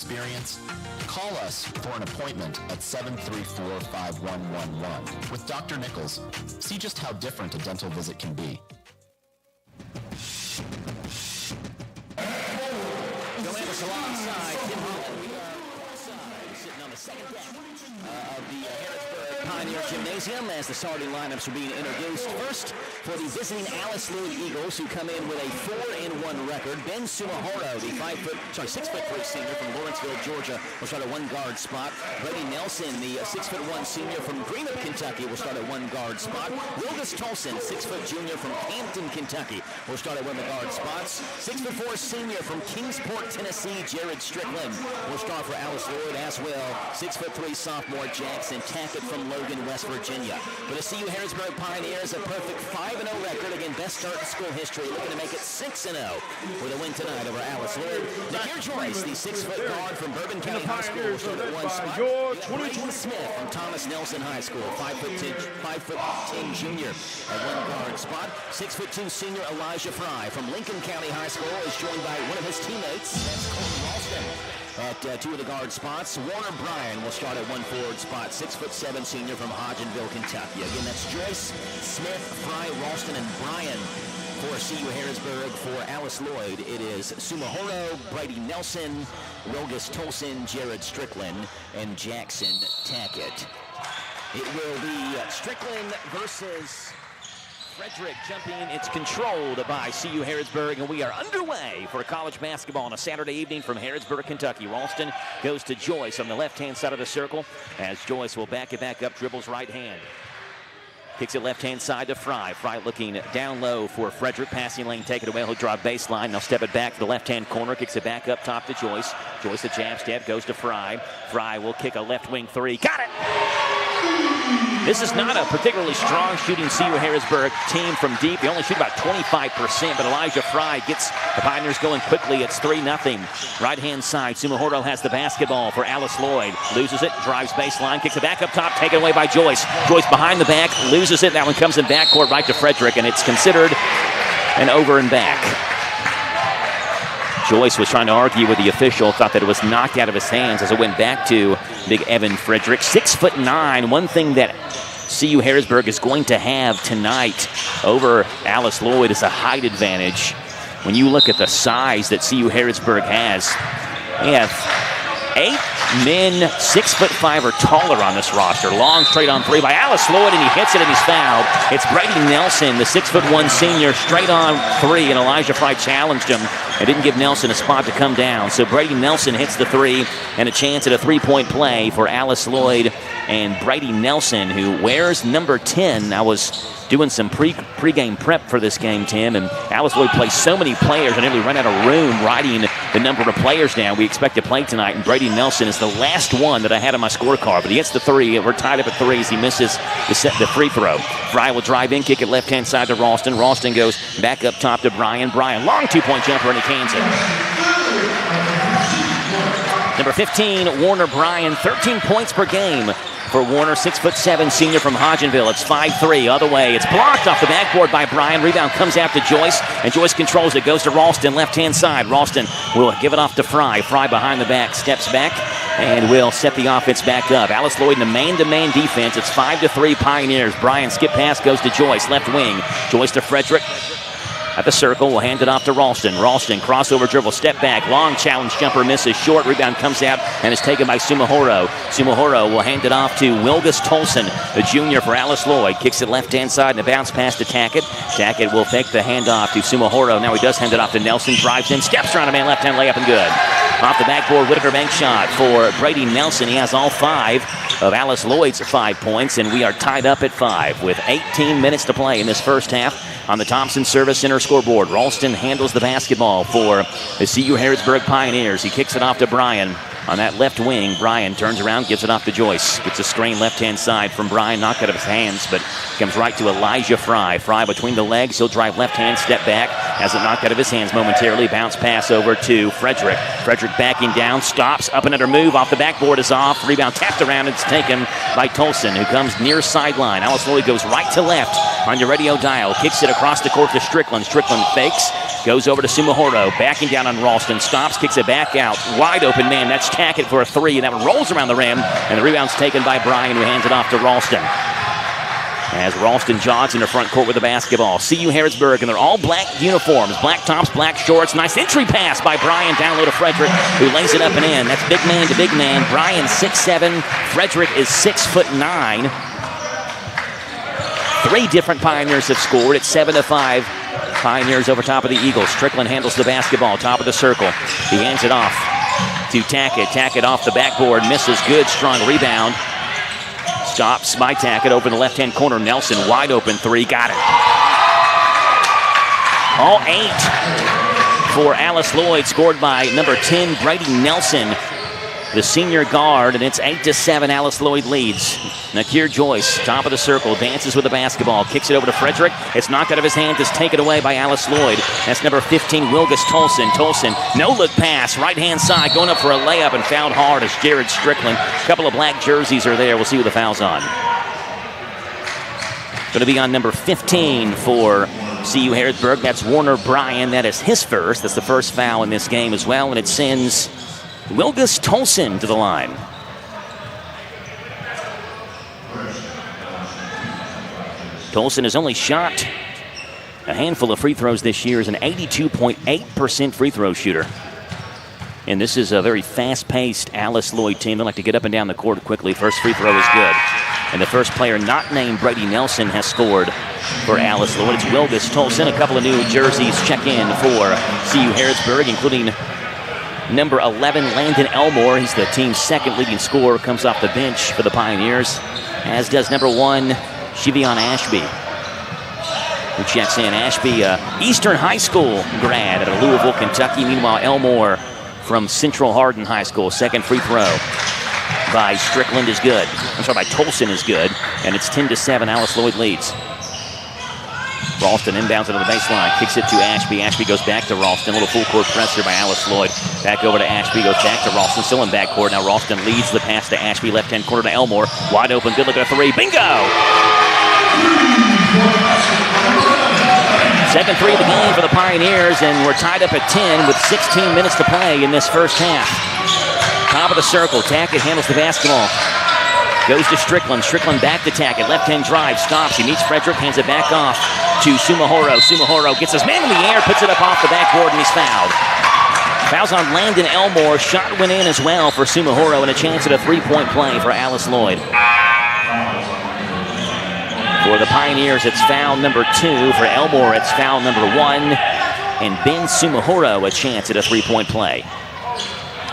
Experience? Call us for an appointment at 734-5111 with Dr. Nichols. See just how different a dental visit can be. Columbus alongside Tim Holland. We are sitting on the second deck of the Harrodsburg Pioneer Gymnasium as the starting lineups are being introduced. First, for the visiting Alice Lloyd Eagles, who come in with a 4-1 record. Ben Sumahoro, the 6'3" senior from Lawrenceville, Georgia, will start at one guard spot. Brady Nelson, the 6'1" senior from Greenup, Kentucky, will start at one guard spot. Wilgus Tolson, 6' junior from Hampton, Kentucky, will start at one of the guard spots. 6'4" senior from Kingsport, Tennessee, Jared Strickland, will start for Alice Lloyd as well. 6'3" sophomore Jackson Tackett from Logan, West Virginia. For the CU Harrodsburg Pioneers, a perfect 5-0 record. Again, best start in school history, looking to make it 6-0 with a win tonight over Alice Lloyd. Nakir Joyce, the 6-foot guard from Bourbon County High School, will start at one spot. Brayden Smith from Thomas Nelson High School, 5'10" junior at one guard spot. 6'2" senior Elijah Fry from Lincoln County High School is joined by one of his teammates, that's Colton Ralston, at two of the guard spots. Warner Bryan will start at one forward spot, 6'7" senior from Hodgenville, Kentucky. Again, that's Joyce, Smith, Fry, Ralston, and Bryan for CU Harrodsburg. For Alice Lloyd, it is Sumahoro, Brady Nelson, Wilgus Tolson, Jared Strickland, and Jackson Tackett. It will be Strickland versus Frederick jumping. It's controlled by CU Harrodsburg, and we are underway for college basketball on a Saturday evening from Harrodsburg, Kentucky. Ralston goes to Joyce on the left-hand side of the circle as Joyce will back it back up, dribbles right hand. Kicks it left-hand side to Fry. Fry looking down low for Frederick. Passing lane, take it away. He'll drive baseline. Now step it back to the left-hand corner. Kicks it back up top to Joyce. Joyce, the jab step, goes to Fry. Fry will kick a left wing three. Got it! This is not a particularly strong shooting CU Harrodsburg team from deep. They only shoot about 25%, but Elijah Fry gets the Pioneers going quickly. It's 3-0. Right-hand side, Sumahoro has the basketball for Alice Lloyd. Loses it, drives baseline, kicks it back up top, taken away by Joyce. Joyce behind the back, loses it. That one comes in backcourt right to Frederick, and it's considered an over and back. Joyce was trying to argue with the official, thought that it was knocked out of his hands as it went back to big Evan Frederick. 6'9". One thing that CU Harrodsburg is going to have tonight over Alice Lloyd is a height advantage. When you look at the size that CU Harrodsburg has, they have 8 men 6'5" or taller on this roster. Long straight on three by Alice Lloyd, and he hits it and he's fouled. It's Brady Nelson, the 6'1" senior, straight on three, and Elijah Fry challenged him and didn't give Nelson a spot to come down. So Brady Nelson hits the three, and a chance at a three-point play for Alice Lloyd and Brady Nelson, who wears number 10. I was doing some pre-game prep for this game, Tim, and Alice Lloyd plays so many players, I nearly ran out of room writing the number of players down we expect to play tonight, and Brady Nelson is the last one that I had on my scorecard, but he hits the three. We're tied up at threes. He misses the free throw. Fry will drive in, kick it left-hand side to Ralston. Ralston goes back up top to Bryan. Bryan, long two-point jumper, and he cans it. Number 15, Warner Bryan, 13 points per game for Warner, 6'7" senior from Hodgenville. It's 5-3, other way. It's blocked off the backboard by Bryan. Rebound comes out to Joyce, and Joyce controls it. Goes to Ralston, left-hand side. Ralston will give it off to Fry. Fry behind the back, steps back, and will set the offense back up. Alice Lloyd in a man-to-man defense. It's 5-3 Pioneers. Bryan skip pass goes to Joyce, left wing. Joyce to Frederick. At the circle, will hand it off to Ralston. Ralston, crossover dribble, step back, long challenge jumper, misses short. Rebound comes out and is taken by Sumahoro. Sumahoro will hand it off to Wilgus Tolson, the junior for Alice Lloyd. Kicks it left-hand side and a bounce pass to Tackett. Tackett will take the handoff to Sumahoro. Now he does hand it off to Nelson, drives in, steps around a man, left-hand layup, and good. Off the backboard, Whitaker bank shot for Brady Nelson. He has all 5 of Alice Lloyd's 5 points, and we are tied up at 5 with 18 minutes to play in this first half. On the Thompson Service Center scoreboard, Ralston handles the basketball for the CU Harrodsburg Pioneers. He kicks it off to Bryan. On that left wing, Bryan turns around, gives it off to Joyce. Gets a screen left-hand side from Bryan, knocked out of his hands, but comes right to Elijah Fry. Fry between the legs, he'll drive left-hand, step back, has it knocked out of his hands momentarily. Bounce pass over to Frederick. Frederick backing down, stops, up and under move, off the backboard is off. Rebound tapped around, it's taken by Tolson, who comes near sideline. Alice Lloyd goes right to left on your radio dial, kicks it across the court to Strickland. Strickland fakes, Goes over to Sumahoro, backing down on Ralston. Stops, kicks it back out. Wide open man. That's Tackett for a 3, and that one rolls around the rim. And the rebound's taken by Bryan, who hands it off to Ralston. As Ralston jogs in the front court with the basketball. CU Harrodsburg, and they're all black uniforms. Black tops, black shorts. Nice entry pass by Bryan down low to Frederick, who lays it up and in. That's big man to big man. Bryan 6'7". Frederick is 6'9". 3 different Pioneers have scored. It's 7-5. Pioneers over top of the Eagles. Strickland handles the basketball, top of the circle. He hands it off to Tackett. Tackett off the backboard, misses. Good, strong rebound. Stops by Tackett over in the left-hand corner. Nelson, wide open 3, got it. All 8 for Alice Lloyd, scored by number 10, Brady Nelson, the senior guard, and it's 8-7. Alice Lloyd leads. Nakir Joyce, top of the circle, dances with the basketball, kicks it over to Frederick. It's knocked out of his hand, it's taken away by Alice Lloyd. That's number 15, Wilgus Tolson. Tolson, no-look pass, right-hand side, going up for a layup and fouled hard as Jared Strickland. A couple of black jerseys are there. We'll see who the foul's on. Going to be on number 15 for CU Harrodsburg. That's Warner Bryan. That is his first. That's the first foul in this game as well, and it sends Wilgus Tolson to the line. Tolson has only shot a handful of free throws this year, is an 82.8% free throw shooter. And this is a very fast-paced Alice Lloyd team. They like to get up and down the court quickly. First free throw is good. And the first player not named Brady Nelson has scored for Alice Lloyd. It's Wilgus Tolson. A couple of new jerseys check in for CU Harrodsburg, including number 11, Landon Elmore. He's the team's second leading scorer, comes off the bench for the Pioneers, as does number 1, Shivion Ashby, who checks in. Ashby, Eastern High School grad out of Louisville, Kentucky. Meanwhile, Elmore from Central Hardin High School. Second free throw by Strickland is good. By Tolson is good, and it's 10-7. Alice Lloyd leads. Ralston inbounds it on the baseline, kicks it to Ashby. Ashby goes back to Ralston. A little full court pressure by Alice Lloyd. Back over to Ashby, goes back to Ralston, still in backcourt. Now Ralston leads the pass to Ashby, left-hand corner to Elmore. Wide open, good look at a 3. Bingo! Second 3 of the game for the Pioneers, and we're tied up at 10 with 16 minutes to play in this first half. Top of the circle, Tackett handles the basketball. Goes to Strickland. Strickland back to Tackett. Left-hand drive. Stops. He meets Frederick. Hands it back off to Sumahoro. Sumahoro gets his man in the air. Puts it up off the backboard, and he's fouled. Fouls on Landon Elmore. Shot went in as well for Sumahoro, and a chance at a 3-point play for Alice Lloyd. For the Pioneers, it's foul number 2. For Elmore, it's foul number 1. And Ben Sumahoro, a chance at a 3-point play.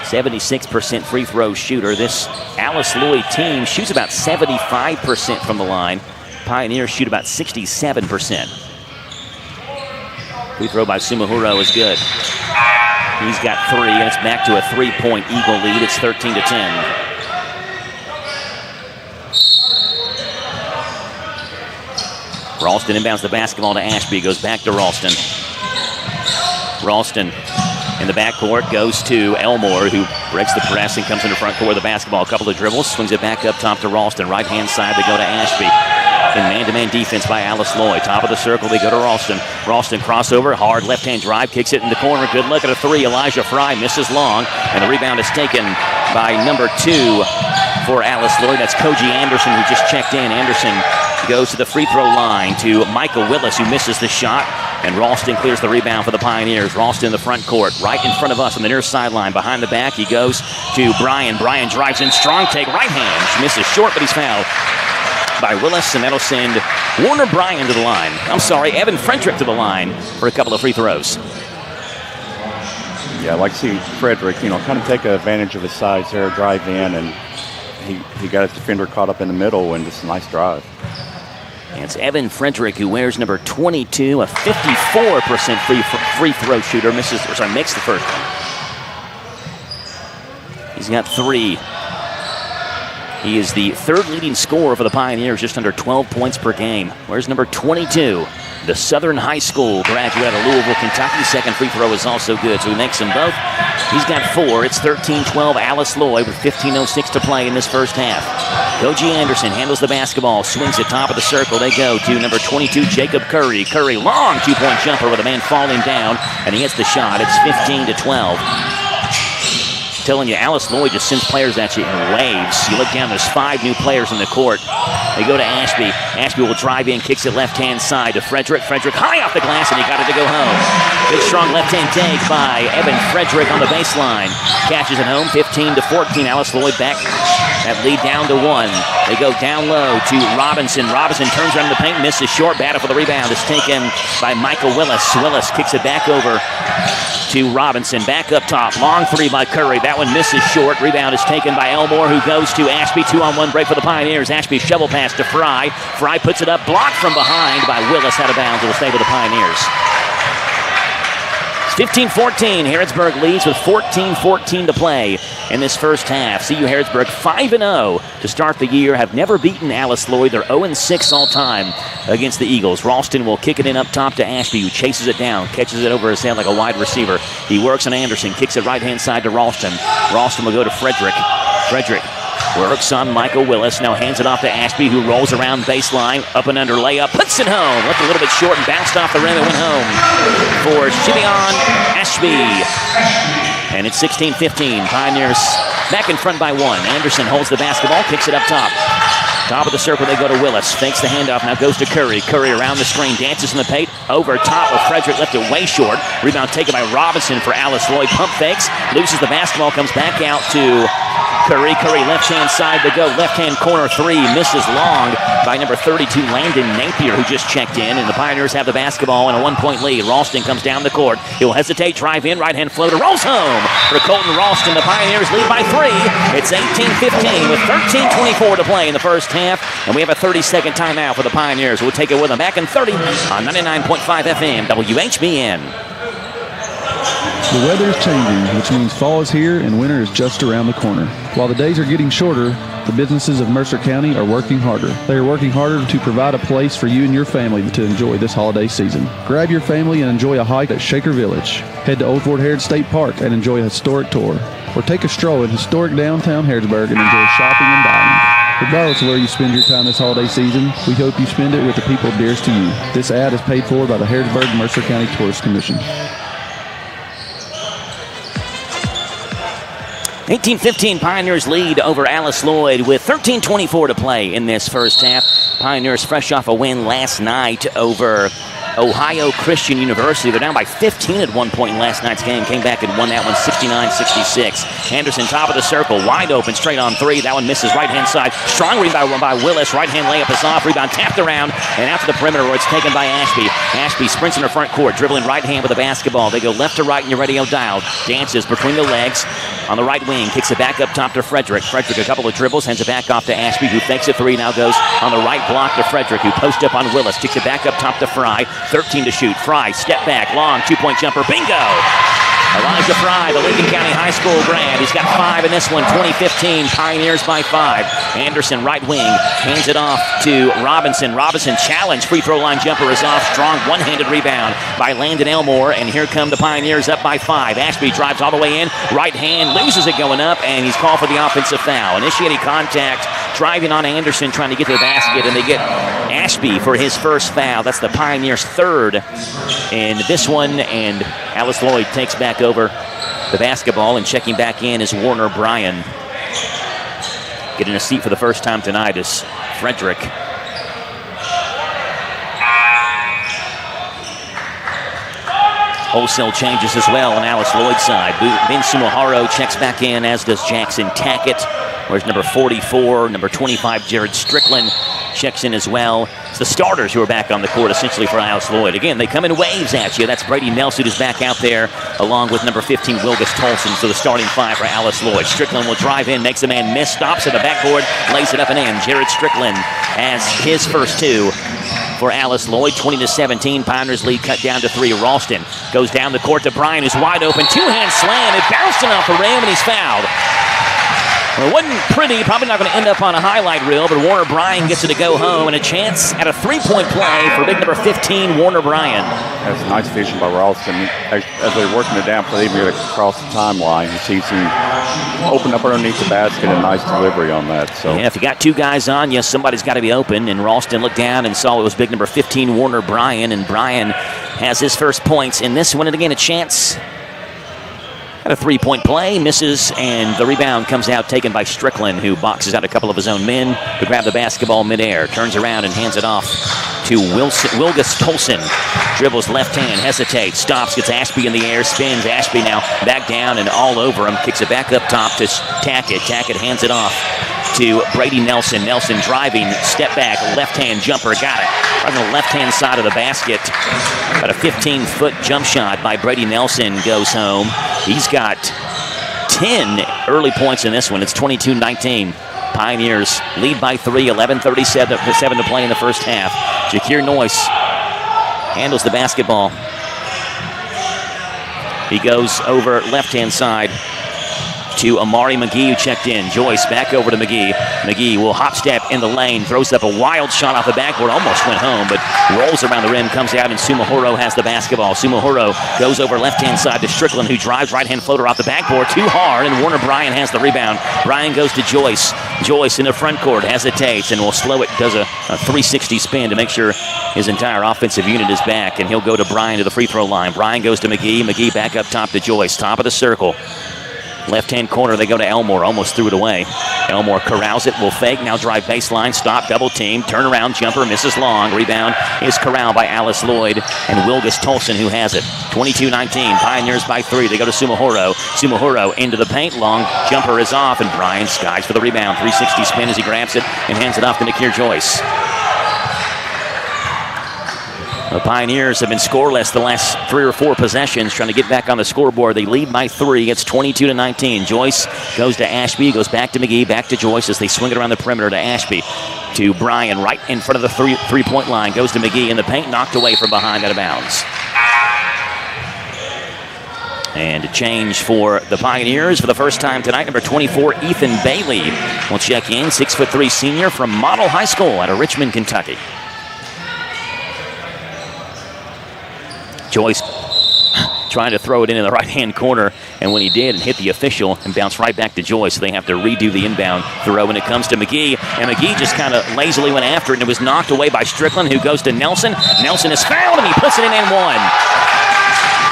76% free throw shooter. This Alice Lloyd team shoots about 75% from the line. Pioneers shoot about 67%. Free throw by Sumahoro is good. He's got 3, and it's back to a 3-point Eagle lead. It's 13-10. Ralston inbounds the basketball to Ashby. Goes back to Ralston. Ralston in the backcourt goes to Elmore, who breaks the press and comes into front court with the basketball. A couple of dribbles, swings it back up top to Ralston. Right-hand side, they go to Ashby. In man-to-man defense by Alice Lloyd. Top of the circle, they go to Ralston. Ralston crossover, hard left-hand drive, kicks it in the corner. Good look at a 3. Elijah Fry misses long, and the rebound is taken by number 2 for Alice Lloyd. That's Koji Anderson, who just checked in. Anderson goes to the free throw line to Micah Willis, who misses the shot. And Ralston clears the rebound for the Pioneers. Ralston in the front court, right in front of us on the near sideline. Behind the back, he goes to Bryan. Bryan drives in, strong take, right hand. She misses short, but he's fouled by Willis, and that'll send Warner Bryan to the line. Evan Frederick to the line for a couple of free throws. Yeah, I'd like to see Frederick, kind of take advantage of his size there, drive in, and he got his defender caught up in the middle, and just a nice drive. And it's Evan Frederick, who wears number 22, a 54% free throw shooter. Makes the first one. He's got 3. He is the 3rd leading scorer for the Pioneers, just under 12 points per game. Where's number 22? The Southern High School graduate of Louisville, Kentucky. Second free throw is also good, so he makes them both. He's got 4. It's 13-12. Alice Lloyd with 15:06 to play in this first half. Koji Anderson handles the basketball, swings it top of the circle. They go to number 22, Jacob Curry. Curry, long two-point jumper with a man falling down, and he hits the shot. It's 15-12. Telling you, Alice Lloyd just sends players at you in waves. You look down, there's 5 new players in the court. They go to Ashby. Ashby will drive in, kicks it left-hand side to Frederick. Frederick high off the glass, and he got it to go home. Big, strong left-hand take by Evan Frederick on the baseline. Catches it home, 15-14. Alice Lloyd back. That lead down to 1. They go down low to Robinson. Robinson turns around the paint, misses short. Battle for the rebound is taken by Michael Willis. Willis kicks it back over to Robinson. Back up top. Long three by Curry. That one misses short. Rebound is taken by Elmore, who goes to Ashby. 2-on-1 break for the Pioneers. Ashby shovel pass to Fry. Fry puts it up. Blocked from behind by Willis out of bounds. It will stay with the Pioneers. 15-14. Harrodsburg leads with 14-14 to play in this first half. CU Harrodsburg 5-0 to start the year. Have never beaten Alice Lloyd. They're 0-6 all time against the Eagles. Ralston will kick it in up top to Ashby, who chases it down, catches it over his head like a wide receiver. He works on Anderson, kicks it right-hand side to Ralston. Ralston will go to Frederick. Frederick works on Michael Willis. Now hands it off to Ashby, who rolls around baseline. Up and under layup. Puts it home. Left a little bit short and bounced off the rim and went home for Shimeon Ashby. And it's 16-15. Pioneers back in front by 1. Anderson holds the basketball, kicks it up top. Top of the circle, they go to Willis. Fakes the handoff, now goes to Curry. Curry around the screen, dances in the paint. Over top of Frederick, left it way short. Rebound taken by Robinson for Alice Lloyd. Pump fakes, loses the basketball, comes back out to Curry. Curry left-hand side to go. Left-hand corner 3, misses long by number 32, Landon Napier, who just checked in. And the Pioneers have the basketball and a 1-point lead. Ralston comes down the court. He'll hesitate, drive in, right-hand floater, rolls home for Colton Ralston. The Pioneers lead by 3. It's 18-15 with 13:24 to play in the first half. And we have a 30-second timeout for the Pioneers. We'll take it with them back in 30 on 99.5 FM, WHBN. The weather is changing, which means fall is here and winter is just around the corner. While the days are getting shorter, the businesses of Mercer County are working harder. They are working harder to provide a place for you and your family to enjoy this holiday season. Grab your family and enjoy a hike at Shaker Village. Head to Old Fort Harrods State Park and enjoy a historic tour. Or take a stroll in historic downtown Harrodsburg and enjoy shopping and dining. Regardless of where you spend your time this holiday season, we hope you spend it with the people dearest to you. This ad is paid for by the Harrodsburg-Mercer County Tourist Commission. 18-15, Pioneers lead over Alice Lloyd with 13:24 to play in this first half. Pioneers fresh off a win last night over Ohio Christian University. They're down by 15 at one point in last night's game. Came back and won that one 69-66. Anderson, top of the circle, wide open, straight on 3. That one misses right-hand side. Strong rebound by Willis. Right-hand layup is off. Rebound tapped around and out to the perimeter where it's taken by Ashby. Ashby sprints in her front court, dribbling right hand with the basketball. They go left to right in your radio dial. Dances between the legs on the right wing. Kicks it back up top to Frederick. Frederick, a couple of dribbles, hands it back off to Ashby, who fakes a 3. Now goes on the right block to Frederick, who posts up on Willis. Kicks it back up top to Fry. 13 to shoot. Fry, step back, long, 2-point jumper. Bingo! Elijah Fry, the Lincoln County High School grad. He's got 5 in this one. 2015, Pioneers by 5. Anderson, right wing, hands it off to Robinson. Robinson challenge, free throw line jumper is off. Strong one-handed rebound by Landon Elmore, and here come the Pioneers up by 5. Ashby drives all the way in. Right hand, loses it going up, and he's called for the offensive foul. Initiating contact, driving on Anderson, trying to get to the basket, and they get Ashby for his first foul. That's the Pioneers' 3rd in this one, and Alice Lloyd takes back over the basketball, and checking back in is Warner Bryan. Getting a seat for the first time tonight is Frederick. Wholesale changes as well on Alice Lloyd's side. Ben Sumaharo checks back in, as does Jackson Tackett. Whereas number 44, number 25, Jared Strickland checks in as well. It's the starters who are back on the court, essentially, for Alice Lloyd. Again, they come in waves at you. That's Brady Nelson, who's back out there, along with number 15, Wilgus Tolson. So the starting 5 for Alice Lloyd. Strickland will drive in, makes a man miss, stops at the backboard, lays it up and in. Jared Strickland has his first 2 for Alice Lloyd. 20-17, Pioneers lead cut down to 3. Ralston goes down the court to Bryan, who's wide open. 2-hand slam. It bounced off the rim, and he's fouled. Well, it wasn't pretty, probably not going to end up on a highlight reel, but Warner Bryan gets it to go home, and a chance at a three-point play for big number 15, Warner Bryan. That's a nice vision by Ralston. As they're working it down, for they even get across the timeline, he sees him open up underneath the basket, and nice delivery on that. So yeah, if you got two guys on you, somebody's got to be open, and Ralston looked down and saw it was big number 15, Warner Bryan, and Bryan has his first points in this one, and again, a chance. A three-point play, misses, and the rebound comes out taken by Strickland, who boxes out a couple of his own men to grab the basketball midair, turns around and hands it off to Wilgus Tolson. Dribbles left hand, hesitates, stops, gets Ashby in the air, spins. Ashby now back down and all over him, kicks it back up top to Tackett. Tackett hands it off to Brady Nelson. Nelson driving, step back, left-hand jumper, got it. Right on the left-hand side of the basket. About a 15-foot jump shot by Brady Nelson goes home. He's got 10 early points in this one. It's 22-19. Pioneers lead by 3, 11:37 to play in the first half. Jakir Noyce handles the basketball. He goes over left-hand side to Amari McGee, who checked in. Joyce back over to McGee. McGee will hop step in the lane, throws up a wild shot off the backboard, almost went home, but rolls around the rim, comes out, and Sumahoro has the basketball. Sumahoro goes over left-hand side to Strickland, who drives right-hand floater off the backboard, too hard, and Warner Bryan has the rebound. Bryan goes to Joyce. Joyce in the front court, hesitates, and will slow it, does a 360 spin to make sure his entire offensive unit is back, and he'll go to Bryan to the free throw line. Bryan goes to McGee. McGee back up top to Joyce, top of the circle. Left-hand corner, they go to Elmore, almost threw it away. Elmore corrals it, will fake, now drive baseline, stop, double team, turn around, jumper, misses long. Rebound is corralled by Alice Lloyd and Wilgus Tolson, who has it. 22-19, Pioneers by 3. They go to Sumahoro. Sumahoro into the paint, long jumper is off, and Bryan skies for the rebound. 360 spin as he grabs it and hands it off to Nakir Joyce. The Pioneers have been scoreless the last 3 or 4 possessions, trying to get back on the scoreboard. They lead by 3. It's 22-19. Joyce goes to Ashby, goes back to McGee, back to Joyce as they swing it around the perimeter to Ashby. To Bryan, right in front of the three-point line. Goes to McGee in the paint, knocked away from behind, out of bounds. And a change for the Pioneers for the first time tonight. Number 24, Ethan Bailey will check in. 6'3" senior from Model High School out of Richmond, Kentucky. Joyce trying to throw it in the right-hand corner, and when he did, it hit the official and bounced right back to Joyce, so they have to redo the inbound throw when it comes to McGee, and McGee just kind of lazily went after it, and it was knocked away by Strickland, who goes to Nelson. Nelson is fouled, and he puts it in and one.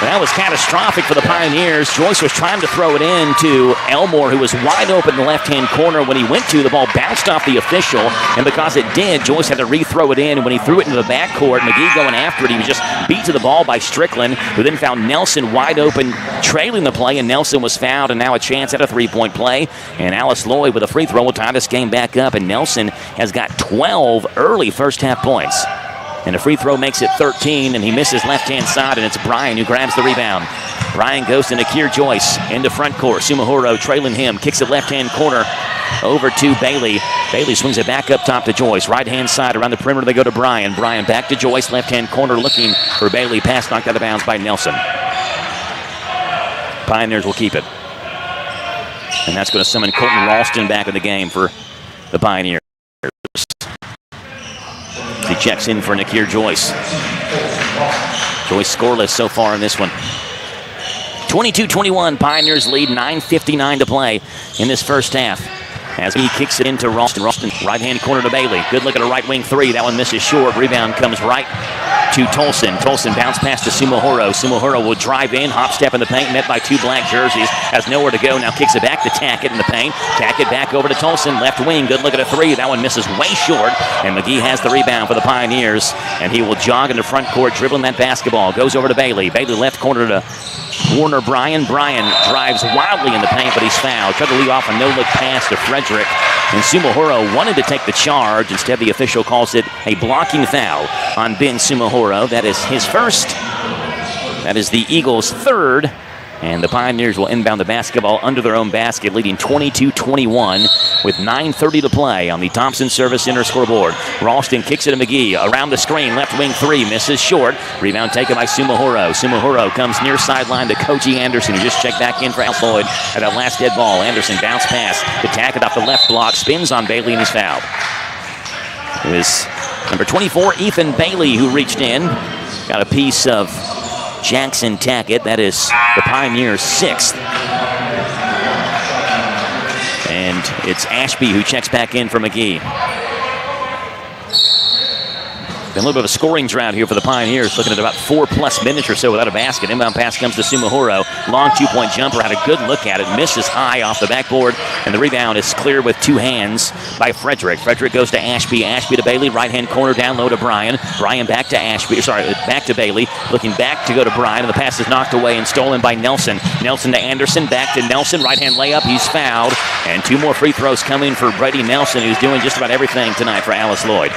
That was catastrophic for the Pioneers. Joyce was trying to throw it in to Elmore, who was wide open in the left-hand corner. When he went to, the ball bounced off the official, and because it did, Joyce had to re-throw it in. And when he threw it into the backcourt, McGee going after it, he was just beat to the ball by Strickland, who then found Nelson wide open, trailing the play, and Nelson was fouled, and now a chance at a three-point play. And Alice Lloyd with a free throw will tie this game back up, and Nelson has got 12 early first-half points. And a free throw makes it 13, and he misses left-hand side, and it's Bryan who grabs the rebound. Bryan goes to Nakir Joyce into front court. Sumahoro trailing him, kicks it left-hand corner over to Bailey. Bailey swings it back up top to Joyce. Right-hand side around the perimeter, they go to Bryan. Bryan back to Joyce, left-hand corner looking for Bailey. Pass knocked out of bounds by Nelson. Pioneers will keep it. And that's going to summon Colton Ralston back in the game for the Pioneers. He checks in for Nakir Joyce. Joyce scoreless so far in this one. 22-21, Pioneers lead, 9:59 to play in this first half. As he kicks it into Ralston. Ralston, right-hand corner to Bailey. Good look at a right wing three. That one misses short. Rebound comes right to Tolson. Tolson bounce pass to Sumahoro. Sumahoro will drive in, hop step in the paint, met by 2 black jerseys. Has nowhere to go. Now kicks it back to Tackett in the paint. Tackett back over to Tolson. Left wing. Good look at a three. That one misses way short. And McGee has the rebound for the Pioneers. And he will jog in the front court, dribbling that basketball. Goes over to Bailey. Bailey left corner to Warner Bryan. Bryan drives wildly in the paint, but he's fouled. Tried to leave off a no-look pass to Frederick. And Sumahoro wanted to take the charge. Instead, the official calls it a blocking foul on Ben Sumahoro. That is his first. That is the Eagles' third And the Pioneers will inbound the basketball under their own basket, leading 22-21 with 9:30 to play on the Thompson Service Center scoreboard. Ralston kicks it to McGee. Around the screen, left wing three, misses short. Rebound taken by Sumahoro. Sumahoro comes near sideline to Koji Anderson, who just checked back in for Al Lloyd at that last dead ball. Anderson bounce pass to Tackett off the left block, spins on Bailey and he's fouled. It was number 24, Ethan Bailey, who reached in. Got a piece of Jackson Tackett. That is the Pioneers' 6th. And it's Ashby who checks back in for McGee. Been a little bit of a scoring drought here for the Pioneers, looking at about 4+ minutes or so without a basket. Inbound pass comes to Sumahoro. Long 2-point jumper, had a good look at it, misses high off the backboard, and the rebound is cleared with 2 hands by Frederick. Frederick goes to Ashby. Ashby to Bailey, right-hand corner down low to Bryan. Bryan back to Ashby, back to Bailey, looking back to go to Bryan, and the pass is knocked away and stolen by Nelson. Nelson to Anderson, back to Nelson, right-hand layup, he's fouled, and 2 more free throws coming for Brady Nelson, who's doing just about everything tonight for Alice Lloyd.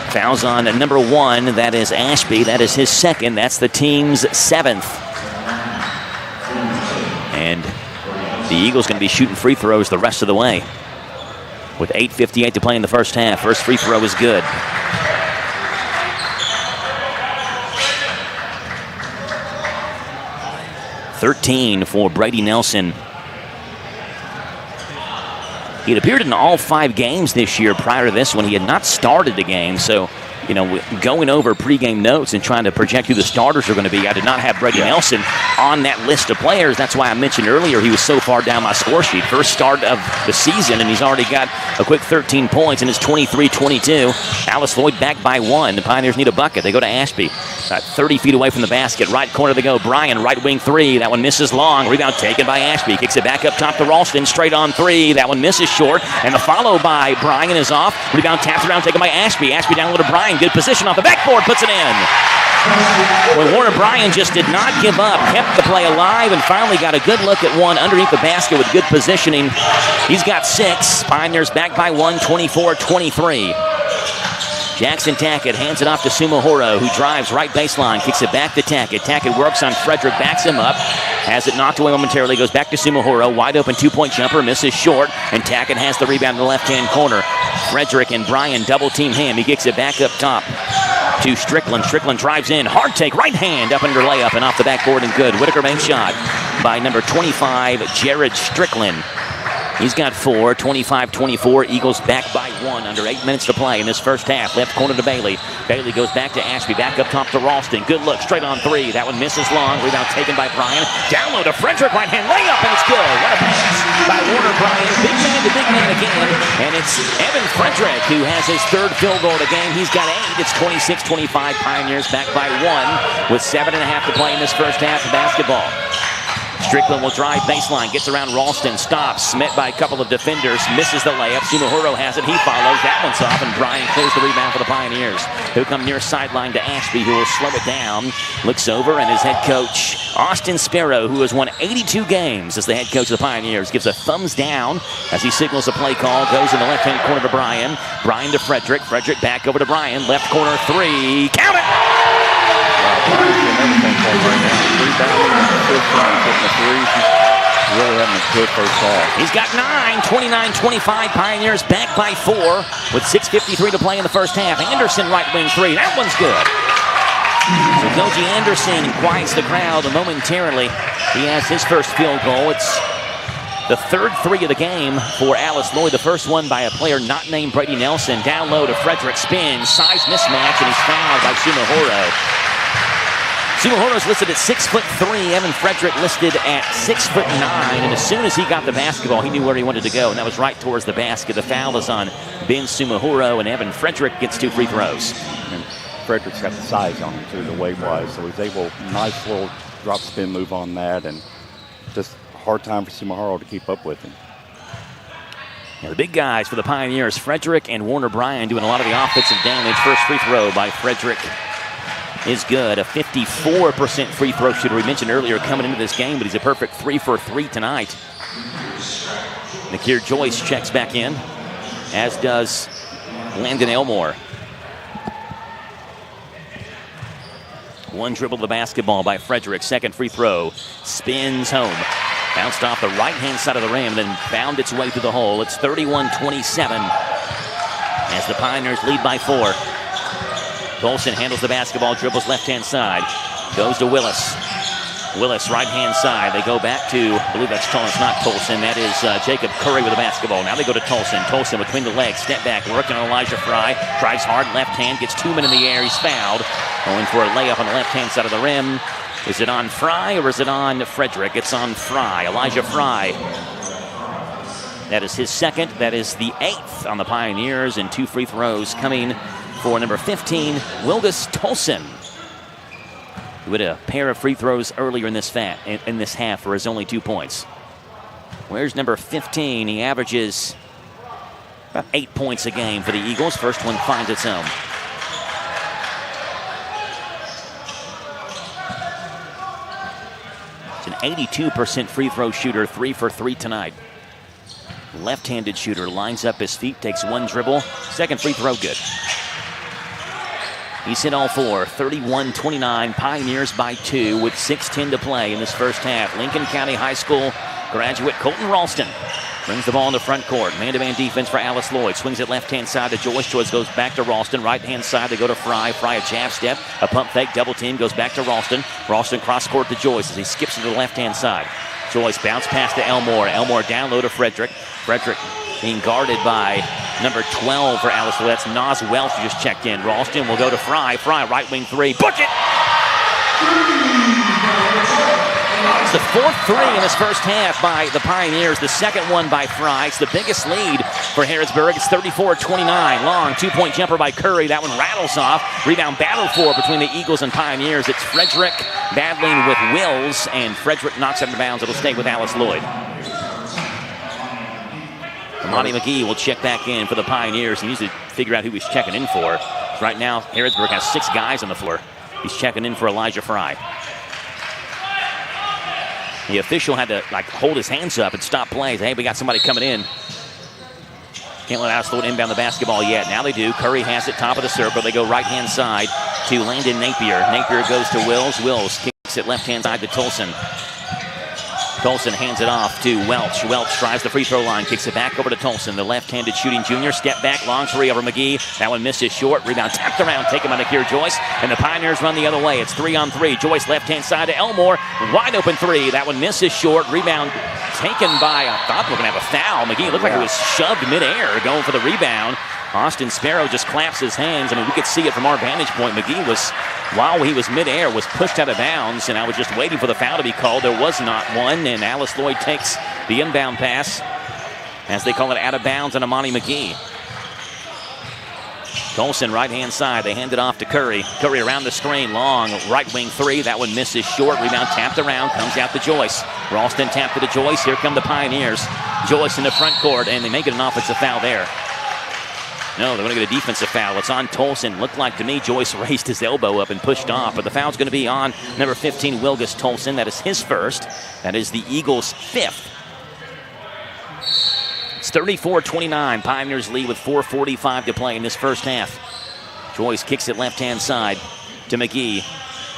Fouls on number 1, that is Ashby. That is his 2nd. That's the team's 7th. And the Eagles going to be shooting free throws the rest of the way. With 8:58 to play in the first half. First free throw is good. .13 for Brady Nelson. He had appeared in all 5 games this year. Prior to this one, he had not started a game. So, going over pregame notes and trying to project who the starters are going to be, I did not have Brady Nelson on that list of players. That's why I mentioned earlier he was so far down my score sheet. First start of the season, and he's already got a quick 13 points, and it's 23-22. Alice Lloyd back by 1. The Pioneers need a bucket. They go to Ashby. 30 feet away from the basket. Right corner they go. Bryan, right wing 3. That one misses long. Rebound taken by Ashby. Kicks it back up top to Ralston. Straight on 3. That one misses short. And the follow by Bryan is off. Rebound tapped around, taken by Ashby. Ashby down low to Bryan. Good position off the backboard. Puts it in. Well, Warner Bryan just did not give up. Kept the play alive and finally got a good look at one underneath the basket with good positioning. He's got 6. Pioneers back by 1, 24-23. Jackson Tackett hands it off to Sumahoro, who drives right baseline, kicks it back to Tackett. Tackett works on Frederick, backs him up, has it knocked away momentarily, goes back to Sumahoro, wide open 2-point jumper, misses short, and Tackett has the rebound in the left-hand corner. Frederick and Bryan double-team him. He kicks it back up top to Strickland. Strickland drives in, hard take, right hand, up under layup, and off the backboard and good. Whitaker makes shot by number 25, Jared Strickland. He's got 4, 25-24. Eagles back by 1 under 8 minutes to play in this first half. Left corner to Bailey. Bailey goes back to Ashby. Back up top to Ralston. Good look, straight on 3. That one misses long. Rebound taken by Bryan. Down low to Frederick. Right hand layup, and it's good. What a pass by Warner Bryan. Big man to big man again. And it's Evan Frederick who has his 3rd field goal of the game. He's got 8. It's 26-25. Pioneers back by 1 with 7.5 to play in this first half of basketball. Strickland will drive baseline, gets around Ralston, stops, met by a couple of defenders, misses the layup. Sumahoro has it, he follows, that one's off, and Bryan clears the rebound for the Pioneers. He'll come near sideline to Ashby, who will slow it down. Looks over, and his head coach, Austin Sparrow, who has won 82 games as the head coach of the Pioneers, gives a thumbs down as he signals a play call, goes in the left-hand corner to Bryan. Bryan to Frederick, Frederick back over to Bryan, left corner 3, count it! He's got 9, 29-25. Pioneers back by 4 with 6:53 to play in the first half. Anderson right wing 3. That one's good. So Koji Anderson quiets the crowd momentarily. He has his first field goal. It's the 3rd 3 of the game for Alice Lloyd. The first one by a player not named Brady Nelson. Down low to Frederick, spin, size mismatch, and he's fouled by Sumahoro. Sumahoro's listed at 6'3". Evan Frederick listed at 6'9". And as soon as he got the basketball, he knew where he wanted to go, and that was right towards the basket. The foul is on Ben Sumahoro, and Evan Frederick gets 2 free throws. And Frederick's got the size on him, too, the weight-wise. So he's able, nice little drop spin move on that, and just hard time for Sumahoro to keep up with him. Now the big guys for the Pioneers, Frederick and Warner Bryan, doing a lot of the offensive damage. First free throw by Frederick is good. A 54% free throw shooter. We mentioned earlier coming into this game, but he's a perfect 3 for 3 tonight. Nakir Joyce checks back in, as does Landon Elmore. One dribble of the basketball by Frederick. Second free throw. Spins home. Bounced off the right-hand side of the rim, then found its way through the hole. It's 31-27 as the Pioneers lead by 4. Tolson handles the basketball, dribbles left-hand side. Goes to Willis. Willis, right-hand side. They go back to, I believe that's Tolson, not Tolson. That is Jacob Curry with the basketball. Now they go to Tolson. Tolson between the legs, step back, working on Elijah Fry. Drives hard, left hand, gets 2 men in the air. He's fouled. Going for a layup on the left-hand side of the rim. Is it on Fry or is it on Frederick? It's on Fry. Elijah Fry. That is his second. That is the 8th on the Pioneers, and 2 free throws coming for number 15, Wilgus Tolson. He had a pair of free throws earlier in this half for his only 2 points. Where's number 15? He averages about 8 points a game for the Eagles. First one finds its home. It's an 82% free throw shooter, 3 for 3 tonight. Left-handed shooter, lines up his feet, takes 1 dribble. Second free throw, good. He's hit all 4. 31-29, Pioneers by 2 with 6:10 to play in this first half. Lincoln County High School graduate Colton Ralston brings the ball in the front court. Man-to-man defense for Alice Lloyd. Swings it left-hand side to Joyce. Joyce goes back to Ralston. Right-hand side, they go to Fry. Fry a jab step, a pump fake, double team, goes back to Ralston. Ralston cross-court to Joyce as he skips to the left-hand side. Joyce bounce pass to Elmore. Elmore down low to Frederick. Frederick being guarded by number 12 for Alice Lloyd. That's Nas Welch who just checked in. Ralston will go to Fry. Fry, right wing 3. Book it! It's the 4th 3 in this first half by the Pioneers. The second one by Fry. It's the biggest lead for Harrodsburg. It's 34-29. Long 2-point jumper by Curry. That one rattles off. Rebound battle for between the Eagles and Pioneers. It's Frederick battling with Wills, and Frederick knocks it out of bounds. It'll stay with Alice Lloyd. Monty McGee will check back in for the Pioneers. He needs to figure out who he's checking in for. Right now, Harrodsburg has 6 guys on the floor. He's checking in for Elijah Fry. The official had to hold his hands up and stop play. Hey, we got somebody coming in. Can't let Alice Lloyd inbound the basketball yet. Now they do. Curry has it, top of the circle. They go right-hand side to Landon Napier. Napier goes to Wills. Wills kicks it left-hand side to Tolson. Tolson hands it off to Welch. Welch tries the free throw line, kicks it back over to Tolson. The left-handed shooting junior. Step back, long 3 over McGee. That one misses short. Rebound tapped around, taken by Nakir Joyce. And the Pioneers run the other way. It's 3-on-3. Joyce left-hand side to Elmore. Wide open 3. That one misses short. Rebound taken by, I thought we were going to have a foul. McGee looked like he was shoved midair going for the rebound. Austin Sparrow just claps his hands. I mean, we could see it from our vantage point. McGee was, while he was midair, was pushed out of bounds, and I was just waiting for the foul to be called. There was not one, and Alice Lloyd takes the inbound pass, as they call it, out of bounds on Amani McGee. Tolson, right-hand side. They hand it off to Curry. Curry around the screen. Long right wing 3. That one misses short. Rebound tapped around. Comes out to Joyce. Ralston tapped it to Joyce. Here come the Pioneers. Joyce in the front court, and they make it an offensive foul there. No, they're going to get a defensive foul. It's on Tolson. Looked like to me Joyce raised his elbow up and pushed off, but the foul's going to be on number 15, Wilgus Tolson. That is his first. That is the Eagles' 5th. It's 34-29. Pioneers lead with 4:45 to play in this first half. Joyce kicks it left-hand side to McGee.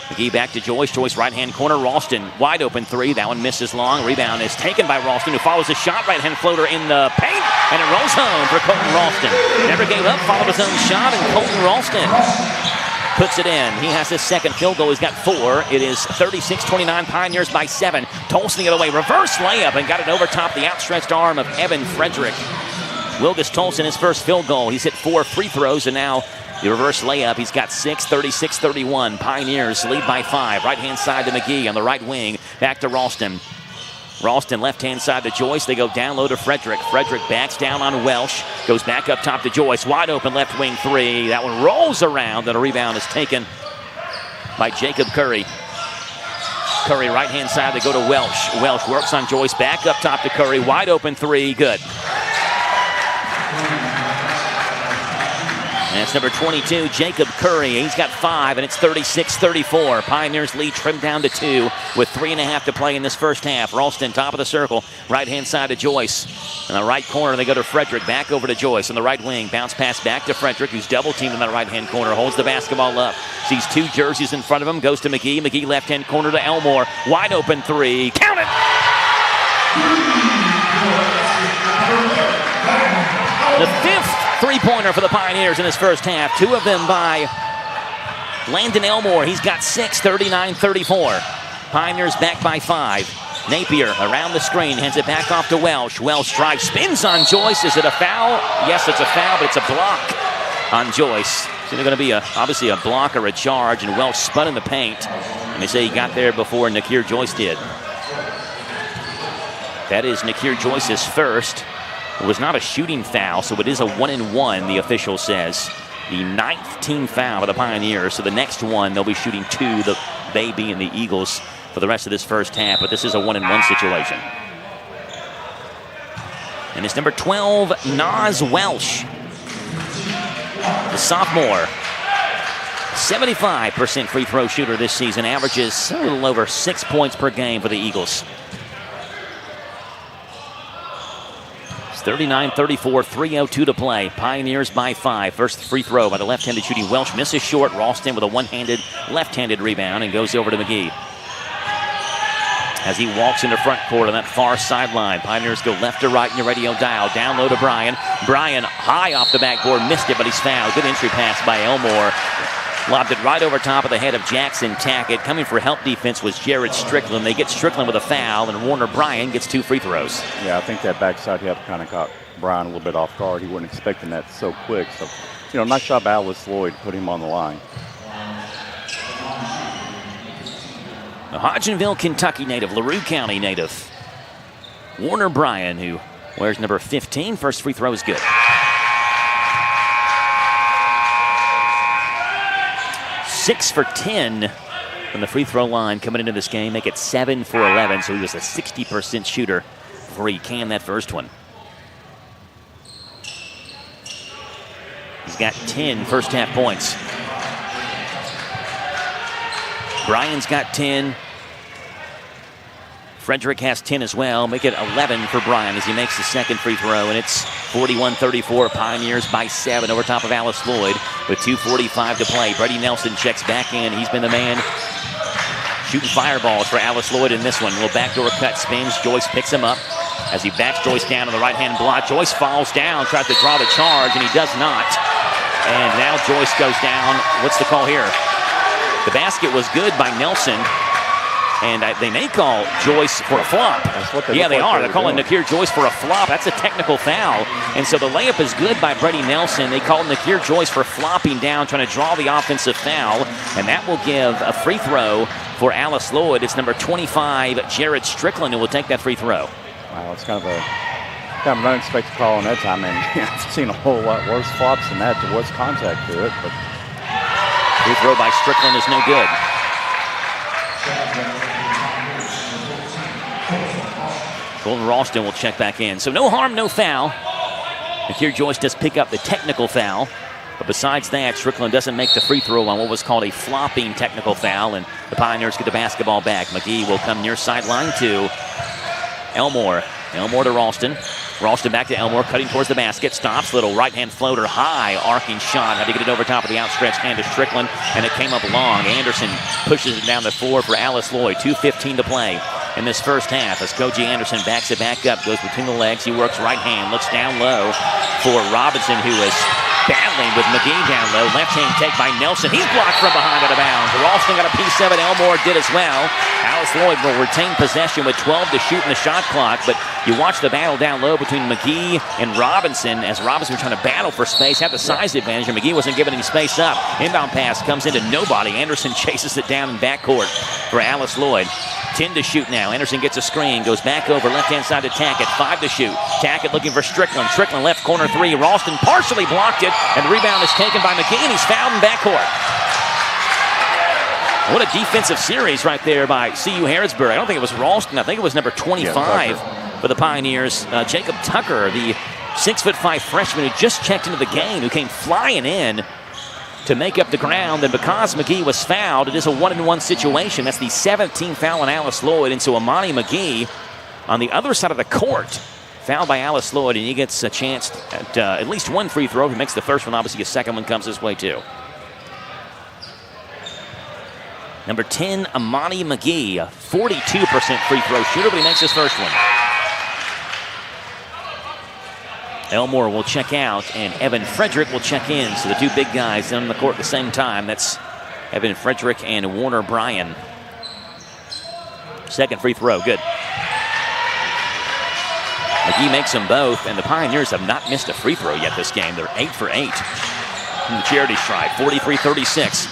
McGee back to Joyce. Joyce right-hand corner. Ralston wide open 3. That one misses long. Rebound is taken by Ralston, who follows a shot. Right-hand floater in the paint. And it rolls home for Colton Ralston. Never gave up. Followed his own shot. And Colton Ralston puts it in. He has his second field goal. He's got 4. It is 36-29. Pioneers by 7. Tolson the other way. Reverse layup and got it over top the outstretched arm of Evan Frederick. Wilgus Tolson, his first field goal. He's hit 4 free throws, and now the reverse layup. He's got 6, 36-31. Pioneers lead by 5. Right-hand side to McGee on the right wing. Back to Ralston. Ralston left-hand side to Joyce. They go down low to Frederick. Frederick backs down on Welsh. Goes back up top to Joyce. Wide open left wing 3. That one rolls around, and a rebound is taken by Jacob Curry. Curry right-hand side. They go to Welsh. Welsh works on Joyce. Back up top to Curry. Wide open 3. Good. And it's number 22, Jacob Curry. He's got 5, and it's 36-34. Pioneers lead trimmed down to 2 with 3.5 to play in this first half. Ralston, top of the circle. Right-hand side to Joyce. In the right corner, they go to Frederick. Back over to Joyce on the right wing. Bounce pass back to Frederick, who's double-teamed in that right-hand corner. Holds the basketball up. Sees two jerseys in front of him. Goes to McGee. McGee left-hand corner to Elmore. Wide open three. Count it! The fifth three-pointer for the Pioneers in this first half. Two of them by Landon Elmore. He's got 6, 39-34. Pioneers back by 5. Napier around the screen, hands it back off to Welsh. Welsh drives, spins on Joyce. Is it a foul? Yes, it's a foul, but it's a block on Joyce. It's either going to be obviously a block or a charge, and Welsh spun in the paint. And they say he got there before Nakir Joyce did. That is Nakir Joyce's first. It was not a shooting foul, so it is a 1-and-1, the official says. The 9th team foul of the Pioneers. So the next one, they'll be shooting 2, they being the Eagles, for the rest of this first half, but this is a 1-and-1 situation. And it's number 12, Nas Welsh, the sophomore. 75% free throw shooter this season, averages a little over 6 points per game for the Eagles. It's 39-34, 3:02 to play. Pioneers by 5. First free throw by the left-handed shooting Welsh. Misses short. Ralston with a one-handed, left-handed rebound and goes over to McGee. As he walks into front court on that far sideline. Pioneers go left to right in your radio dial. Down low to Bryan. Bryan high off the backboard. Missed it, but he's fouled. Good entry pass by Elmore. Lobbed it right over top of the head of Jackson Tackett. Coming for help defense was Jared Strickland. They get Strickland with a foul, and Warner Bryan gets 2 free throws. Yeah, I think that backside help kind of caught Bryan a little bit off guard. He wasn't expecting that so quick. So, nice job by Alice Lloyd to put him on the line. A Hodgenville, Kentucky native, LaRue County native. Warner Bryan, who wears number 15. First free throw is good. 6 for 10 from the free throw line coming into this game. Make it 7 for 11, so he was a 60% shooter before he canned that first one. He's got 10 first half points. Bryan's got 10. Frederick has 10 as well. Make it 11 for Bryan as he makes the second free throw. And it's 41-34. Pioneers by 7 over top of Alice Lloyd with 2:45 to play. Brady Nelson checks back in. He's been the man shooting fireballs for Alice Lloyd in this one. Little backdoor cut, spins. Joyce picks him up as he backs Joyce down on the right-hand block. Joyce falls down, tries to draw the charge, and he does not. And now Joyce goes down. What's the call here? The basket was good by Nelson, and they may call Joyce for a flop. Yeah, they are. They're calling Nakir Joyce for a flop. That's a technical foul. And so the layup is good by Brady Nelson. They called Nakir Joyce for flopping down, trying to draw the offensive foul, and that will give a free throw for Alice Lloyd. It's number 25, Jared Strickland, who will take that free throw. Wow, it's kind of an unexpected call on that time, and I've seen a whole lot worse flops than that. There was contact to it, but free throw by Strickland is no good. Colton Ralston will check back in. So no harm, no foul. Nakir Joyce does pick up the technical foul. But besides that, Strickland doesn't make the free throw on what was called a flopping technical foul. And the Pioneers get the basketball back. McGee will come near sideline to Elmore. Elmore to Ralston. Ralston back to Elmore, cutting towards the basket. Stops, little right-hand floater, high, arcing shot. Had to get it over top of the outstretched hand to Strickland, and it came up long. Anderson pushes it down the floor for Alice Lloyd. 2:15 to play in this first half as Koji Anderson backs it back up, goes between the legs. He works right hand, looks down low for Robinson, who is battling with McGee down low. Left-hand take by Nelson. He's blocked from behind out of bounds. Ralston got a piece of it. Elmore did as well. Alice Lloyd will retain possession with 12 to shoot in the shot clock, but you watch the battle down low between McGee and Robinson as Robinson was trying to battle for space, had the size advantage, and McGee wasn't giving any space up. Inbound pass comes into nobody. Anderson chases it down in backcourt for Alice Lloyd. 10 to shoot now. Anderson gets a screen, goes back over left-hand side to Tackett. 5 to shoot. Tackett looking for Strickland. Strickland left corner 3. Ralston partially blocked it, and the rebound is taken by McGee, and he's fouled in backcourt. What a defensive series right there by CU Harrodsburg. I don't think it was Ralston. I think it was number 25 for the Pioneers. Jacob Tucker, the 6'5" freshman who just checked into the game, who came flying in to make up the ground. And because McGee was fouled, it is a 1-and-1 situation. That's the 7th team foul on Alice Lloyd. And so Amani McGee on the other side of the court fouled by Alice Lloyd, and he gets a chance at least one free throw. If he makes the first one, obviously a second one comes his way too. Number 10, Amani McGee, a 42% free throw shooter, but he makes his first one. Elmore will check out, and Evan Frederick will check in. So the two big guys on the court at the same time. That's Evan Frederick and Warner Bryan. Second free throw, good. McGee makes them both, and the Pioneers have not missed a free throw yet this game. They're 8 for 8 from the charity stripe, 43-36.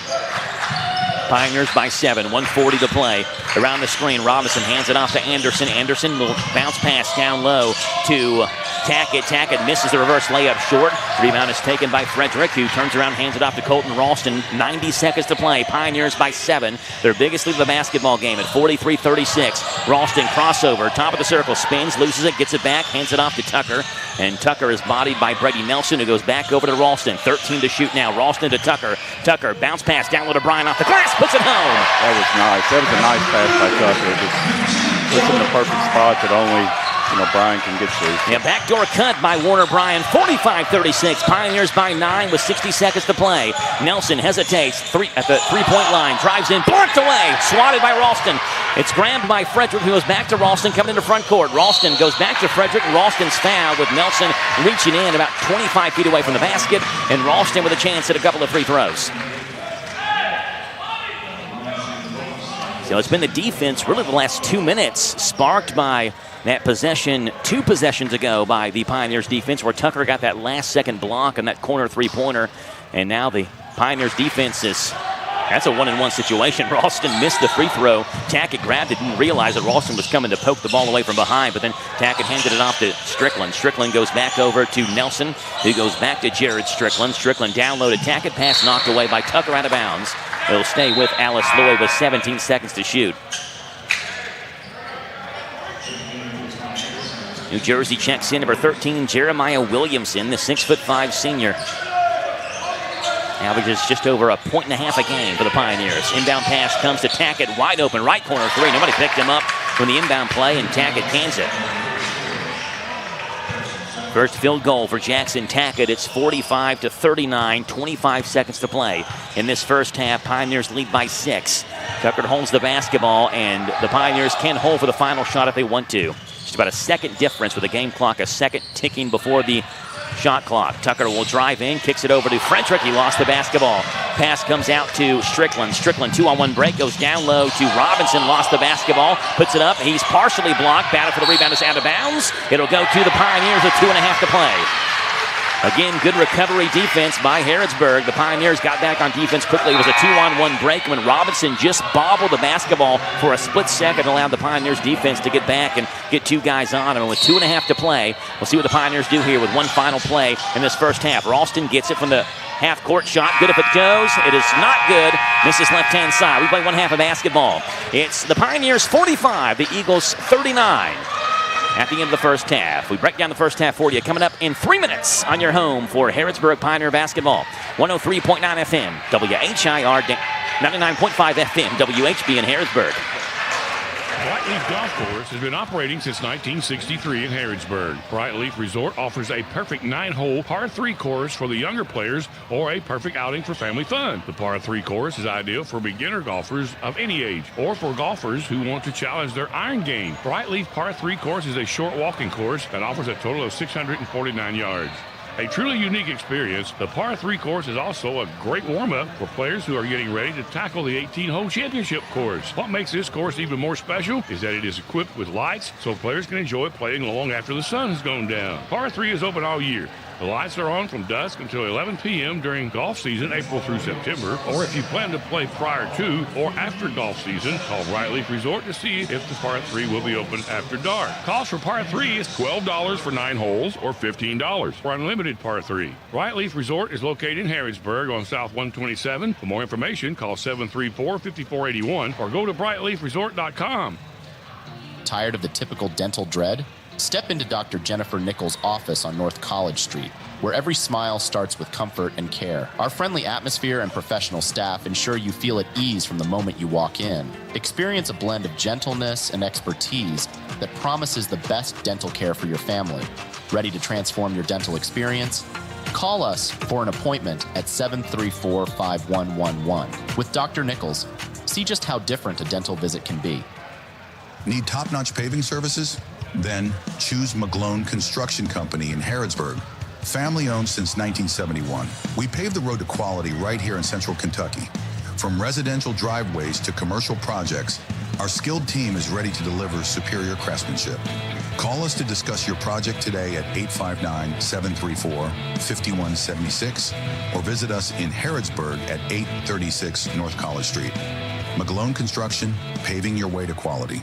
Pioneers by 7, 1:40 to play. Around the screen, Robinson hands it off to Anderson. Anderson will bounce pass down low to Tackett. Tackett misses the reverse layup short. Rebound is taken by Frederick, who turns around, hands it off to Colton Ralston. 90 seconds to play. Pioneers by 7. Their biggest lead of the basketball game at 43-36. Ralston crossover, top of the circle, spins, loses it, gets it back, hands it off to Tucker. And Tucker is bodied by Brady Nelson, who goes back over to Ralston. 13 to shoot now. Ralston to Tucker. Tucker, bounce pass down low to Bryan off the glass, puts it home. That was nice. That was a nice pass by Tucker. Just puts him in the perfect spot that only Bryan can get to. Yeah, backdoor cut by Warner Bryan. 45-36. Pioneers by 9 with 60 seconds to play. Nelson hesitates at the three-point line. Drives in, blocked away. Swatted by Ralston. It's grabbed by Frederick, who goes back to Ralston, coming into front court. Ralston goes back to Frederick. Ralston's foul with Nelson reaching in about 25 feet away from the basket. And Ralston with a chance at a couple of free throws. So it's been the defense really the last 2 minutes, sparked by that possession 2 possessions ago by the Pioneers defense, where Tucker got that last second block on that corner three-pointer. And now the Pioneers defense that's a 1-on-1 situation. Ralston missed the free throw. Tackett grabbed it, didn't realize that Ralston was coming to poke the ball away from behind, but then Tackett handed it off to Strickland. Strickland goes back over to Nelson, who goes back to Jared Strickland. Strickland down low to Tackett, pass knocked away by Tucker out of bounds. It'll stay with Alice Lloyd with 17 seconds to shoot. New Jersey checks in number 13, Jeremiah Williamson, the 6'5" senior. Averages just over a point and a half a game for the Pioneers. Inbound pass comes to Tackett, wide open, right corner three. Nobody picked him up from the inbound play, and Tackett cans it. First field goal for Jackson Tackett. It's 45-39, 25 seconds to play. In this first half, Pioneers lead by 6. Tucker holds the basketball, and the Pioneers can hold for the final shot if they want to. Just about a second difference with the game clock, a second ticking before the shot clock. Tucker will drive in, kicks it over to Frederick. He lost the basketball. Pass comes out to Strickland. Strickland 2-on-1 break, goes down low to Robinson, lost the basketball, puts it up. He's partially blocked. Battle for the rebound is out of bounds. It'll go to the Pioneers with 2.5 to play. Again, good recovery defense by Harrodsburg. The Pioneers got back on defense quickly. It was a 2-on-1 break when Robinson just bobbled the basketball for a split second, allowed the Pioneers defense to get back and get 2 guys on him. And with 2.5 to play, we'll see what the Pioneers do here with one final play in this first half. Ralston gets it from the half-court shot. Good if it goes. It is not good. Misses left-hand side. We play one half of basketball. It's the Pioneers 45, the Eagles 39. At the end of the first half. We break down the first half for you coming up in 3 minutes on your home for Harrodsburg Pioneer basketball. 103.9 FM, WHIR, 99.5 FM, WHB in Harrodsburg. Brightleaf Golf Course has been operating since 1963 in Harrodsburg. Brightleaf Resort offers a perfect 9-hole par 3 course for the younger players or a perfect outing for family fun. The par 3 course is ideal for beginner golfers of any age or for golfers who want to challenge their iron game. Brightleaf par 3 course is a short walking course that offers a total of 649 yards. A truly unique experience, the par 3 course is also a great warm-up for players who are getting ready to tackle the 18-hole championship course. What makes this course even more special is that it is equipped with lights so players can enjoy playing long after the sun has gone down. Par 3 is open all year. The lights are on from dusk until 11 p.m. during golf season, April through September. Or if you plan to play prior to or after golf season, call Brightleaf Resort to see if the par 3 will be open after dark. Cost for par 3 is $12 for 9 holes or $15 for unlimited par 3. Brightleaf Resort is located in Harrodsburg on South 127. For more information, call 734-5481 or go to brightleafresort.com. Tired of the typical dental dread? Step into Dr. Jennifer Nichols' office on North College Street. where every smile starts with comfort and care. Our friendly atmosphere and professional staff ensure you feel at ease from the moment you walk in. Experience a blend of gentleness and expertise that promises the best dental care for your family. Ready to transform your dental experience? Call us for an appointment at 734-5111. With Dr. Nichols, see just how different a dental visit can be. Need top-notch paving services? Then choose McGlone Construction Company in Harrodsburg. Family-owned since 1971. We pave the road to quality right here in central Kentucky. From residential driveways to commercial projects, our skilled team is ready to deliver superior craftsmanship. Call us to discuss your project today at 859-734-5176 or visit us in Harrodsburg at 836 North College Street. McGlone Construction, paving your way to quality.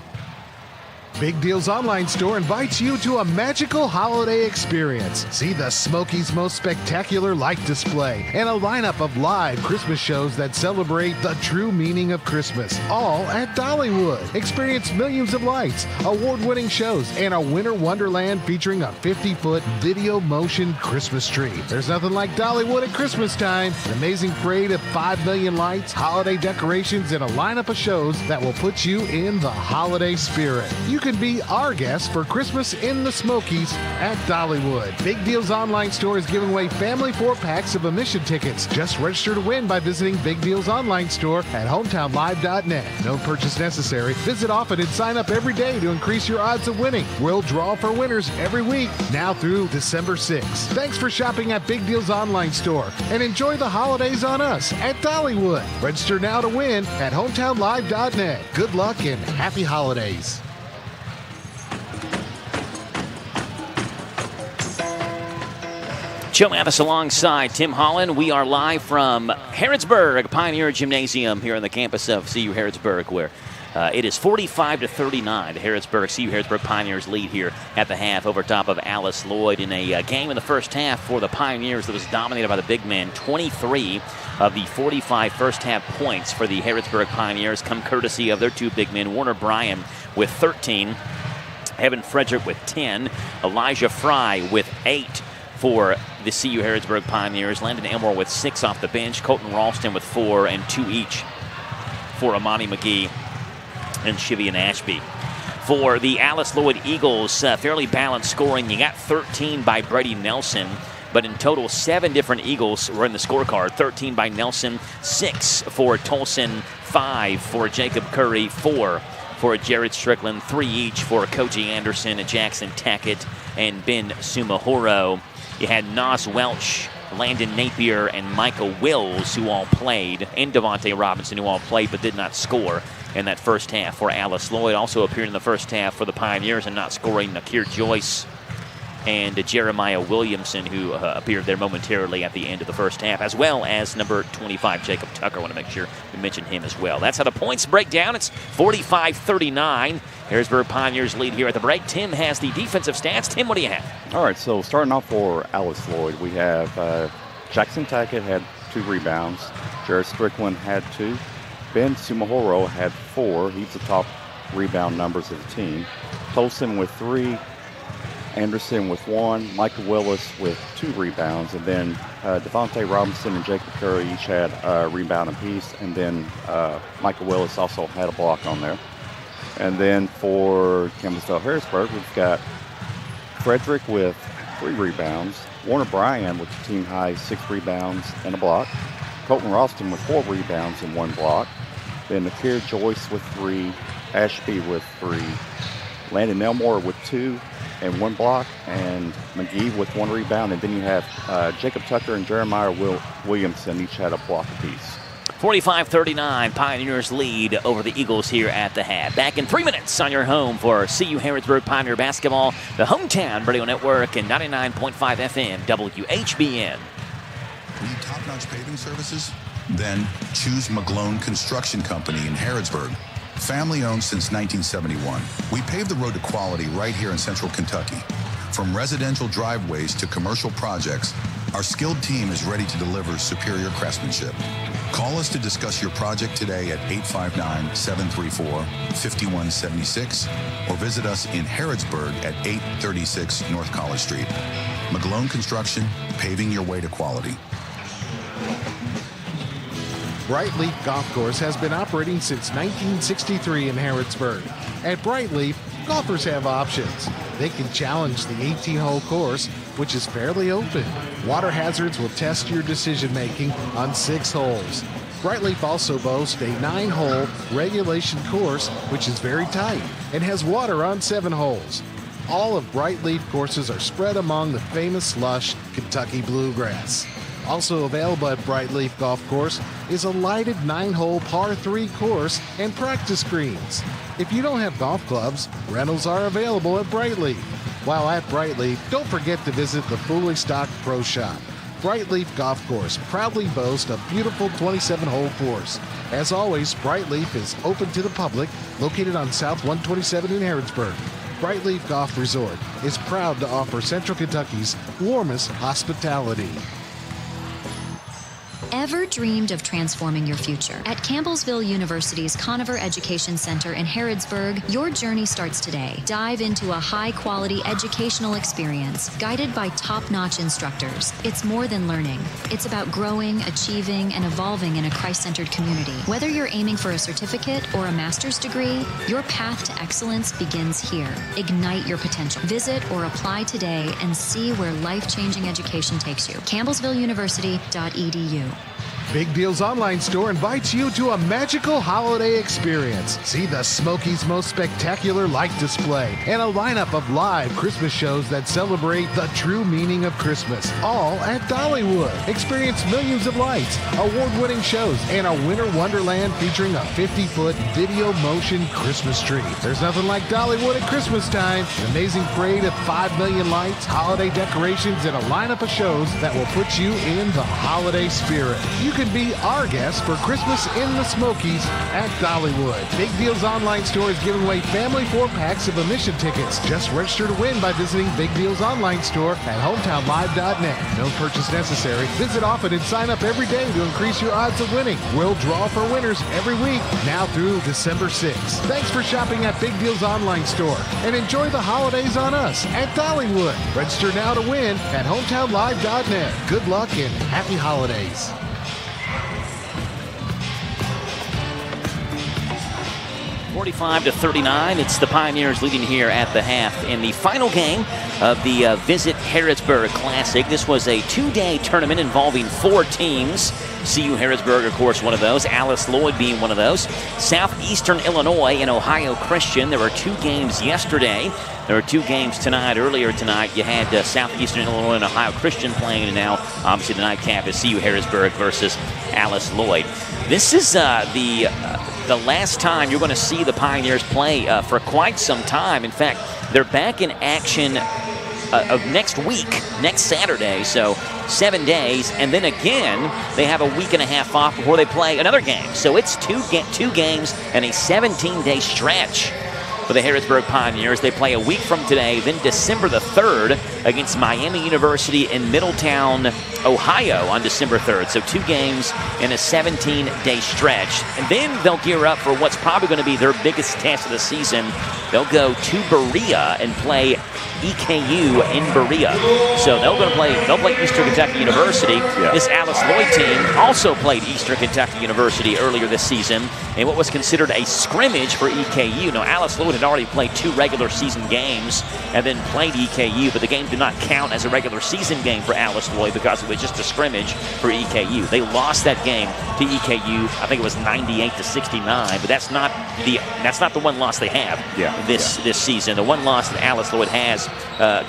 Big Deals Online Store invites you to a magical holiday experience. See the Smokies' most spectacular light display and a lineup of live Christmas shows that celebrate the true meaning of Christmas, all at Dollywood. Experience millions of lights, award-winning shows, and a winter wonderland featuring a 50-foot video motion Christmas tree. There's nothing like Dollywood at Christmas time. An amazing parade of 5 million lights, holiday decorations, and a lineup of shows that will put you in the holiday spirit. You can be our guest for Christmas in the Smokies at Dollywood. Big Deals Online Store is giving away family 4-packs of admission tickets. Just register to win by visiting Big Deals Online Store at hometownlive.net. No purchase necessary. Visit often and sign up every day to increase your odds of winning. We'll draw for winners every week, now through December 6th. Thanks for shopping at Big Deals Online Store and enjoy the holidays on us at Dollywood. Register now to win at hometownlive.net. Good luck and happy holidays. Joe Mathis alongside Tim Holland. We are live from Harrodsburg, Pioneer Gymnasium here on the campus of CU Harrodsburg, where it is 45-39. The CU Harrodsburg Pioneers lead here at the half over top of Alice Lloyd in a game in the first half for the Pioneers that was dominated by the big men. 23 of the 45 first half points for the Harrodsburg Pioneers come courtesy of their two big men, Warner Bryan with 13, Evan Frederick with 10, Elijah Fry with 8 for the CU Harrodsburg Pioneers. Landon Elmore with 6 off the bench. Colton Ralston with 4 and 2 each for Amani McGee and Shivian Ashby. For the Alice Lloyd Eagles, fairly balanced scoring. You got 13 by Brady Nelson, but in total 7 different Eagles were in the scorecard. 13 by Nelson, 6 for Tolson, 5 for Jacob Curry, 4 for Jared Strickland, 3 each for Koji Anderson, Jackson Tackett, and Ben Sumahoro. You had Nas Welch, Landon Napier, and Michael Wills, who all played, and Devontae Robinson, who all played but did not score in that first half for Alice Lloyd. Also appeared in the first half for the Pioneers and not scoring, Nakir Joyce and Jeremiah Williamson, who appeared there momentarily at the end of the first half, as well as number 25, Jacob Tucker. I want to make sure we mention him as well. That's how the points break down. It's 45-39. Harrodsburg Pioneers lead here at the break. Tim has the defensive stats. Tim, what do you have? All right, so starting off for Alice Lloyd, we have Jackson Tackett had 2 rebounds. Jared Strickland had 2. Ben Sumahoro had 4. He's the top rebound numbers of the team. Tolson with 3. Anderson with 1. Michael Willis with 2 rebounds. And then Devontae Robinson and Jacob Curry each had a rebound apiece. And then Michael Willis also had a block on there. And then for Campbellsville Harrodsburg, we've got Frederick with 3 rebounds. Warner Bryan with the team high 6 rebounds and a block. Colton Ralston with 4 rebounds and 1 block. Then Nakir Joyce with 3. Ashby with 3. Landon Elmore with 2 and 1 block. And McGee with 1 rebound. And then you have Jacob Tucker and Jeremiah Williamson each had a block apiece. 45-39, Pioneers lead over the Eagles here at the half. Back in 3 minutes on your home for CU Harrodsburg Pioneer basketball, the Hometown Radio Network and 99.5 FM WHBN. Need top-notch paving services? Then choose McGlone Construction Company in Harrodsburg. Family-owned since 1971. We pave the road to quality right here in central Kentucky. From residential driveways to commercial projects, our skilled team is ready to deliver superior craftsmanship. Call us to discuss your project today at 859-734-5176 or visit us in Harrodsburg at 836 North College Street. McGlone Construction, paving your way to quality. Brightleaf Golf Course has been operating since 1963 in Harrodsburg. At Brightleaf, golfers have options. They can challenge the 18-hole course, which is fairly open. Water hazards will test your decision-making on 6 holes. Brightleaf also boasts a 9-hole regulation course, which is very tight, and has water on 7 holes. All of Brightleaf courses are spread among the famous lush Kentucky bluegrass. Also available at Brightleaf Golf Course is a lighted 9-hole par 3 course and practice greens. If you don't have golf clubs, rentals are available at Brightleaf. While at Brightleaf, don't forget to visit the fully stocked Pro Shop. Brightleaf Golf Course proudly boasts a beautiful 27-hole course. As always, Brightleaf is open to the public, located on South 127 in Harrodsburg. Brightleaf Golf Resort is proud to offer Central Kentucky's warmest hospitality. Ever dreamed of transforming your future? At Campbellsville University's Conover Education Center in Harrodsburg, your journey starts today. Dive into a high-quality educational experience guided by top-notch instructors. It's more than learning. It's about growing, achieving, and evolving in a Christ-centered community. Whether you're aiming for a certificate or a master's degree, your path to excellence begins here. Ignite your potential. Visit or apply today and see where life-changing education takes you. CampbellsvilleUniversity.edu. Big Deals Online Store invites you to a magical holiday experience. See the Smokies' most spectacular light display and a lineup of live Christmas shows that celebrate the true meaning of Christmas, all at Dollywood. Experience millions of lights, award-winning shows, and a winter wonderland featuring a 50-foot video motion Christmas tree. There's nothing like Dollywood at Christmas time. An amazing parade of 5 million lights, holiday decorations, and a lineup of shows that will put you in the holiday spirit. You can be our guest for Christmas in the Smokies at Dollywood. Big Deals Online Store is giving away family 4-packs of admission tickets. Just register to win by visiting Big Deals Online Store at hometownlive.net. No purchase necessary. Visit often and sign up every day to increase your odds of winning. We'll draw for winners every week, now through December 6th. Thanks for shopping at Big Deals Online Store and enjoy the holidays on us at Dollywood. Register now to win at hometownlive.net. Good luck and happy holidays. 45-39. It's the Pioneers leading here at the half in the final game of the Visit Harrodsburg Classic. This was a 2-day tournament involving 4 teams. CU Harrodsburg, of course, one of those. Alice Lloyd being one of those. Southeastern Illinois and Ohio Christian. There were 2 games yesterday. There are 2 games tonight. Earlier tonight, you had Southeastern Illinois and Ohio Christian playing, and now, obviously, the nightcap is CU Harrodsburg versus Alice Lloyd. This is the last time you're going to see the Pioneers play for quite some time. In fact, they're back in action of next week, next Saturday, so 7 days, and then again they have a week and a half off before they play another game. So it's 2 games and a 17-day stretch for the Harrodsburg Pioneers. They play a week from today, then December the 3rd against Miami University in Middletown, Ohio on December 3rd. So 2 games in a 17-day stretch. And then they'll gear up for what's probably going to be their biggest test of the season. They'll go to Berea and play EKU in Berea. So they'll play Eastern Kentucky University. Yeah. This Alice Lloyd team also played Eastern Kentucky University earlier this season in what was considered a scrimmage for EKU. Now, Alice Lloyd had already played 2 regular season games and then played EKU, but the game did not count as a regular season game for Alice Lloyd because it was just a scrimmage for EKU. They lost that game to EKU. I think it was 98-69, but that's not the one loss they have this season. The one loss that Alice Lloyd has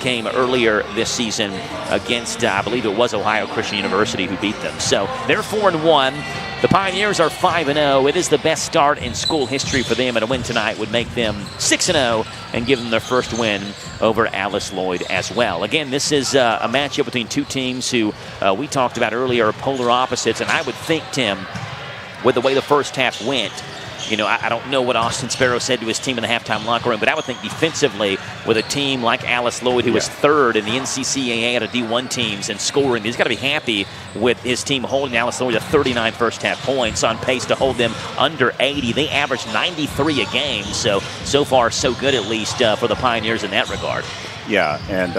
came earlier this season against, I believe it was Ohio Christian University who beat them. So they're 4-1. The Pioneers are 5-0. It is the best start in school history for them, and a win tonight would make them 6-0 and give them their first win over Alice Lloyd as well. Again, this is a matchup between 2 teams who we talked about earlier are polar opposites, and I would think, Tim, with the way the first half went, I don't know what Austin Sparrow said to his team in the halftime locker room, but I would think defensively with a team like Alice Lloyd, who was third in the NCCAA out of D1 teams in scoring. He's got to be happy with his team holding Alice Lloyd to 39 first-half points, on pace to hold them under 80. They average 93 a game, so far so good at least for the Pioneers in that regard. Yeah, and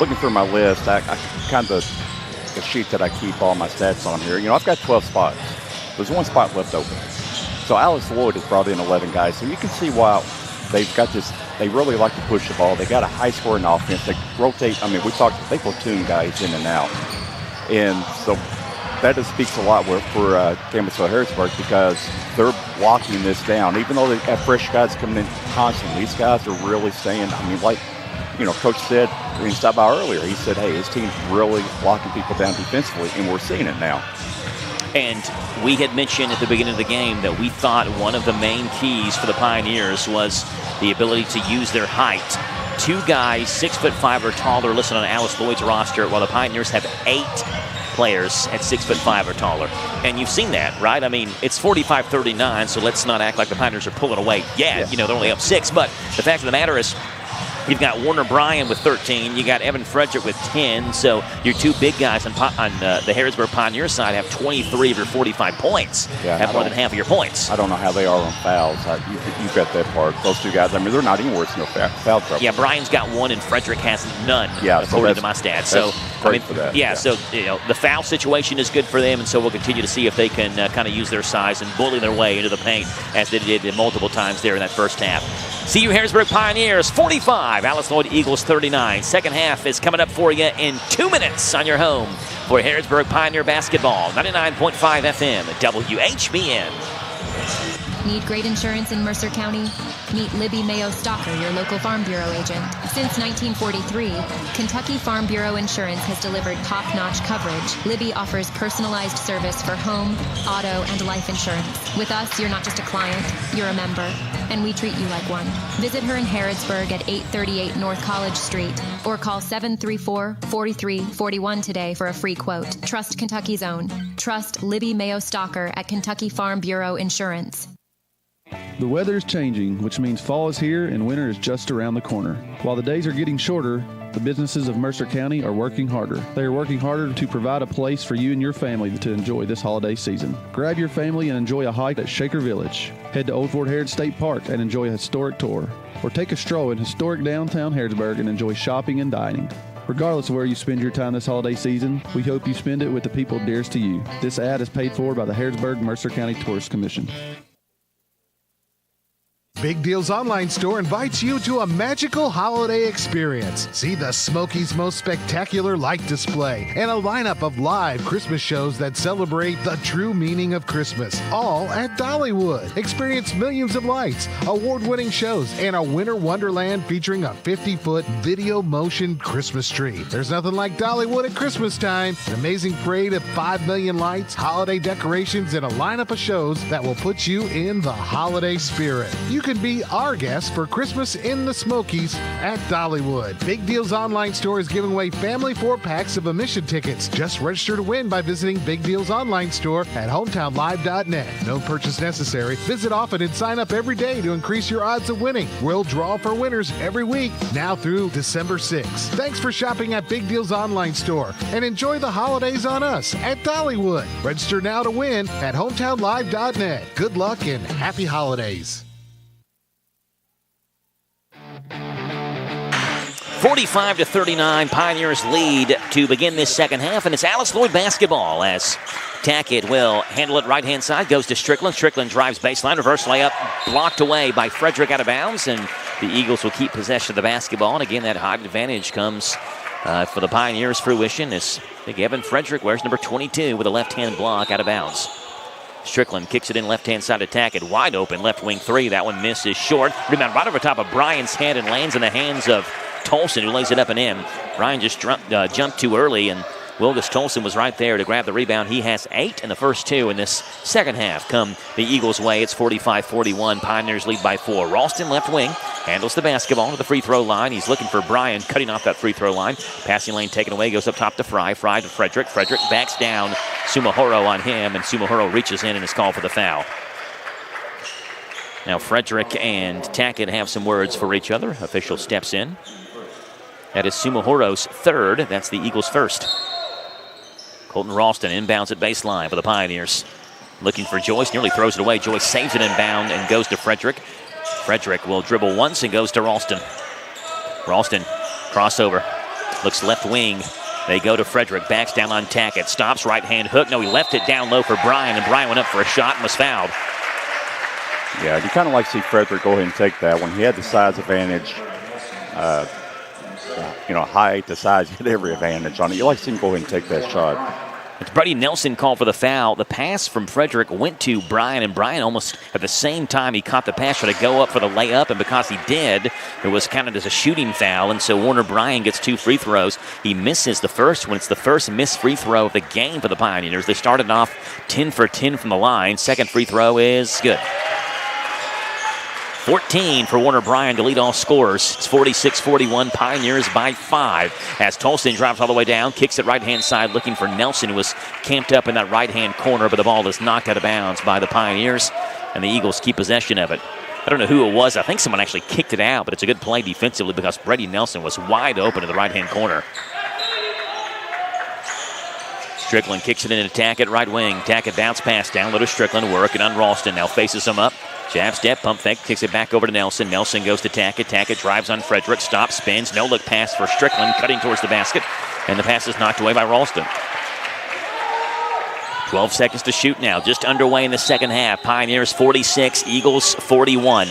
looking through my list, I kind of the sheet that I keep all my stats on here. I've got 12 spots. There's one spot left open. So Alice Lloyd has brought in 11 guys. So you can see why they've got this. They really like to push the ball. They got a high-scoring offense. They rotate. I mean, they platoon guys in and out, and so that just speaks a lot for Campbellsville Harrodsburg, because they're locking this down. Even though they have fresh guys coming in constantly, these guys are really staying. I mean, like Coach said when he stopped by earlier, he said, hey, his team's really locking people down defensively, and we're seeing it now. And we had mentioned at the beginning of the game that we thought one of the main keys for the Pioneers was the ability to use their height. 2 guys 6'5" or taller listed on Alice Lloyd's roster, while the Pioneers have 8 players at 6'5" or taller. And you've seen that, right? I mean, it's 45-39, so let's not act like the Pioneers are pulling away yet. They're only up 6. But the fact of the matter is, you've got Warner Bryan with 13. You got Evan Frederick with 10. So your 2 big guys on the Harrodsburg Pioneer side have 23 of your 45 points. Have more than half of your points. I don't know how they are on fouls. You bet that part. Those 2 guys, I mean, they're not even worse than foul trouble. Yeah, Bryan's got 1 and Frederick has none, according to my stats. So for that. So the foul situation is good for them, and so we'll continue to see if they can kind of use their size and bully their way into the paint, as they did multiple times there in that first half. CU Harrodsburg Pioneers 45, Alice Lloyd Eagles 39. Second half is coming up for you in 2 minutes on your home for Harrodsburg Pioneer basketball. 99.5 FM WHBN. Need great insurance in Mercer County? Meet Libby Mayo Stalker, your local Farm Bureau agent. Since 1943, Kentucky Farm Bureau Insurance has delivered top-notch coverage. Libby offers personalized service for home, auto, and life insurance. With us, you're not just a client, you're a member, and we treat you like one. Visit her in Harrodsburg at 838 North College Street, or call 734-4341 today for a free quote. Trust Kentucky's own. Trust Libby Mayo Stalker at Kentucky Farm Bureau Insurance. The weather is changing, which means fall is here and winter is just around the corner. While the days are getting shorter, the businesses of Mercer County are working harder. They are working harder to provide a place for you and your family to enjoy this holiday season. Grab your family and enjoy a hike at Shaker Village. Head to Old Fort Harrods State Park and enjoy a historic tour. Or take a stroll in historic downtown Harrodsburg and enjoy shopping and dining. Regardless of where you spend your time this holiday season, we hope you spend it with the people dearest to you. This ad is paid for by the Harrodsburg Mercer County Tourist Commission. Big Deals Online Store invites you to a magical holiday experience. See the Smokies' most spectacular light display and a lineup of live Christmas shows that celebrate the true meaning of Christmas, all at Dollywood. Experience millions of lights, award-winning shows, and a winter wonderland featuring a 50-foot video motion Christmas tree. There's nothing like Dollywood at Christmas time. An amazing parade of 5 million lights, holiday decorations, and a lineup of shows that will put you in the holiday spirit. You can be our guest for Christmas in the Smokies at Dollywood. Big Deals Online Store is giving away family 4-packs of admission tickets. Just register to win by visiting Big Deals Online Store at hometownlive.net. No purchase necessary. Visit often and sign up every day to increase your odds of winning. We'll draw for winners every week, now through December 6th. Thanks for shopping at Big Deals Online Store and enjoy the holidays on us at Dollywood. Register now to win at hometownlive.net. Good luck and happy holidays. 45-39, Pioneers lead to begin this second half, and it's Alice Lloyd basketball as Tackett will handle it right-hand side, goes to Strickland. Strickland drives baseline, reverse layup, blocked away by Frederick out of bounds, and the Eagles will keep possession of the basketball. And again, that height advantage comes for the Pioneers' fruition as big Evan Frederick wears number 22 with a left-hand block out of bounds. Strickland kicks it in left-hand side to Tackett. Wide open left wing three. That one misses short. Rebound right over top of Bryan's head and lands in the hands of Tolson, who lays it up and in. Bryan just jumped too early, and Wilgus Tolson was right there to grab the rebound. He has 8 in the first 2 in this second half come the Eagles' way. It's 45-41. Pioneers lead by 4. Ralston left wing handles the basketball to the free throw line. He's looking for Bryan, cutting off that free throw line. Passing lane taken away, goes up top to Fry. Fry to Frederick. Frederick backs down. Sumahoro on him, and Sumahoro reaches in and is called for the foul. Now Frederick and Tackett have some words for each other. Official steps in. That is Sumahoro's third. That's the Eagles' first. Colton Ralston inbounds at baseline for the Pioneers. Looking for Joyce, nearly throws it away. Joyce saves it inbound and goes to Frederick. Frederick will dribble once and goes to Ralston. Ralston, crossover, looks left wing. They go to Frederick, backs down on Tackett, stops, right hand hook. No, he left it down low for Bryan, and Bryan went up for a shot and was fouled. Yeah, you kind of like to see Frederick go ahead and take that one. He had the size advantage, height, the size, he had every advantage on it. You like to see him go ahead and take that shot. It's Brady Nelson called for the foul. The pass from Frederick went to Bryan, and Bryan almost at the same time he caught the pass, tried to go up for the layup, and because he did, it was counted as a shooting foul, and so Warner Bryan gets 2 free throws. He misses the first one. It's the first missed free throw of the game for the Pioneers. They started off 10 for 10 from the line. Second free throw is good. 14 for Warner Bryan to lead all scorers. It's 46-41, Pioneers by 5. As Tolson drives all the way down, kicks it right-hand side, looking for Nelson, who was camped up in that right-hand corner, but the ball is knocked out of bounds by the Pioneers, and the Eagles keep possession of it. I don't know who it was. I think someone actually kicked it out, but it's a good play defensively because Brady Nelson was wide open in the right-hand corner. Strickland kicks it in to Tackett, right wing. Tackett bounce pass down low to Strickland, working on Ralston. Now faces him up. Jab step, pump fake, kicks it back over to Nelson. Nelson goes to Tackett. Tackett drives on Frederick, stops, spins. No look pass for Strickland, cutting towards the basket. And the pass is knocked away by Ralston. 12 seconds to shoot now, just underway in the second half. Pioneers 46, Eagles 41.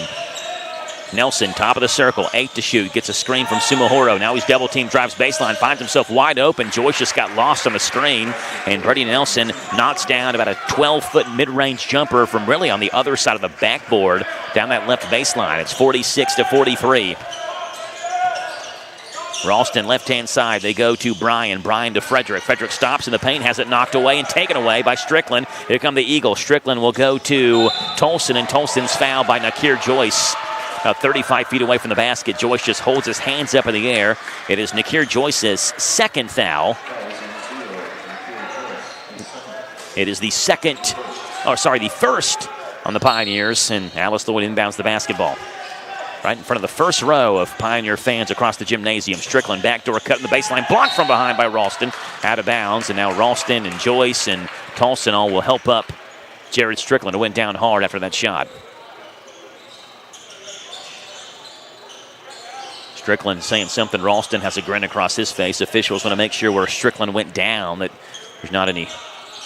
Nelson, top of the circle, 8 to shoot. Gets a screen from Sumahoro. Now he's double team, drives baseline, finds himself wide open. Joyce just got lost on the screen. And Brady Nelson knocks down about a 12-foot mid-range jumper from really on the other side of the backboard down that left baseline. It's 46-43. Ralston, left-hand side. They go to Bryan. Bryan to Frederick. Frederick stops in the paint, has it knocked away and taken away by Strickland. Here come the Eagles. Strickland will go to Tolson, and Tolson's fouled by Nakir Joyce. About 35 feet away from the basket. Joyce just holds his hands up in the air. It is Nakir Joyce's second foul. It is the first on the Pioneers, and Alice Lloyd inbounds the basketball. Right in front of the first row of Pioneer fans across the gymnasium. Strickland backdoor cut in the baseline, blocked from behind by Ralston. Out of bounds, and now Ralston and Joyce and Tolson all will help up Jared Strickland, who went down hard after that shot. Strickland saying something. Ralston has a grin across his face. Officials want to make sure where Strickland went down that there's not any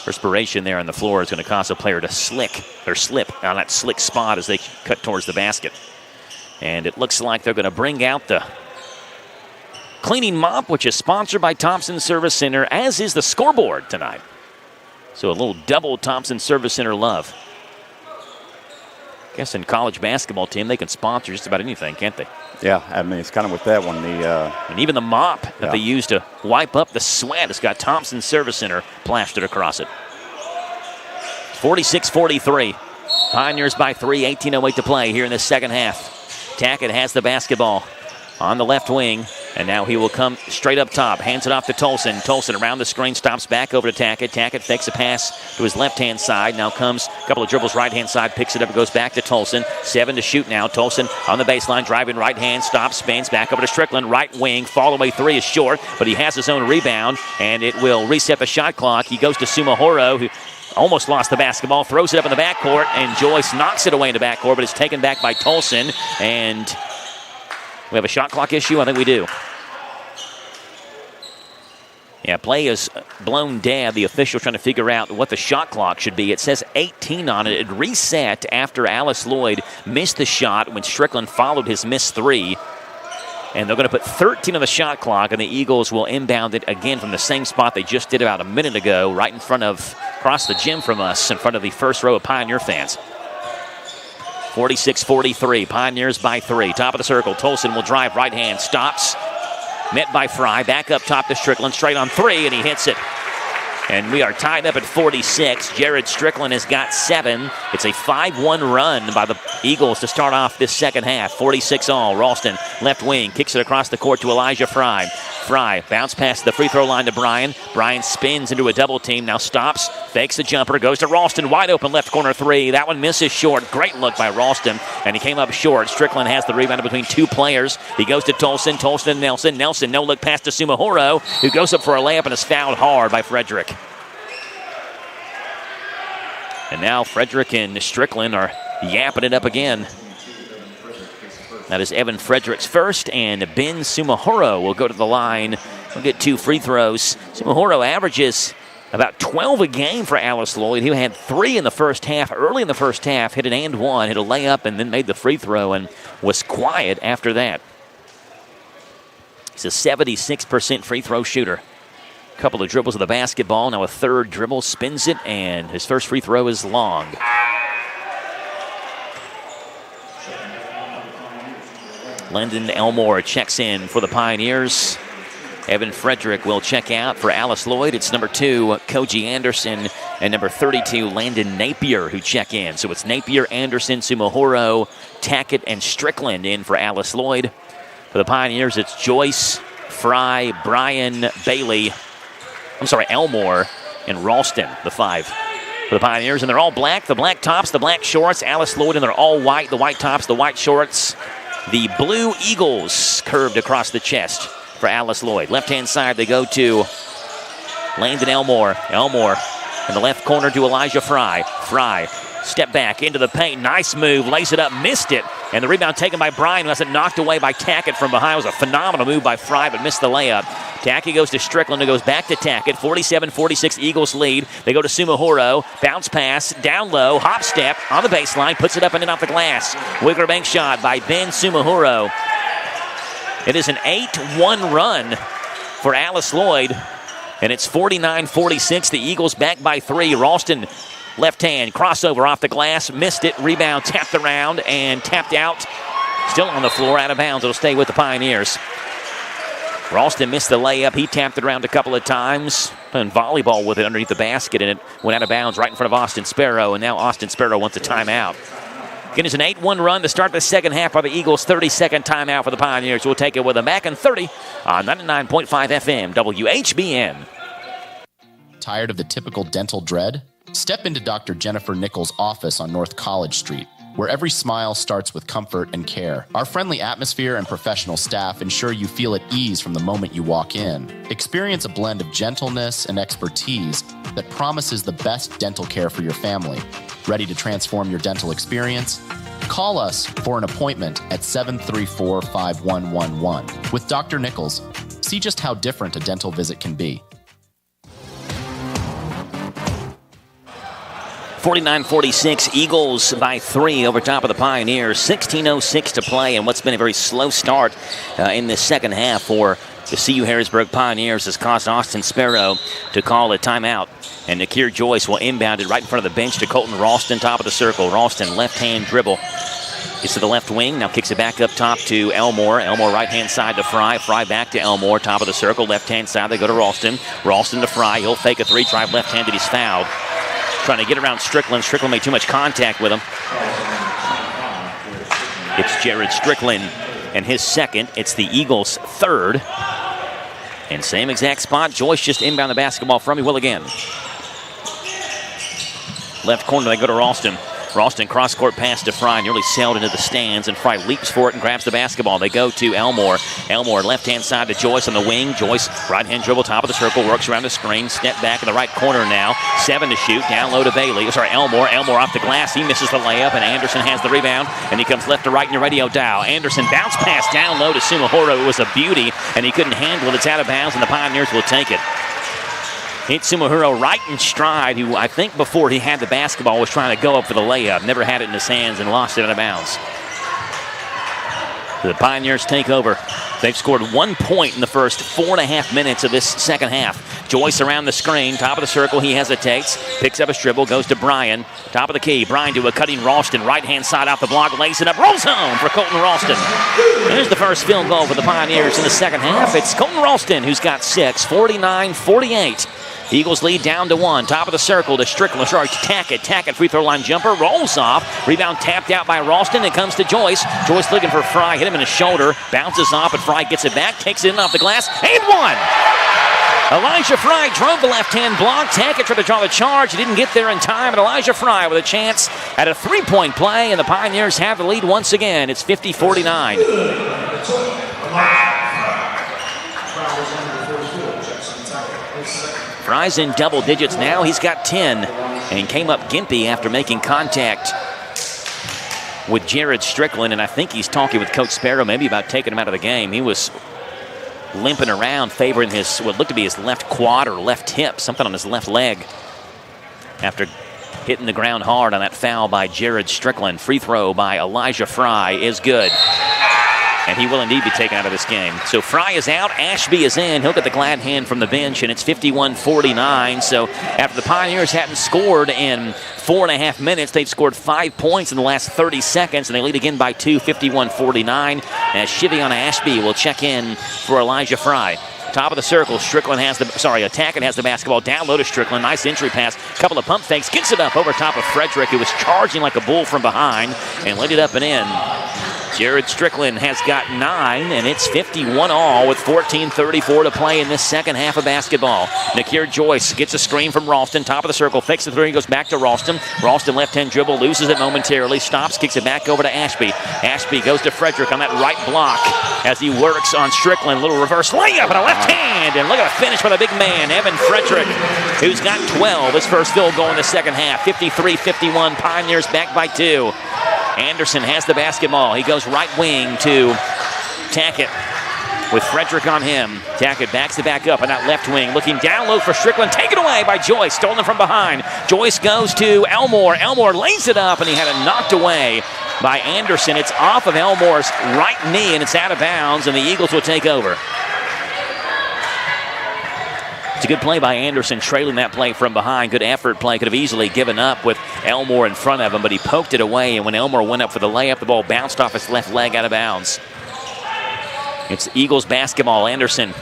perspiration there on the floor. Is going to cause a player to slip on that slick spot as they cut towards the basket. And it looks like they're going to bring out the cleaning mop, which is sponsored by Thompson Service Center, as is the scoreboard tonight. So a little double Thompson Service Center love. I guess in college basketball team, they can sponsor just about anything, can't they? Yeah, I mean, it's kind of with that one. And even the mop that they use to wipe up the sweat has got Thompson Service Center plastered across it. 46-43. Pioneers by 3, 18:08 to play here in the second half. Tackett has the basketball on the left wing, and now he will come straight up top. Hands it off to Tolson. Tolson around the screen, stops back over to Tackett. Tackett fakes a pass to his left-hand side. Now comes a couple of dribbles right-hand side, picks it up, and goes back to Tolson. 7 to shoot now. Tolson on the baseline, driving right hand, stops, spins, back over to Strickland. Right wing, fall away 3 is short, but he has his own rebound, and it will reset the shot clock. He goes to Sumahoro, who almost lost the basketball, throws it up in the backcourt, and Joyce knocks it away in the backcourt, but it's taken back by Tolson, and we have a shot clock issue? I think we do. Yeah, play is blown dead. The official trying to figure out what the shot clock should be. It says 18 on it. It reset after Alice Lloyd missed the shot when Strickland followed his missed 3. And they're going to put 13 on the shot clock, and the Eagles will inbound it again from the same spot they just did about a minute ago, right in front of, across the gym from us, in front of the first row of Pioneer fans. 46-43, Pioneers by 3. Top of the circle, Tolson will drive right hand, stops, met by Fry, back up top to Strickland, straight on 3, and he hits it. And we are tied up at 46. Jared Strickland has got 7. It's a 5-1 run by the Eagles to start off this second half. 46 all. Ralston, left wing, kicks it across the court to Elijah Fry. Fry, bounce past the free throw line to Bryan. Bryan spins into a double team, now stops, fakes a jumper, goes to Ralston, wide open left corner three. That one misses short. Great look by Ralston, and he came up short. Strickland has the rebound between two players. He goes to Tolson and Nelson. Nelson, no look pass to Sumahoro, who goes up for a layup and is fouled hard by Frederick. And now Frederick and Strickland are yapping it up again. That is Evan Frederick's first, and Ben Sumahoro will go to the line. He'll get 2 free throws. Sumahoro averages about 12 a game for Alice Lloyd. He had 3 in the first half. Early in the first half, hit an and one, hit a layup, and then made the free throw and was quiet after that. He's a 76% free throw shooter. A couple of dribbles of the basketball, now a third dribble, spins it, and his first free throw is long. Lyndon Elmore checks in for the Pioneers. Evan Frederick will check out for Alice Lloyd. It's number 2, Koji Anderson, and number 32, Landon Napier, who check in. So it's Napier, Anderson, Sumahoro, Tackett, and Strickland in for Alice Lloyd. For the Pioneers, it's Joyce, Fry, Bryan, Elmore, and Ralston, the 5 for the Pioneers. And they're all black. The black tops, the black shorts. Alice Lloyd, and they're all white. The white tops, the white shorts. The blue Eagles curved across the chest for Alice Lloyd. Left-hand side, they go to Landon Elmore. Elmore in the left corner to Elijah Fry. Fry, step back into the paint. Nice move, lays it up, missed it. And the rebound taken by Bryan, who has it knocked away by Tackett from behind. It was a phenomenal move by Fry, but missed the layup. Tackett goes to Strickland, who goes back to Tackett. 47-46 Eagles lead. They go to Sumahoro. Bounce pass, down low, hop step on the baseline, puts it up and in off the glass. Wiggler bank shot by Ben Sumahoro. It is an 8-1 run for Alice Lloyd, and it's 49-46. The Eagles back by 3. Ralston, left hand, crossover off the glass, missed it, rebound, tapped around, and tapped out. Still on the floor, out of bounds. It'll stay with the Pioneers. Ralston missed the layup. He tapped it around a couple of times, playing volleyball with it underneath the basket, and it went out of bounds right in front of Austin Sparrow, and now Austin Sparrow wants a timeout. Again, it's an 8-1 run to start the second half by the Eagles. 32nd timeout for the Pioneers. We'll take it with them back in 30 on 99.5 FM, WHBN. Tired of the typical dental dread? Step into Dr. Jennifer Nichols' office on North College Street, where every smile starts with comfort and care. Our friendly atmosphere and professional staff ensure you feel at ease from the moment you walk in. Experience a blend of gentleness and expertise that promises the best dental care for your family. Ready to transform your dental experience? Call us for an appointment at 734-5111. With Dr. Nichols, see just how different a dental visit can be. 49-46, Eagles by 3 over top of the Pioneers. 16:06 to play, and what's been a very slow start in this second half for the CU Harrodsburg Pioneers has caused Austin Sparrow to call a timeout. And Nakir Joyce will inbound it right in front of the bench to Colton Ralston, top of the circle. Ralston, left-hand dribble. Gets to the left wing, now kicks it back up top to Elmore. Elmore right-hand side to Fry. Fry back to Elmore, top of the circle. Left-hand side, they go to Ralston. Ralston to Fry. He'll fake a 3, drive left-handed. He's fouled. Trying to get around Strickland. Strickland made too much contact with him. It's Jared Strickland and his second. It's the Eagles' third. And same exact spot. Joyce just inbound the basketball from. He will again. Left corner, they go to Ralston. Ralston cross-court pass to Fry, nearly sailed into the stands, and Fry leaps for it and grabs the basketball. They go to Elmore. Elmore, left-hand side to Joyce on the wing. Joyce, right-hand dribble, top of the circle, works around the screen, step back in the right corner now. 7 to shoot, down low to Bailey. Sorry, Elmore. Elmore off the glass. He misses the layup, and Anderson has the rebound, and he comes left to right in your radio dial. Anderson bounce pass down low to Sumahoro. It was a beauty, and he couldn't handle it. It's out of bounds, and the Pioneers will take it. Hit Sumahoro right in stride, who I think before he had the basketball was trying to go up for the layup. Never had it in his hands and lost it out of bounds. The Pioneers take over. They've scored 1 point in the first 4.5 minutes of this second half. Joyce around the screen, top of the circle. He hesitates, picks up his dribble, goes to Bryan. Top of the key. Bryan to a cutting Ralston. Right-hand side off the block, lays it up, rolls home for Colton Ralston. There's the first field goal for the Pioneers in the second half. It's Colton Ralston who's got 6, 49-48. Eagles lead down to 1. Top of the circle to Strickland. Sorry, to Tackett. Tackett free throw line jumper. Rolls off. Rebound tapped out by Ralston. It comes to Joyce. Joyce looking for Fry. Hit him in the shoulder. Bounces off, but Fry gets it back. Takes it in off the glass. And 1. Elijah Fry drove the left-hand block. Tackett tried to draw the charge. He didn't get there in time. And Elijah Fry with a chance at a three-point play. And the Pioneers have the lead once again. It's 50-49. Fry's in double digits now. He's got 10 and came up gimpy after making contact with Jared Strickland. And I think he's talking with Coach Sparrow maybe about taking him out of the game. He was limping around, favoring his what looked to be his left quad or left hip, something on his left leg, after hitting the ground hard on that foul by Jared Strickland. Free throw by Elijah Fry is good. And he will indeed be taken out of this game. So Fry is out. Ashby is in. He'll get the glad hand from the bench, and it's 51-49. So after the Pioneers hadn't scored in 4.5 minutes, they've scored 5 points in the last 30 seconds, and they lead again by 2, 51-49. As Shivion Ashby will check in for Elijah Fry. Top of the circle, Strickland has Tackett has the basketball. Down low to Strickland. Nice entry pass. Couple of pump fakes. Gets it up over top of Frederick, who was charging like a bull from behind, and laid it up and in. Jared Strickland has got 9, and it's 51 all with 14:34 to play in this second half of basketball. Nakir Joyce gets a screen from Ralston. Top of the circle, fakes the three, goes back to Ralston. Ralston left-hand dribble, loses it momentarily, stops, kicks it back over to Ashby. Ashby goes to Frederick on that right block as he works on Strickland. Little reverse layup and a left hand, and look at the finish by the big man, Evan Frederick, who's got 12. His first field goal in the second half. 53-51, Pioneers back by 2. Anderson has the basketball. He goes right wing to Tackett with Frederick on him. Tackett backs it back up on that left wing. Looking down low for Strickland. Taken away by Joyce. Stolen from behind. Joyce goes to Elmore. Elmore lays it up, and he had it knocked away by Anderson. It's off of Elmore's right knee, and it's out of bounds, and the Eagles will take over. It's a good play by Anderson, trailing that play from behind. Good effort play. Could have easily given up with Elmore in front of him, but he poked it away, and when Elmore went up for the layup, the ball bounced off his left leg out of bounds. It's Eagles basketball. Anderson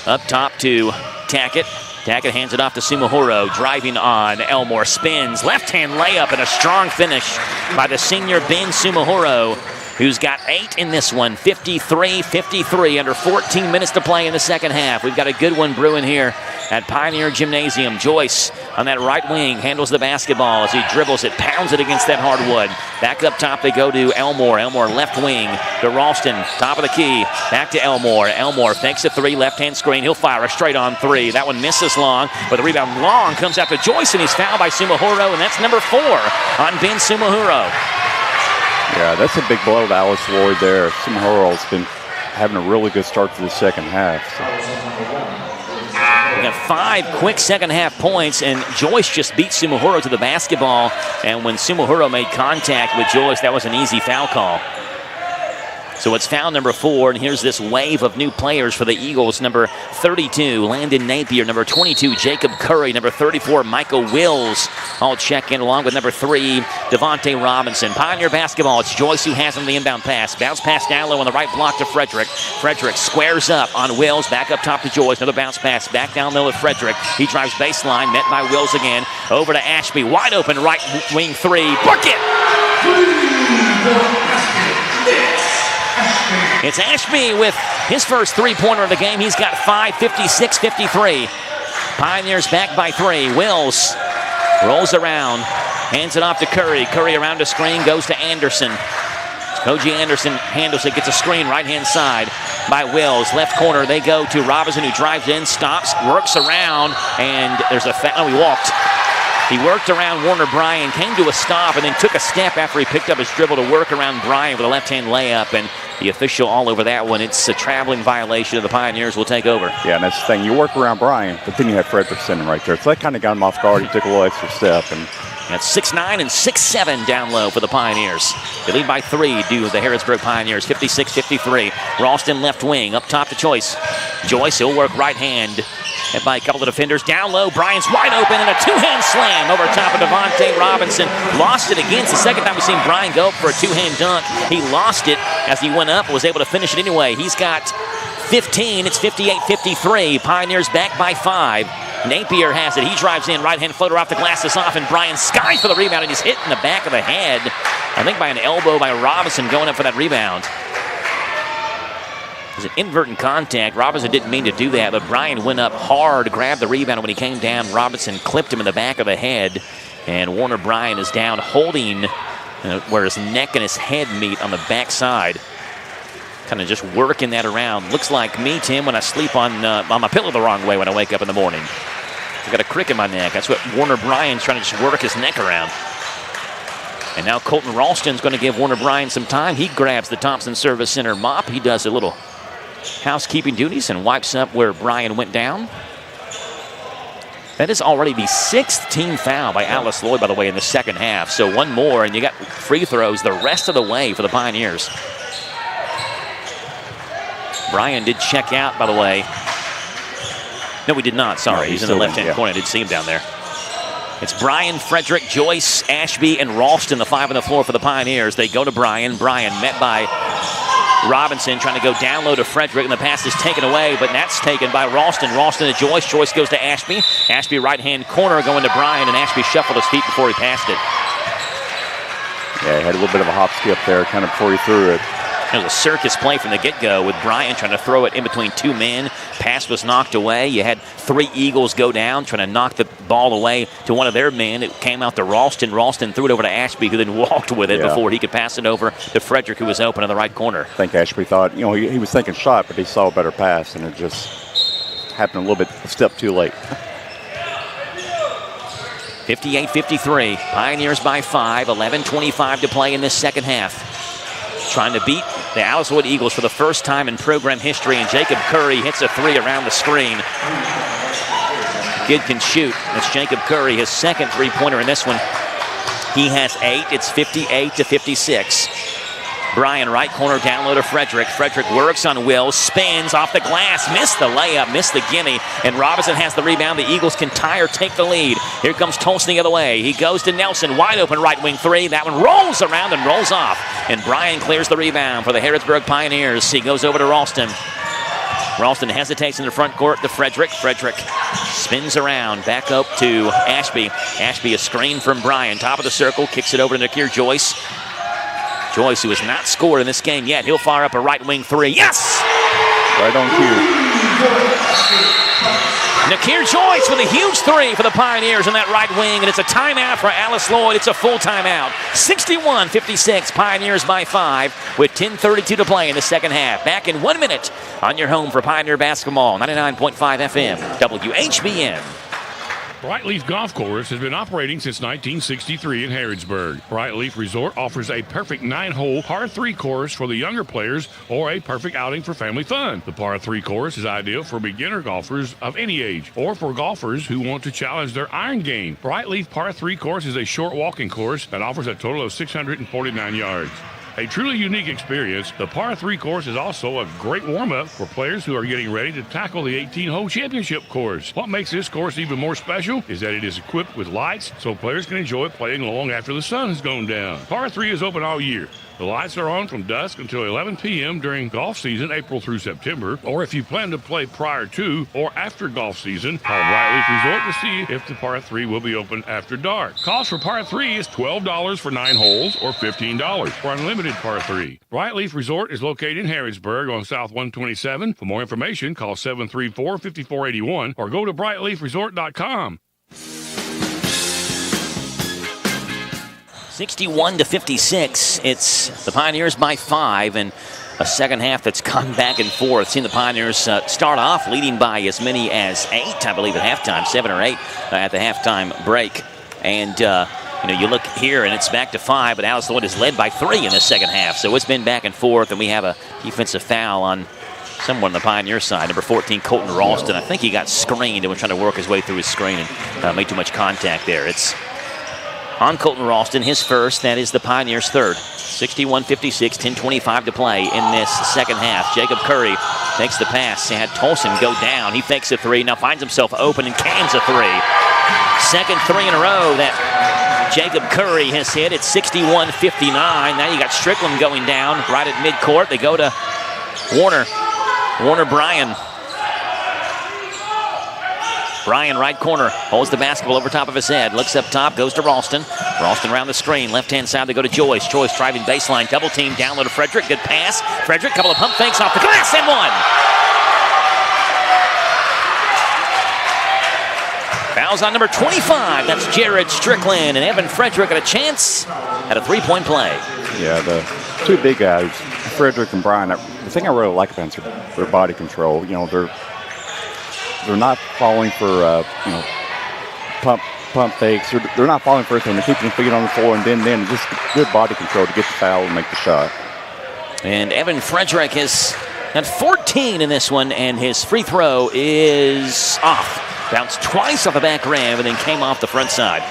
up top to Tackett. Tackett hands it off to Sumahoro, driving on Elmore. Spins, left-hand layup, and a strong finish by the senior Ben Sumahoro, who's got 8 in this one. 53-53, under 14 minutes to play in the second half. We've got a good one brewing here at Pioneer Gymnasium. Joyce on that right wing handles the basketball as he dribbles it, pounds it against that hardwood. Back up top they go to Elmore. Elmore left wing to Ralston, top of the key. Back to Elmore. Elmore fakes a three, left-hand screen. He'll fire a straight-on three. That one misses Long, but the rebound Long comes out to Joyce, and he's fouled by Sumahoro, and that's number 4 on Ben Sumahoro. Yeah, that's a big blow to Alice Lloyd there. Sumahoro's been having a really good start to the second half. We got 5 quick second half points, and Joyce just beat Sumahoro to the basketball. And when Sumahoro made contact with Joyce, that was an easy foul call. So it's foul number 4, and here's this wave of new players for the Eagles. Number 32, Landon Napier. Number 22, Jacob Curry. Number 34, Michael Wills. All check in along with number 3, Devontae Robinson. Pioneer basketball, it's Joyce who has him the inbound pass. Bounce pass down low on the right block to Frederick. Frederick squares up on Wills. Back up top to Joyce. Another bounce pass back down low to Frederick. He drives baseline, met by Wills again. Over to Ashby. Wide open right wing 3. Bucket! It's Ashby with his first three-pointer of the game. He's got 5, 56-53. Pioneers back by 3. Wills rolls around, hands it off to Curry. Curry around the screen, goes to Anderson. Koji Anderson handles it, gets a screen right-hand side by Wills. Left corner, they go to Robinson, who drives in, stops, works around, and there's a foul. Oh, he walked. He worked around Warner Bryan, came to a stop, and then took a step after he picked up his dribble to work around Bryan with a left-hand layup. And the official all over that one. It's a traveling violation of the Pioneers. Will take over. Yeah, and that's the thing. You work around Bryan, but then you have Frederick sitting right there. So that kind of got him off guard. He took a little extra step. And that's 6'9" and 6'7" down low for the Pioneers. They lead by 3 due to the Harrodsburg Pioneers, 56-53. Ralston left wing, up top to Joyce. Joyce, he'll work right hand. Hit by a couple of defenders. Down low, Bryan's wide open, and a two-hand slam over top of Devontae Robinson. Lost it again. It's the second time we've seen Bryan go for a two-hand dunk. He lost it as he went up, was able to finish it anyway. He's got 15. It's 58-53. Pioneers back by 5. Napier has it. He drives in. Right-hand floater off the glass is off, and Bryan skies for the rebound, and he's hit in the back of the head. I think by an elbow by Robinson going up for that rebound. It was an inadvertent contact. Robinson didn't mean to do that, but Bryan went up hard, grabbed the rebound. When he came down, Robinson clipped him in the back of the head, and Warner Bryan is down holding where his neck and his head meet on the backside. Kind of just working that around. Looks like me, Tim, when I sleep on my pillow the wrong way when I wake up in the morning. I got a crick in my neck. That's what Warner Bryan's trying to just work his neck around. And now Colton Ralston's going to give Warner Bryan some time. He grabs the Thompson Service Center mop. He does a little housekeeping duties and wipes up where Bryan went down. That is already the 6th team foul by Alice Lloyd, by the way, in the second half. So one more, and you got free throws the rest of the way for the Pioneers. Bryan did check out, by the way. No, he did not. Sorry, he's in the left-hand corner. I did see him down there. It's Bryan, Frederick, Joyce, Ashby, and Ralston, the 5 on the floor for the Pioneers. They go to Bryan. Bryan met by Robinson, trying to go down low to Frederick, and the pass is taken away, but that's taken by Ralston. Ralston to Joyce. Joyce goes to Ashby. Ashby right-hand corner going to Bryan, and Ashby shuffled his feet before he passed it. Yeah, he had a little bit of a hop skip there kind of before he threw it. It was a circus play from the get-go with Bryan trying to throw it in between two men. Pass was knocked away. You had 3 Eagles go down trying to knock the ball away to one of their men. It came out to Ralston. Ralston threw it over to Ashby, who then walked with it before he could pass it over to Frederick, who was open in the right corner. I think Ashby thought, he was thinking shot, but he saw a better pass, and it just happened a step too late. 58-53. Pioneers by 5. 11:25 to play in this second half. Trying to beat the Alice Lloyd Eagles for the first time in program history, and Jacob Curry hits a 3 around the screen. Kid can shoot. That's Jacob Curry, his second three-pointer in this one. He has 8. It's 58-56. Bryan, right corner, down low to Frederick. Frederick works on Will, spins off the glass, missed the layup, missed the gimme, and Robinson has the rebound. The Eagles can tie or take the lead. Here comes Tolson the other way. He goes to Nelson, wide open right wing 3. That one rolls around and rolls off, and Bryan clears the rebound for the Harrodsburg Pioneers. He goes over to Ralston. Ralston hesitates in the front court to Frederick. Frederick spins around, back up to Ashby. Ashby, a screen from Bryan, top of the circle, kicks it over to Nakir Joyce. Joyce, who has not scored in this game yet, he'll fire up a right wing 3. Yes! Right on cue. Nakir Joyce with a huge 3 for the Pioneers in that right wing, and it's a timeout for Alice Lloyd. It's a full timeout. 61-56, Pioneers by 5 with 10:32 to play in the second half. Back in 1 minute on your home for Pioneer basketball, 99.5 FM, WHBN. Brightleaf Golf Course has been operating since 1963 in Harrodsburg. Brightleaf Resort offers a perfect 9-hole par 3 course for the younger players or a perfect outing for family fun. The par 3 course is ideal for beginner golfers of any age or for golfers who want to challenge their iron game. Brightleaf Par 3 course is a short walking course that offers a total of 649 yards. A truly unique experience, the par 3 course is also a great warm-up for players who are getting ready to tackle the 18-hole championship course. What makes this course even more special is that it is equipped with lights so players can enjoy playing long after the sun has gone down. Par 3 is open all year. The lights are on from dusk until 11 p.m. during golf season, April through September. Or if you plan to play prior to or after golf season, call Brightleaf Resort to see if the par 3 will be open after dark. Cost for par 3 is $12 for 9 holes or $15 for unlimited par 3. Brightleaf Resort is located in Harrodsburg on South 127. For more information, call 734-5481 or go to brightleafresort.com. 61-56. It's the Pioneers by 5, and a second half that's gone back and forth. Seen the Pioneers start off leading by as many as 8, I believe, at halftime, 7 or 8 at the halftime break. And you look here, and it's back to 5, but Alice Lloyd is led by 3 in the second half. So it's been back and forth, and we have a defensive foul on someone on the Pioneer side. Number 14, Colton Ralston. I think he got screened and was trying to work his way through his screen and made too much contact there. It's on Colton Ralston, his first. That is the Pioneers' third. 61-56, 10:25 to play in this second half. Jacob Curry takes the pass. He had Tolson go down. He fakes a 3, now finds himself open and cans a 3. Second 3 in a row that Jacob Curry has hit. It's 61-59. Now you got Strickland going down right at midcourt. They go to Warner Bryan. Bryan, right corner, holds the basketball over top of his head, looks up top, goes to Ralston. Ralston around the screen, left-hand side, they go to Joyce. Joyce driving baseline, double team, down low to Frederick. Good pass. Frederick, couple of pump fakes off the glass, and one. Fouls on number 25. That's Jared Strickland, and Evan Frederick at a chance at a three-point play. Yeah, the two big guys, Frederick and Bryan, the thing I really like about them is their body control. You know, they're not falling for pump fakes. They're not falling for anything. They're keeping their feet on the floor, and then just good body control to get the foul and make the shot. And Evan Frederick has got 14 in this one, and his free throw is off. Bounced twice off the back rim and then came off the front side.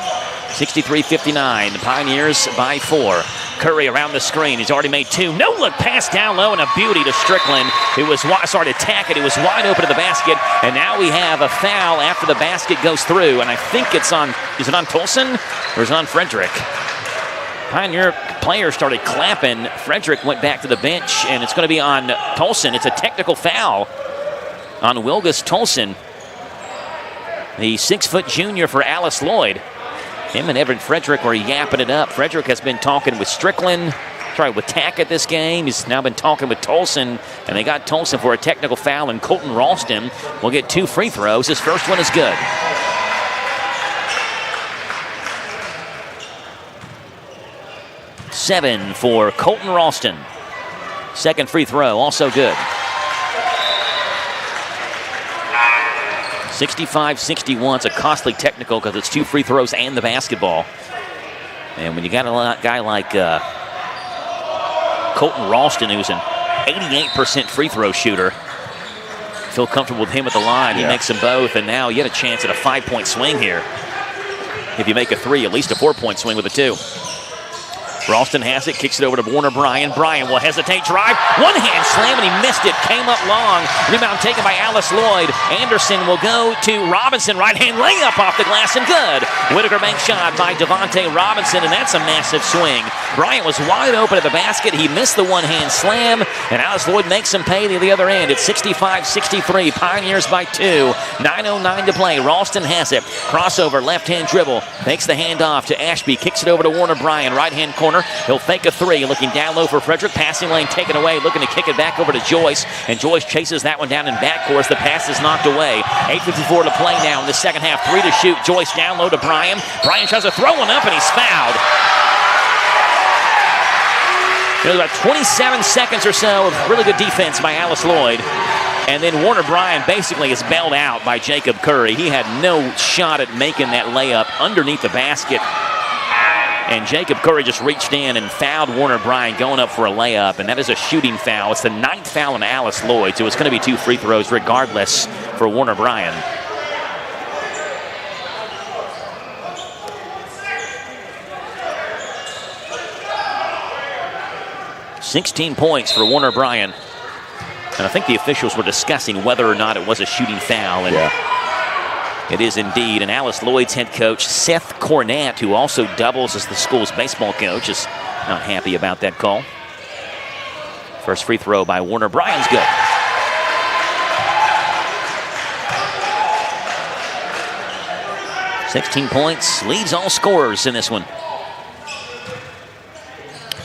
63-59, the Pioneers by 4. Curry around the screen. He's already made 2. No look pass down low and a beauty to Strickland. To Tackett. It was wide open to the basket. And now we have a foul after the basket goes through. And I think is it on Tolson or is it on Frederick? Pioneer players started clapping. Frederick went back to the bench, and it's going to be on Tolson. It's a technical foul on Wilgus Tolson, the 6-foot junior for Alice Lloyd. Him and Evan Frederick were yapping it up. Frederick has been talking with with Tackett this game. He's now been talking with Tolson, and they got Tolson for a technical foul, and Colton Ralston will get 2 free throws. His first one is good. Seven for Colton Ralston. Second free throw, also good. 65-61. It's a costly technical because it's 2 free throws and the basketball. And when you got a guy like Colton Ralston, who's an 88% free throw shooter, feel comfortable with him at the line. He makes them both, and now you get a chance at a 5-point swing here. If you make a 3, at least a 4-point swing with a 2. Ralston has it, kicks it over to Warner Bryan. Bryan will hesitate, drive, one-hand slam, and he missed it. Came up long. Rebound taken by Alice Lloyd. Anderson will go to Robinson. Right-hand layup off the glass and good. Whitaker bank shot by Devontae Robinson, and that's a massive swing. Bryant was wide open at the basket. He missed the one-hand slam, and Alice Lloyd makes him pay to the other end. It's 65-63. Pioneers by 2. 9:09 to play. Ralston has it. Crossover, left-hand dribble. Makes the handoff to Ashby. Kicks it over to Warner Bryan. Right-hand corner. He'll fake a 3. Looking down low for Frederick. Passing lane taken away. Looking to kick it back over to Joyce. And Joyce chases that one down in backcourt. The pass is knocked away. 8:54 to play now in the second half. 3 to shoot. Joyce down low to Bryan. Bryan tries to throw one up, and he's fouled. There's about 27 seconds or so of really good defense by Alice Lloyd. And then Warner Bryan basically is bailed out by Jacob Curry. He had no shot at making that layup underneath the basket. And Jacob Curry just reached in and fouled Warner Bryan going up for a layup. And that is a shooting foul. It's the 9th foul on Alice Lloyd. So it's going to be 2 free throws regardless for Warner Bryan. $16 points for Warner Bryan. And I think the officials were discussing whether or not it was a shooting foul. And it is indeed. And Alice Lloyd's head coach, Seth Cornett, who also doubles as the school's baseball coach, is not happy about that call. First free throw by Warner Bryan's good. $16 points, leads all scorers in this one.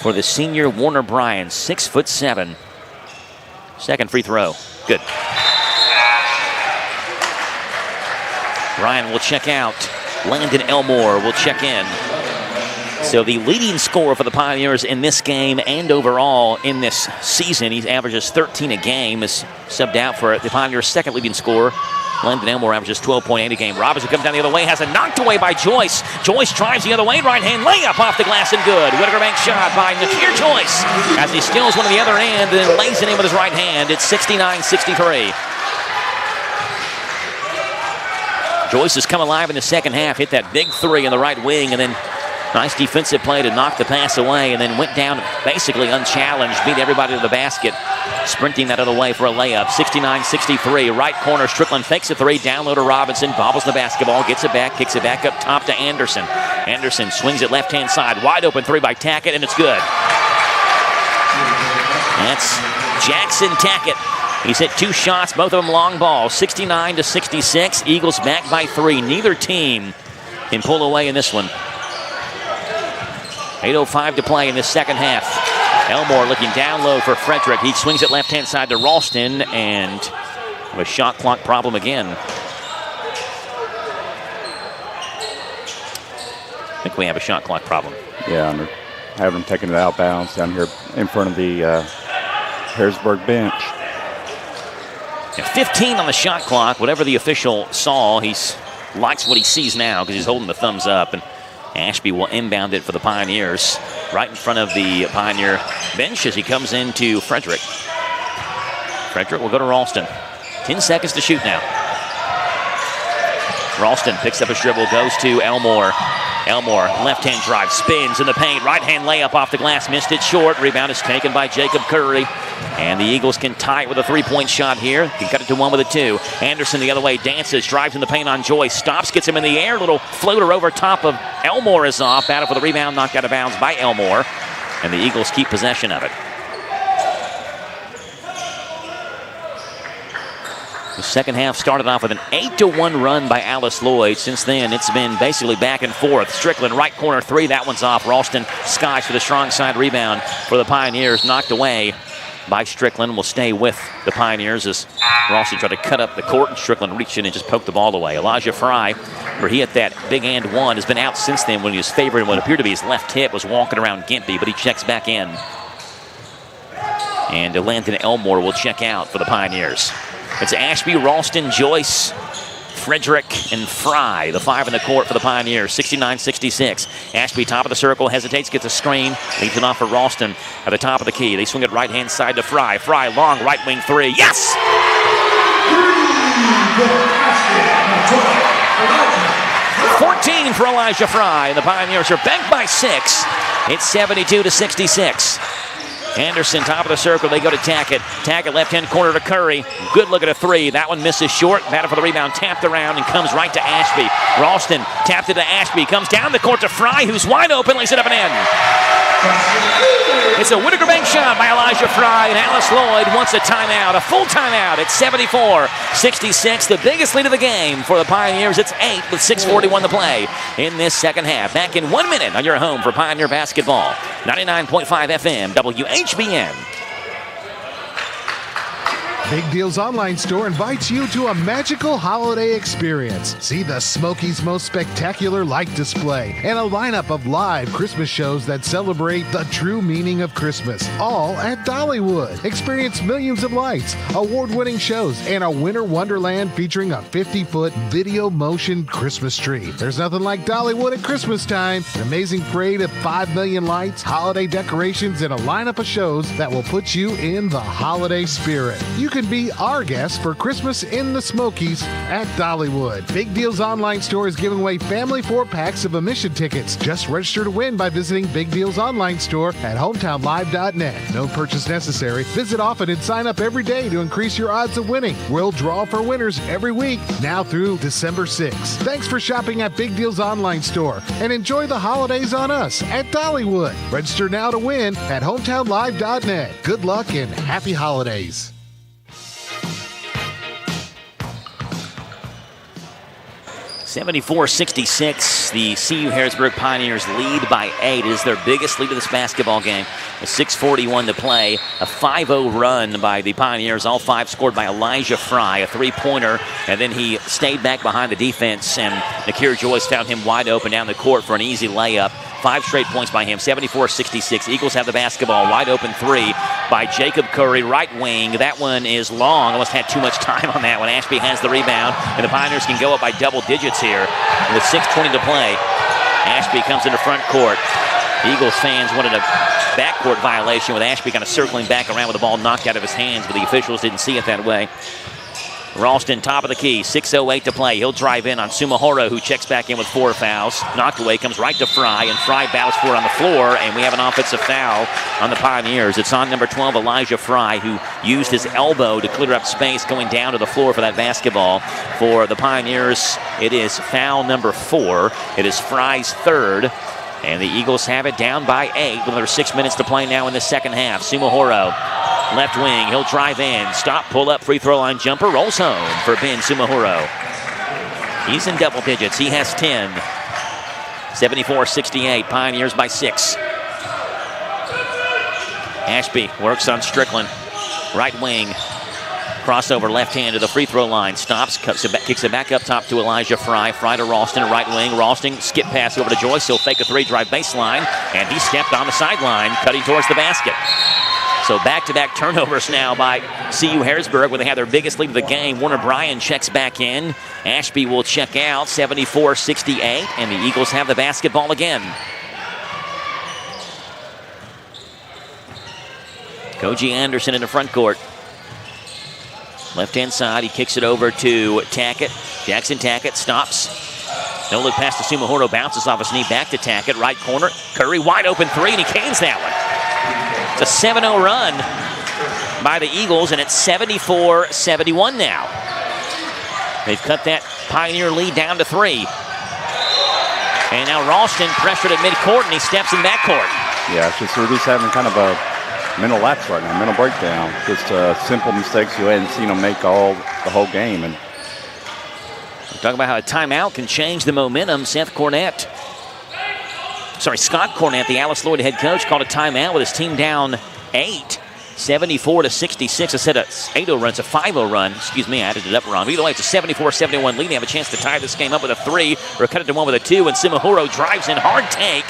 For the senior Warner Bryan, 6'7". Second free throw, good. Bryan will check out. Landon Elmore will check in. So the leading scorer for the Pioneers in this game and overall in this season, he averages 13 a game, is subbed out for the Pioneers' second leading scorer. Landon Elmore averages 12.8 a game. Robinson comes down the other way, has it knocked away by Joyce. Joyce drives the other way, right-hand layup off the glass and good. Whitaker bank shot by Nakir Joyce as he steals one at the other end and then lays it in with his right hand. It's 69-63. Joyce has come alive in the second half, hit that big 3 in the right wing, and then nice defensive play to knock the pass away, and then went down basically unchallenged, beat everybody to the basket, sprinting that other way for a layup. 69-63, right corner, Strickland fakes a 3, down low to Robinson, bobbles the basketball, gets it back, kicks it back up top to Anderson. Anderson swings it left-hand side, wide open 3 by Tackett, and it's good. That's Jackson Tackett. He's hit 2 shots, both of them long balls, 69-66. Eagles back by 3. Neither team can pull away in this one. 8:05 to play in this second half. Elmore looking down low for Frederick. He swings it left-hand side to Ralston, and a shot clock problem again. I think we have a shot clock problem. Yeah, and they're having them taking it outbounds down here in front of the Harrodsburg bench. 15 on the shot clock. Whatever the official saw, he likes what he sees now because he's holding the thumbs up. And Ashby will inbound it for the Pioneers right in front of the Pioneer bench as he comes into Frederick. Frederick will go to Ralston. 10 seconds to shoot now. Ralston picks up a dribble, goes to Elmore. Elmore, left-hand drive, spins in the paint. Right-hand layup off the glass, missed it short. Rebound is taken by Jacob Curry. And the Eagles can tie it with a 3-point shot here. Can cut it to 1 with a 2. Anderson the other way, dances, drives in the paint on Joyce. Stops, gets him in the air. Little floater over top of Elmore is off. Battle for the rebound, knocked out of bounds by Elmore. And the Eagles keep possession of it. The second half started off with an 8-1 run by Alice Lloyd. Since then, it's been basically back and forth. Strickland, right corner 3. That one's off. Ralston skies for the strong side rebound for the Pioneers. Knocked away by Strickland. Will stay with the Pioneers as Ralston tried to cut up the court, and Strickland reached in and just poked the ball away. Elijah Fry, where he hit that big and one, has been out since then when he was favored. What appeared to be his left hip was walking around Gimpy, but he checks back in. And Landon Elmore will check out for the Pioneers. It's Ashby, Ralston, Joyce, Frederick, and Fry, the 5 in the court for the Pioneers, 69-66. Ashby, top of the circle, hesitates, gets a screen, leaves it off for Ralston at the top of the key. They swing it right-hand side to Fry. Fry, long, right wing 3. Yes! 14 for Elijah Fry, and the Pioneers are back by 6. It's 72-66. Anderson, top of the circle. They go to Tackett. Tackett, left-hand corner to Curry. Good look at a 3. That one misses short. Battle for the rebound. Tapped around and comes right to Ashby. Ralston tapped it to Ashby. Comes down the court to Fry, who's wide open. Lays it up and in. It's a Whitaker Bank shot by Elijah Fry, and Alice Lloyd wants a timeout. A full timeout at 74-66. The biggest lead of the game for the Pioneers. It's 8 with 6:41 to play in this second half. Back in 1 minute on your home for Pioneer basketball. 99.5 FM, WHBN. Big Deals Online Store invites you to a magical holiday experience. See the Smokies' most spectacular light display and a lineup of live Christmas shows that celebrate the true meaning of Christmas, all at Dollywood. Experience millions of lights, award-winning shows, and a winter wonderland featuring a 50-foot video motion Christmas tree. There's nothing like Dollywood at Christmas time. An amazing parade of 5 million lights, holiday decorations, and a lineup of shows that will put you in the holiday spirit. You can be our guest for Christmas in the Smokies at Dollywood. Big Deals Online Store is giving away family 4-packs of admission tickets. Just register to win by visiting Big Deals Online Store at hometownlive.net. No purchase necessary. Visit often and sign up every day to increase your odds of winning. We'll draw for winners every week, now through December 6th. Thanks for shopping at Big Deals Online Store and enjoy the holidays on us at Dollywood. Register now to win at hometownlive.net. Good luck and happy holidays. 74-66, the CU Harrodsburg Pioneers lead by 8. It is their biggest lead of this basketball game. With 6:41 to play, a 5-0 run by the Pioneers. All 5 scored by Elijah Fry, a 3-pointer, and then he stayed back behind the defense, and Nakir Joyce found him wide open down the court for an easy layup. 5 straight points by him, 74-66. Eagles have the basketball, wide open 3 by Jacob Curry, right wing. That one is long. Almost had too much time on that one. Ashby has the rebound, and the Pioneers can go up by double digits here with 6:20 to play. Ashby comes into front court. Eagles fans wanted a backcourt violation with Ashby kind of circling back around with the ball knocked out of his hands, but the officials didn't see it that way. Ralston, top of the key, 6:08 to play. He'll drive in on Sumahoro, who checks back in with 4 fouls. Knocked away, comes right to Fry, and Fry battles for it on the floor, and we have an offensive foul on the Pioneers. It's on number 12, Elijah Fry, who used his elbow to clear up space going down to the floor for that basketball. For the Pioneers, it is foul number 4. It is Fry's 3rd, and the Eagles have it down by 8 with another 6 minutes to play now in the second half. Sumahoro left wing. He'll drive in. Stop, pull up, free throw line jumper. Rolls home for Ben Sumahoro. He's in double digits. He has 10. 74-68. Pioneers by 6. Ashby works on Strickland. Right wing. Crossover left hand to the free throw line. Stops, kicks it back up top to Elijah Fry. Fry to Ralston, right wing. Ralston, skip pass over to Joyce. He'll fake a 3, drive baseline. And he stepped on the sideline, cutting towards the basket. So back-to-back turnovers now by CU Harrodsburg, where they have their biggest lead of the game. Warner Bryan checks back in. Ashby will check out, 74-68, and the Eagles have the basketball again. Koji Anderson in the front court. Left-hand side, he kicks it over to Tackett. Jackson Tackett stops. No look pass to Sumahoro, bounces off his knee, back to Tackett. Right corner, Curry, wide open 3, and he cans that one. It's a 7-0 run by the Eagles, and it's 74-71 now. They've cut that Pioneer lead down to 3. And now Ralston pressured at midcourt, and he steps in backcourt. Yeah, it's just we're just having kind of a mental lapse right now, mental breakdown. Just simple mistakes you hadn't seen them make the whole game. And talk about how a timeout can change the momentum. Scott Cornett, the Alice Lloyd head coach, called a timeout with his team down 8, 74-66. I said a 8-0 run. It's a 5-0 run. Excuse me, I added it up wrong. Either way, it's a 74-71 lead. They have a chance to tie this game up with a 3 or cut it to 1 with a 2. And Sumahoro drives in, hard take,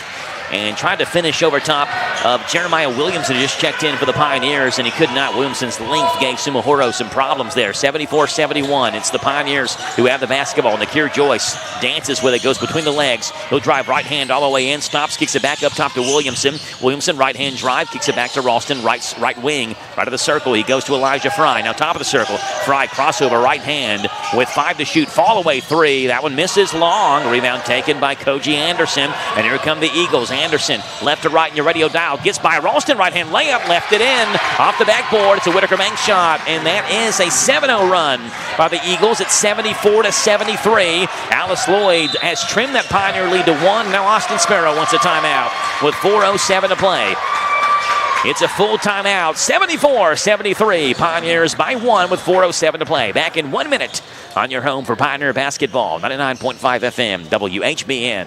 and tried to finish over top of Jeremiah Williamson, who just checked in for the Pioneers, and he could not. Williamson's length gave Sumahoro some problems there. 74-71. It's the Pioneers who have the basketball. Nakir Joyce dances with it, goes between the legs. He'll drive right hand all the way in, stops, kicks it back up top to Williamson. Williamson, right hand drive, kicks it back to Ralston, right wing, right of the circle. He goes to Elijah Fry. Now top of the circle. Fry, crossover, right hand with 5 to shoot. Fall away 3. That one misses long. Rebound taken by Koji Anderson. And here come the Eagles. Anderson, left to right in your radio dial. Gets by Ralston, right hand layup, left it in. Off the backboard, it's a Whitaker bank shot. And that is a 7-0 run by the Eagles. It's 74-73. Alice Lloyd has trimmed that Pioneer lead to 1. Now Austin Sparrow wants a timeout with 4:07 to play. It's a full timeout. 74-73. Pioneers by 1 with 4:07 to play. Back in 1 minute on your home for Pioneer basketball. 99.5 FM, WHBN.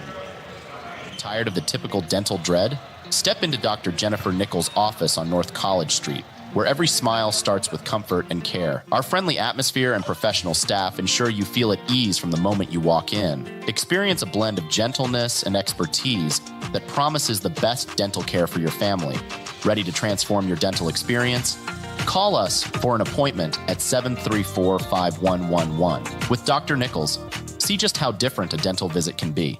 Tired of the typical dental dread? Step into Dr. Jennifer Nichols' office on North College Street, where every smile starts with comfort and care. Our friendly atmosphere and professional staff ensure you feel at ease from the moment you walk in. Experience a blend of gentleness and expertise that promises the best dental care for your family. Ready to transform your dental experience? Call us for an appointment at 734-5111. With Dr. Nichols, see just how different a dental visit can be.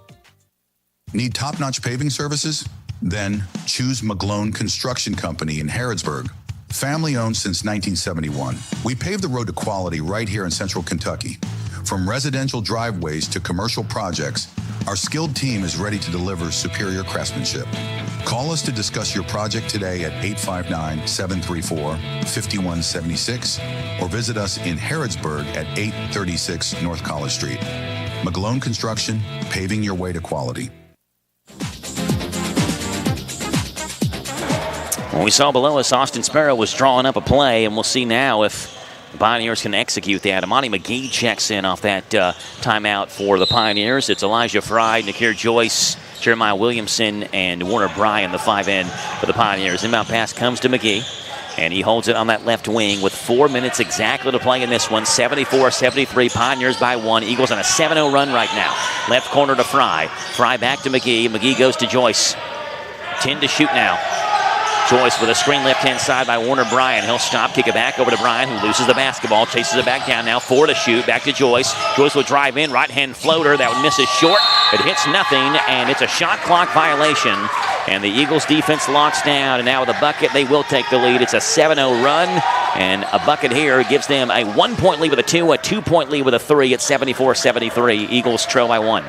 Need top-notch paving services? Then choose McGlone Construction Company in Harrodsburg. Family-owned since 1971. We pave the road to quality right here in central Kentucky. From residential driveways to commercial projects, our skilled team is ready to deliver superior craftsmanship. Call us to discuss your project today at 859-734-5176 or visit us in Harrodsburg at 836 North College Street. McGlone Construction, paving your way to quality. Well, we saw below us, Austin Sparrow was drawing up a play, and we'll see now if the Pioneers can execute that. Amani McGee checks in off that timeout for the Pioneers. It's Elijah Fry, Nakir Joyce, Jeremiah Williamson, and Warner Bryan, the 5 for the Pioneers. Inbound pass comes to McGee, and he holds it on that left wing with 4 minutes exactly to play in this one. 74-73, Pioneers by 1. Eagles on a 7-0 run right now. Left corner to Fry. Fry back to McGee. McGee goes to Joyce. 10 to shoot now. Joyce with a screen left-hand side by Warner Bryan. He'll stop, kick it back over to Bryan, who loses the basketball, chases it back down now. 4 to shoot, back to Joyce. Joyce will drive in, right-hand floater. That one misses short. It hits nothing, and it's a shot clock violation. And the Eagles defense locks down, and now with a bucket, they will take the lead. It's a 7-0 run, and a bucket here gives them a 1-point lead with a 2, a 2-point lead with a 3. It's 74-73. Eagles trail by 1.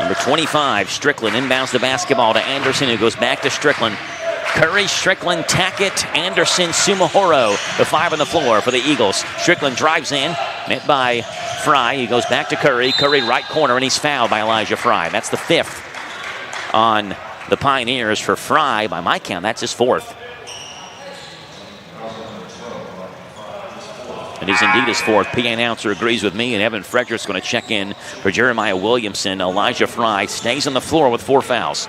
Number 25, Strickland, inbounds the basketball to Anderson, who goes back to Strickland. Curry, Strickland, Tackett, Anderson, Sumahoro, the 5 on the floor for the Eagles. Strickland drives in, met by Fry. He goes back to Curry. Curry right corner, and he's fouled by Elijah Fry. That's the 5th on the Pioneers for Fry. By my count, that's his 4th. It is indeed his fourth. PA announcer agrees with me, and Evan Frederick's going to check in for Jeremiah Williamson. Elijah Fry stays on the floor with 4 fouls.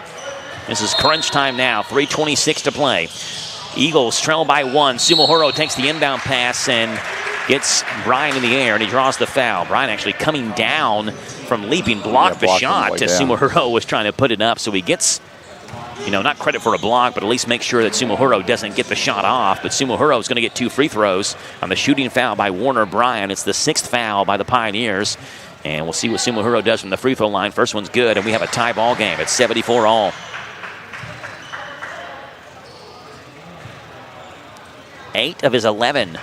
This is crunch time now, 3:26 to play. Eagles trail by 1. Sumahoro takes the inbound pass and gets Bryan in the air, and he draws the foul. Bryan actually coming down from leaping, blocked the shot. Sumahoro was trying to put it up, so he gets, not credit for a block, but at least make sure that Sumahoro doesn't get the shot off. But Sumahoro is going to get 2 free throws on the shooting foul by Warner Bryan. It's the 6th foul by the Pioneers. And we'll see what Sumahoro does from the free throw line. First one's good, and we have a tie ball game. It's 74 all. 8 of his 11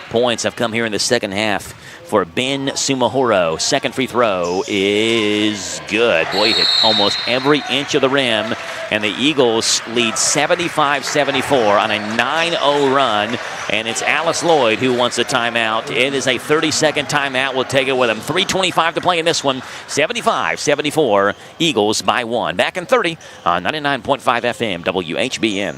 points have come here in the second half for Ben Sumahoro. Second free throw is good. Boy, he hit almost every inch of the rim. And the Eagles lead 75-74 on a 9-0 run. And it's Alice Lloyd who wants a timeout. It is a 30-second timeout. We'll take it with him. 3:25 to play in this one. 75-74. Eagles by 1. Back in 30 on 99.5 FM WHBN.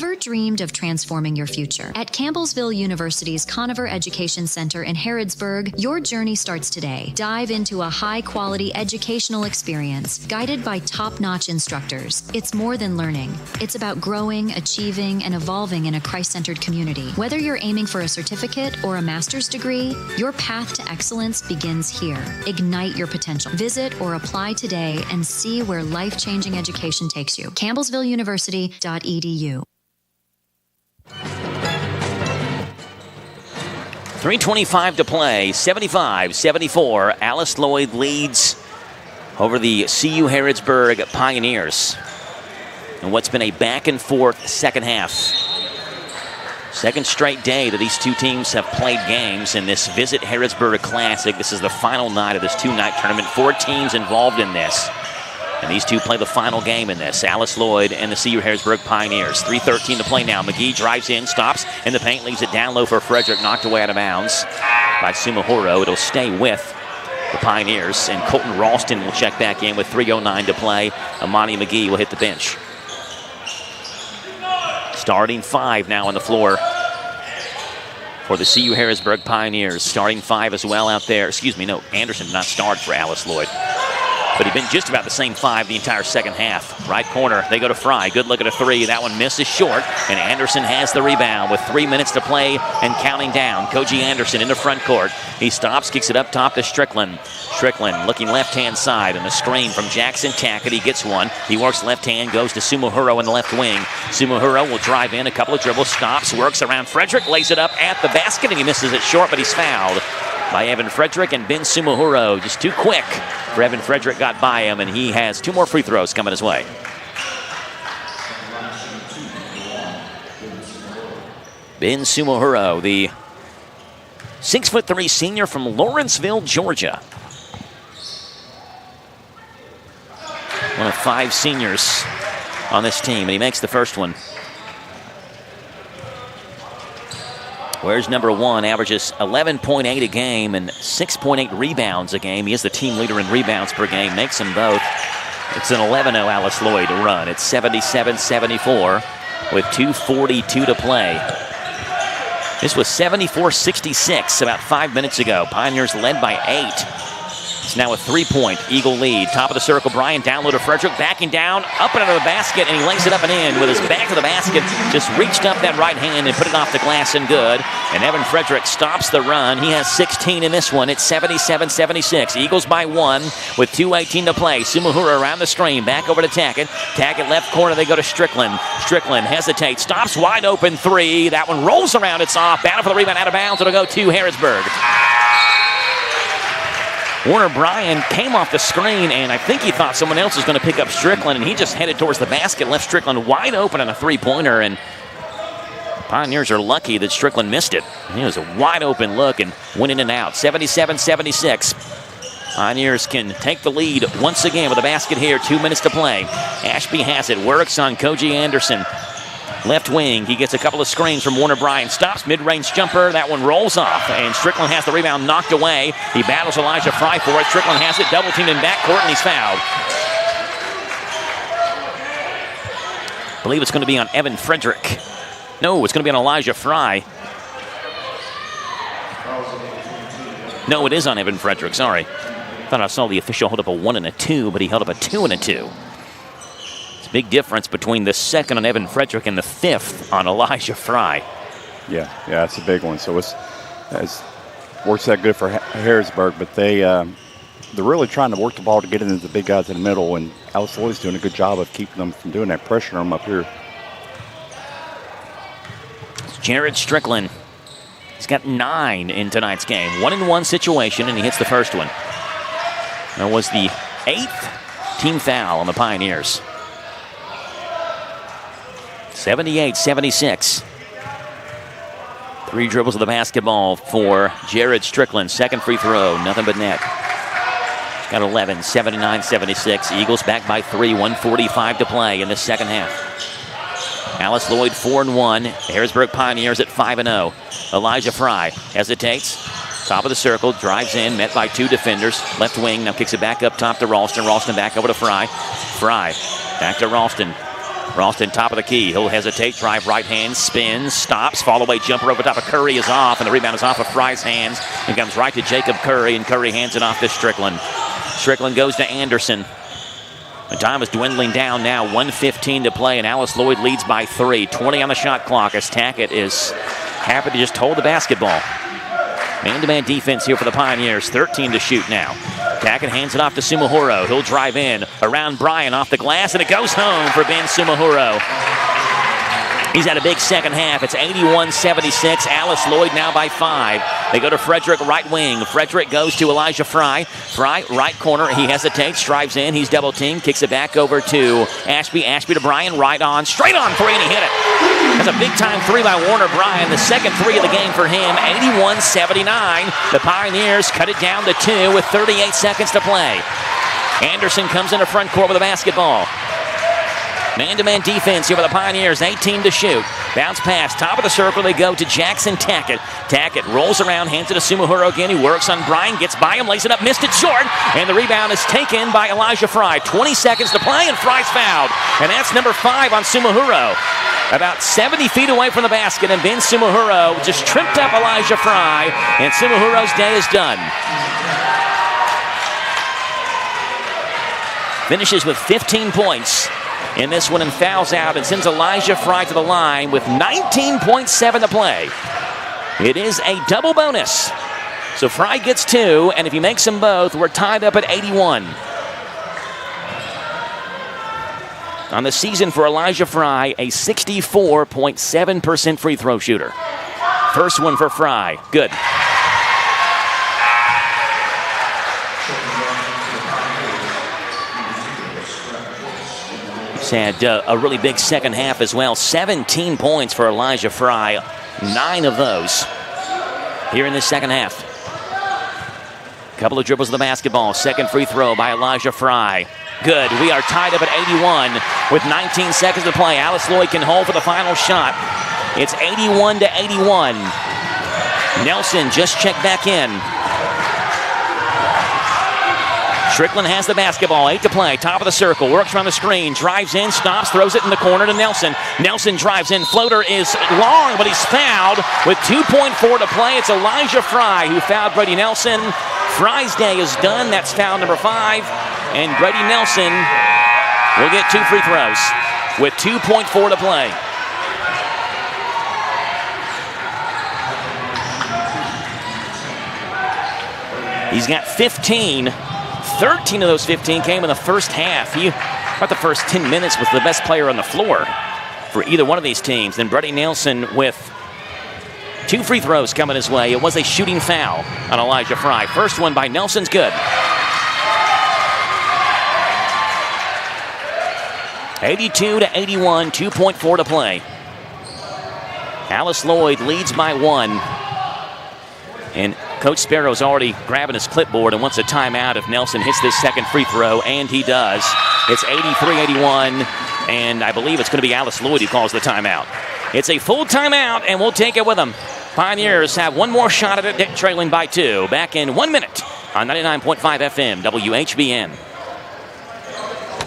Ever dreamed of transforming your future? At Campbellsville University's Conover Education Center in Harrodsburg, your journey starts today. Dive into a high-quality educational experience guided by top-notch instructors. It's more than learning. It's about growing, achieving, and evolving in a Christ-centered community. Whether you're aiming for a certificate or a master's degree, your path to excellence begins here. Ignite your potential. Visit or apply today and see where life-changing education takes you. campbellsvilleuniversity.edu. 3:25 to play, 75-74. Alice Lloyd leads over the CU Harrodsburg Pioneers. And what's been a back-and-forth second half. Second straight day that these two teams have played games in this Visit Harrodsburg Classic. This is the final night of this 2-night tournament. 4 teams involved in this. And these two play the final game in this. Alice Lloyd and the CU Harrodsburg Pioneers. 3:13 to play now. McGee drives in, stops in the paint, leaves it down low for Frederick. Knocked away out of bounds by Sumahoro. It'll stay with the Pioneers. And Colton Ralston will check back in with 3:09 to play. Amani McGee will hit the bench. Starting 5 now on the floor for the CU Harrodsburg Pioneers. Starting 5 as well out there. Anderson did not start for Alice Lloyd. But he'd been just about the same 5 the entire second half. Right corner, they go to Fry. Good look at a 3. That one misses short, and Anderson has the rebound with 3 minutes to play and counting down. Koji Anderson in the front court. He stops, kicks it up top to Strickland. Strickland looking left-hand side, and a screen from Jackson Tackett. He gets one. He works left hand, goes to Sumahoro in the left wing. Sumahoro will drive in, a couple of dribbles, stops, works around Frederick, lays it up at the basket, and he misses it short, but he's fouled by Evan Frederick, and Ben Sumahoro just too quick for Evan Frederick, got by him, and he has 2 more free throws coming his way. Ben Sumahoro, the 6'3" senior from Lawrenceville, Georgia. One of 5 seniors on this team, and he makes the first one. Where's number 1, averages 11.8 a game and 6.8 rebounds a game. He is the team leader in rebounds per game, makes them both. It's an 11-0 Alice Lloyd run. It's 77-74 with 2:42 to play. This was 74-66 about 5 minutes ago. Pioneers led by 8. It's now a 3-point Eagle lead. Top of the circle, Bryan down low to Frederick, backing down, up and under the basket, and he lays it up and in with his back to the basket. Just reached up that right hand and put it off the glass and good. And Evan Frederick stops the run. He has 16 in this one. It's 77-76. Eagles by 1 with 2:18 to play. Sumahoro around the screen, back over to Tackett. Tackett left corner, they go to Strickland. Strickland hesitates, stops, wide open 3. That one rolls around, it's off. Battle for the rebound, out of bounds. It'll go to Harrodsburg. Warner Bryan came off the screen, and I think he thought someone else was going to pick up Strickland, and he just headed towards the basket, left Strickland wide open on a 3-pointer, and Pioneers are lucky that Strickland missed it. It was a wide open look and went in and out. 77-76. Pioneers can take the lead once again with a basket here. 2 minutes to play. Ashby has it, works on Koji Anderson. Left wing, he gets a couple of screens from Warner Bryan. Stops, mid-range jumper. That one rolls off, and Strickland has the rebound knocked away. He battles Elijah Fry for it. Strickland has it, double-teamed in backcourt, and he's fouled. I believe it's going to be on Evan Frederick. No, it's going to be on Elijah Fry. No, it is on Evan Frederick. Sorry. Thought I saw the official hold up a 1 and a 2, but he held up a 2 and a 2. It's a big difference between the second on Evan Frederick and the fifth on Elijah Fry. Yeah, that's a big one. So it's works that good for Harrodsburg, but they're really trying to work the ball to get it into the big guys in the middle, and Alice Lloyd's doing a good job of keeping them from doing that, pressuring them up here. It's Jared Strickland. He's got 9 in tonight's game. 1-and-1 situation, and he hits the first one. That was the 8th team foul on the Pioneers. 78-76. 3 dribbles of the basketball for Jared Strickland. Second free throw, nothing but net. Got 11, 79-76. Eagles back by 3, 1:45 to play in the second half. Alice Lloyd 4-1. Harrodsburg Pioneers at 5-0. Elijah Fry hesitates. Top of the circle, drives in, met by 2 defenders. Left wing, now kicks it back up top to Ralston. Ralston back over to Fry. Fry back to Ralston. Ralston top of the key. He'll hesitate, drive right hand, spins, stops, fall away jumper over top of Curry is off, and the rebound is off of Fry's hands and comes right to Jacob Curry, and Curry hands it off to Strickland. Strickland goes to Anderson. The time is dwindling down now, 1:15 to play, and Alice Lloyd leads by 3. 20 on the shot clock as Tackett is happy to just hold the basketball. Man-to-man defense here for the Pioneers, 13 to shoot now. Tackett hands it off to Sumahoro. He'll drive in around Bryan off the glass, and it goes home for Ben Sumahoro. He's had a big second half. It's 81-76. Alice Lloyd now by 5. They go to Frederick, right wing. Frederick goes to Elijah Fry. Fry, right corner. He hesitates, drives in. He's double teamed. Kicks it back over to Ashby. Ashby to Bryan. Right on. Straight on 3, and he hit it. That's a big-time 3 by Warner Bryan. The second 3 of the game for him. 81-79. The Pioneers cut it down to 2 with 38 seconds to play. Anderson comes into front court with the basketball. Man-to-man defense here for the Pioneers, 18 to shoot. Bounce pass, top of the circle, they go to Jackson Tackett. Tackett rolls around, hands it to Sumahoro again. He works on Bryan, gets by him, lays it up, missed it short, and the rebound is taken by Elijah Fry. 20 seconds to play, and Fry's fouled. And that's number 5 on Sumahoro. About 70 feet away from the basket, and Ben Sumahoro just tripped up Elijah Fry, and Sumahoro's day is done. Finishes with 15 points in this one and fouls out and sends Elijah Fry to the line with 19.7 to play. It is a double bonus. So Fry gets 2, and if he makes them both, we're tied up at 81. On the season for Elijah Fry, a 64.7% free throw shooter. First one for Fry. Good. Had a really big second half as well. 17 points for Elijah Fry. 9 of those here in the second half. Couple of dribbles of the basketball. Second free throw by Elijah Fry. Good. We are tied up at 81 with 19 seconds to play. Alice Lloyd can hold for the final shot. It's 81-81. Nelson just checked back in. Strickland has the basketball, 8 to play, top of the circle, works around the screen, drives in, stops, throws it in the corner to Nelson. Nelson drives in, floater is long, but he's fouled with 2.4 to play. It's Elijah Fry who fouled Brady Nelson. Fry's day is done. That's foul number 5. And Brady Nelson will get 2 free throws with 2.4 to play. He's got 15. 13 of those 15 came in the first half. About the first 10 minutes was the best player on the floor for either one of these teams. Then Brady Nelson with 2 free throws coming his way. It was a shooting foul on Elijah Fry. First one by Nelson's good. 82-81, 2.4 to play. Alice Lloyd leads by 1. And Coach Sparrow's already grabbing his clipboard and wants a timeout if Nelson hits this second free throw, and he does. It's 83-81, and I believe it's going to be Alice Lloyd who calls the timeout. It's a full timeout, and we'll take it with them. Pioneers have one more shot at it, trailing by 2. Back in 1 minute on 99.5 FM, WHBN.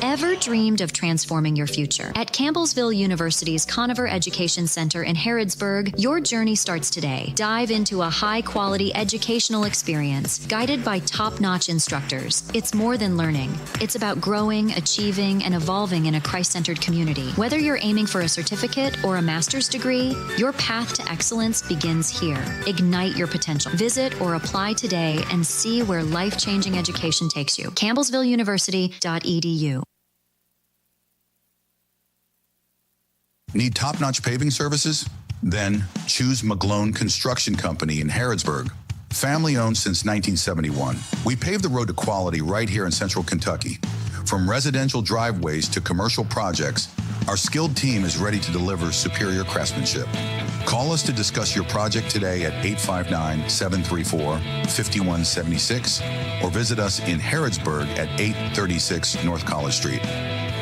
Ever dreamed of transforming your future? At Campbellsville University's Conover Education Center in Harrodsburg, your journey starts today. Dive into a high-quality educational experience guided by top-notch instructors. It's more than learning. It's about growing, achieving, and evolving in a Christ-centered community. Whether you're aiming for a certificate or a master's degree, your path to excellence begins here. Ignite your potential. Visit or apply today and see where life-changing education takes you. CampbellsvilleUniversity.edu. Need top-notch paving services? Then choose McGlone Construction Company in Harrodsburg. Family-owned since 1971. We pave the road to quality right here in central Kentucky. From residential driveways to commercial projects, our skilled team is ready to deliver superior craftsmanship. Call us to discuss your project today at 859-734-5176 or visit us in Harrodsburg at 836 North College Street.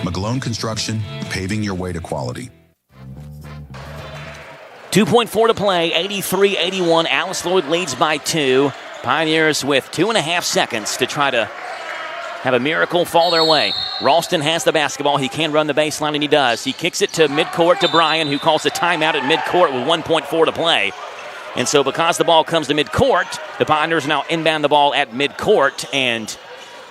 McGlone Construction, paving your way to quality. 2.4 to play, 83-81. Alice Lloyd leads by 2. Pioneers with 2.5 seconds to try to have a miracle fall their way. Ralston has the basketball. He can run the baseline, and he does. He kicks it to midcourt to Bryan, who calls a timeout at midcourt with 1.4 to play. And so because the ball comes to midcourt, the Pioneers now inbound the ball at midcourt, and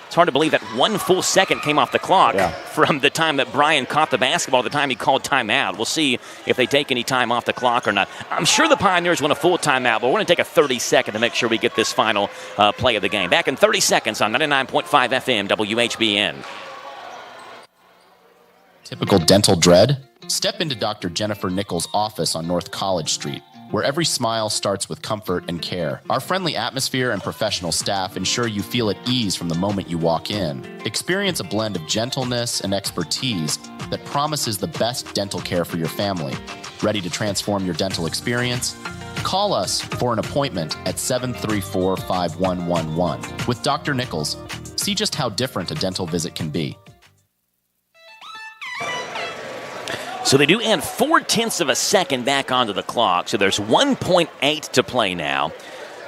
it's hard to believe that 1 full second came off the clock from the time that Bryan caught the basketball to the time he called timeout. We'll see if they take any time off the clock or not. I'm sure the Pioneers want a full timeout, but we're going to take a 30-second to make sure we get this final play of the game. Back in 30 seconds on 99.5 FM WHBN. Typical dental dread? Step into Dr. Jennifer Nichols' office on North College Street, where every smile starts with comfort and care. Our friendly atmosphere and professional staff ensure you feel at ease from the moment you walk in. Experience a blend of gentleness and expertise that promises the best dental care for your family. Ready to transform your dental experience? Call us for an appointment at 734-5111. With Dr. Nichols, see just how different a dental visit can be. So they do add 0.4 of a second back onto the clock. So there's 1.8 to play now.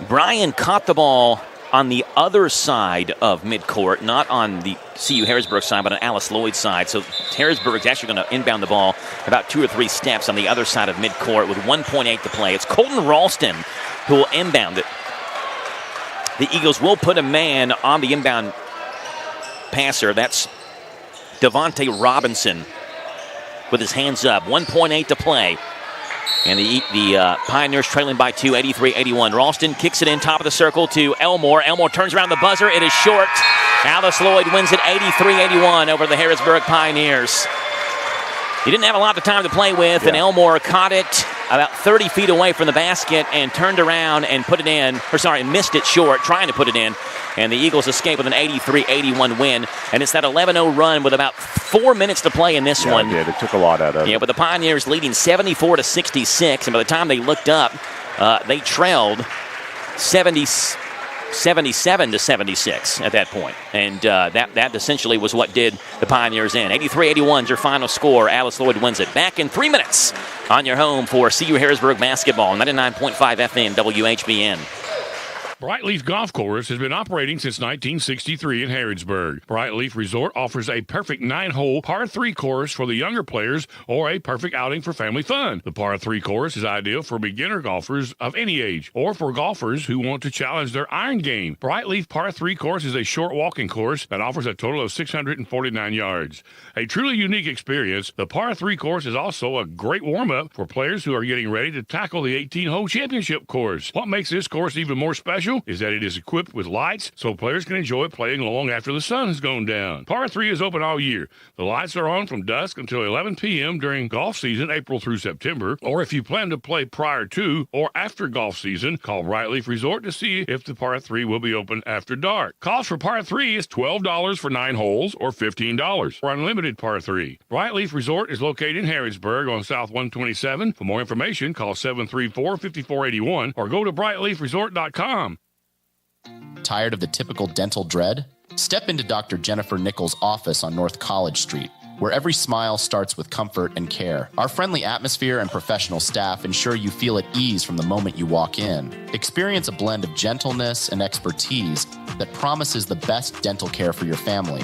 Bryan caught the ball on the other side of midcourt, not on the CU Harrodsburg side, but on Alice Lloyd's side. So Harrodsburg's actually going to inbound the ball about 2 or 3 steps on the other side of midcourt with 1.8 to play. It's Colton Ralston who will inbound it. The Eagles will put a man on the inbound passer. That's Devontae Robinson with his hands up. 1.8 to play. And the Pioneers trailing by 2, 83-81. Ralston kicks it in top of the circle to Elmore. Elmore turns around the buzzer. It is short. Alice Lloyd wins it 83-81 over the Harrodsburg Pioneers. He didn't have a lot of time to play with, and Elmore caught it about 30 feet away from the basket and turned around and put it in, missed it short, trying to put it in. And the Eagles escape with an 83-81 win. And it's that 11-0 run with about 4 minutes to play in this one. It took a lot out of it. Yeah, but the Pioneers leading 74-66. And by the time they looked up, they trailed 77-76 at that point. And that essentially was what did the Pioneers in. 83-81 is your final score. Alice Lloyd wins it. Back in 3 minutes on your home for CU Harrodsburg basketball. 99.5 FM WHBN. Brightleaf Golf Course has been operating since 1963 in Harrodsburg. Brightleaf Resort offers a perfect 9-hole par 3 course for the younger players or a perfect outing for family fun. The par 3 course is ideal for beginner golfers of any age or for golfers who want to challenge their iron game. Brightleaf par 3 course is a short walking course that offers a total of 649 yards. A truly unique experience, the par 3 course is also a great warm-up for players who are getting ready to tackle the 18-hole championship course. What makes this course even more special is that it is equipped with lights so players can enjoy playing long after the sun has gone down. Par 3 is open all year. The lights are on from dusk until 11 p.m. during golf season, April through September. Or if you plan to play prior to or after golf season, call Brightleaf Resort to see if the Par 3 will be open after dark. Cost for Par 3 is $12 for 9 holes or $15 for unlimited Par 3. Brightleaf Resort is located in Harrodsburg on South 127. For more information, call 734-5481 or go to brightleafresort.com. Tired of the typical dental dread? Step into Dr. Jennifer Nichols' office on North College Street, where every smile starts with comfort and care. Our friendly atmosphere and professional staff ensure you feel at ease from the moment you walk in. Experience a blend of gentleness and expertise that promises the best dental care for your family.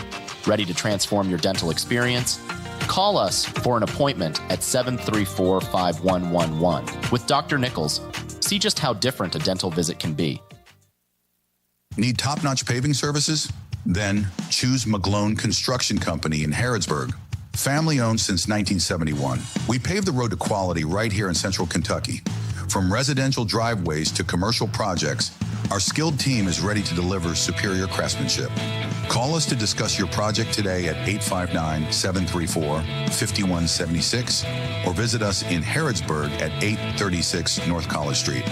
Ready to transform your dental experience? Call us for an appointment at 734-5111. With Dr. Nichols, see just how different a dental visit can be. Need top-notch paving services? Then choose McGlone Construction Company in Harrodsburg. Family-owned since 1971. We pave the road to quality right here in central Kentucky. From residential driveways to commercial projects, our skilled team is ready to deliver superior craftsmanship. Call us to discuss your project today at 859-734-5176 or visit us in Harrodsburg at 836 North College Street.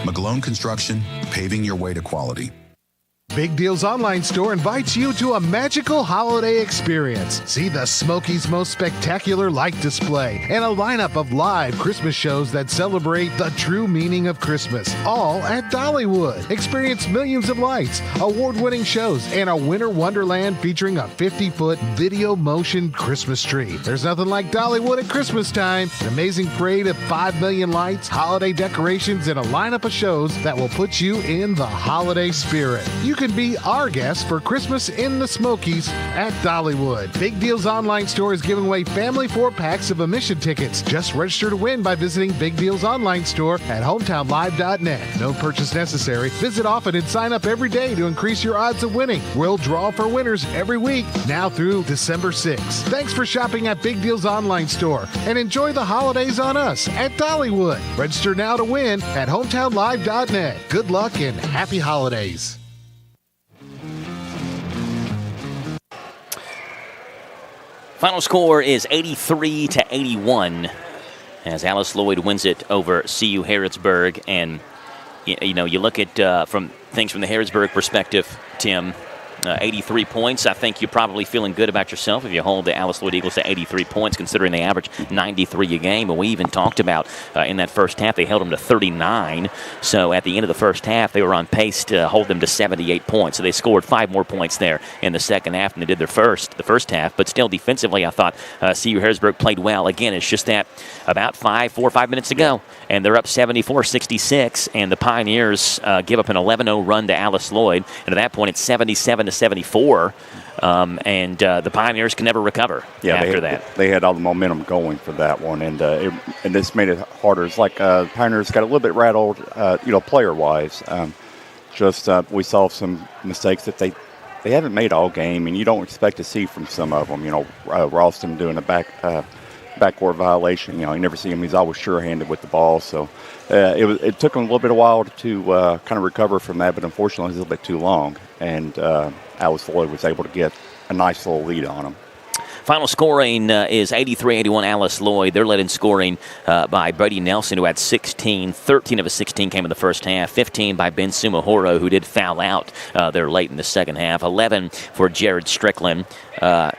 McGlone Construction, paving your way to quality. Big Deals Online Store invites you to a magical holiday experience. See the Smokies' most spectacular light display and a lineup of live Christmas shows that celebrate the true meaning of Christmas, all at Dollywood. Experience millions of lights, award-winning shows, and a winter wonderland featuring a 50-foot video motion Christmas tree. There's nothing like Dollywood at Christmas time. An amazing parade of 5 million lights, holiday decorations, and a lineup of shows that will put you in the holiday spirit. You can be our guest for Christmas in the Smokies at Dollywood. Big Deals Online Store is giving away family 4-packs of admission tickets. Just register to win by visiting Big Deals Online Store at hometownlive.net. No purchase necessary. Visit often and sign up every day to increase your odds of winning. We'll draw for winners every week, now through December 6th. Thanks for shopping at Big Deals Online Store and enjoy the holidays on us at Dollywood. Register now to win at hometownlive.net. Good luck and happy holidays. Final score is 83-81 as Alice Lloyd wins it over CU Harrodsburg. And, you look at from things from the Harrodsburg perspective, Tim, 83 points. I think you're probably feeling good about yourself if you hold the Alice Lloyd Eagles to 83 points, considering they average 93 a game. And we even talked about in that first half, they held them to 39. So at the end of the first half, they were on pace to hold them to 78 points. So they scored 5 more points there in the second half than they did the first half. But still, defensively, I thought CU Harrodsburg played well. Again, it's just that about 4 or 5 minutes ago, and they're up 74-66, and the Pioneers give up an 11-0 run to Alice Lloyd. And at that point, it's 77-74, and the Pioneers can never recover after that. They had all the momentum going for that one, and this made it harder. It's like Pioneers got a little bit rattled, player-wise. We saw some mistakes that they haven't made all game, and you don't expect to see from some of them. Ralston doing a backcourt violation. You never see him. He's always sure-handed with the ball. So it took him a little bit of a while to kind of recover from that, but unfortunately it was a little bit too long. And Alice Lloyd was able to get a nice little lead on him. Final scoring is 83-81 Alice Lloyd. They're led in scoring by Brady Nelson, who had 16. 13 of his 16 came in the first half. 15 by Ben Sumahoro, who did foul out there late in the second half. 11 for Jared Strickland. I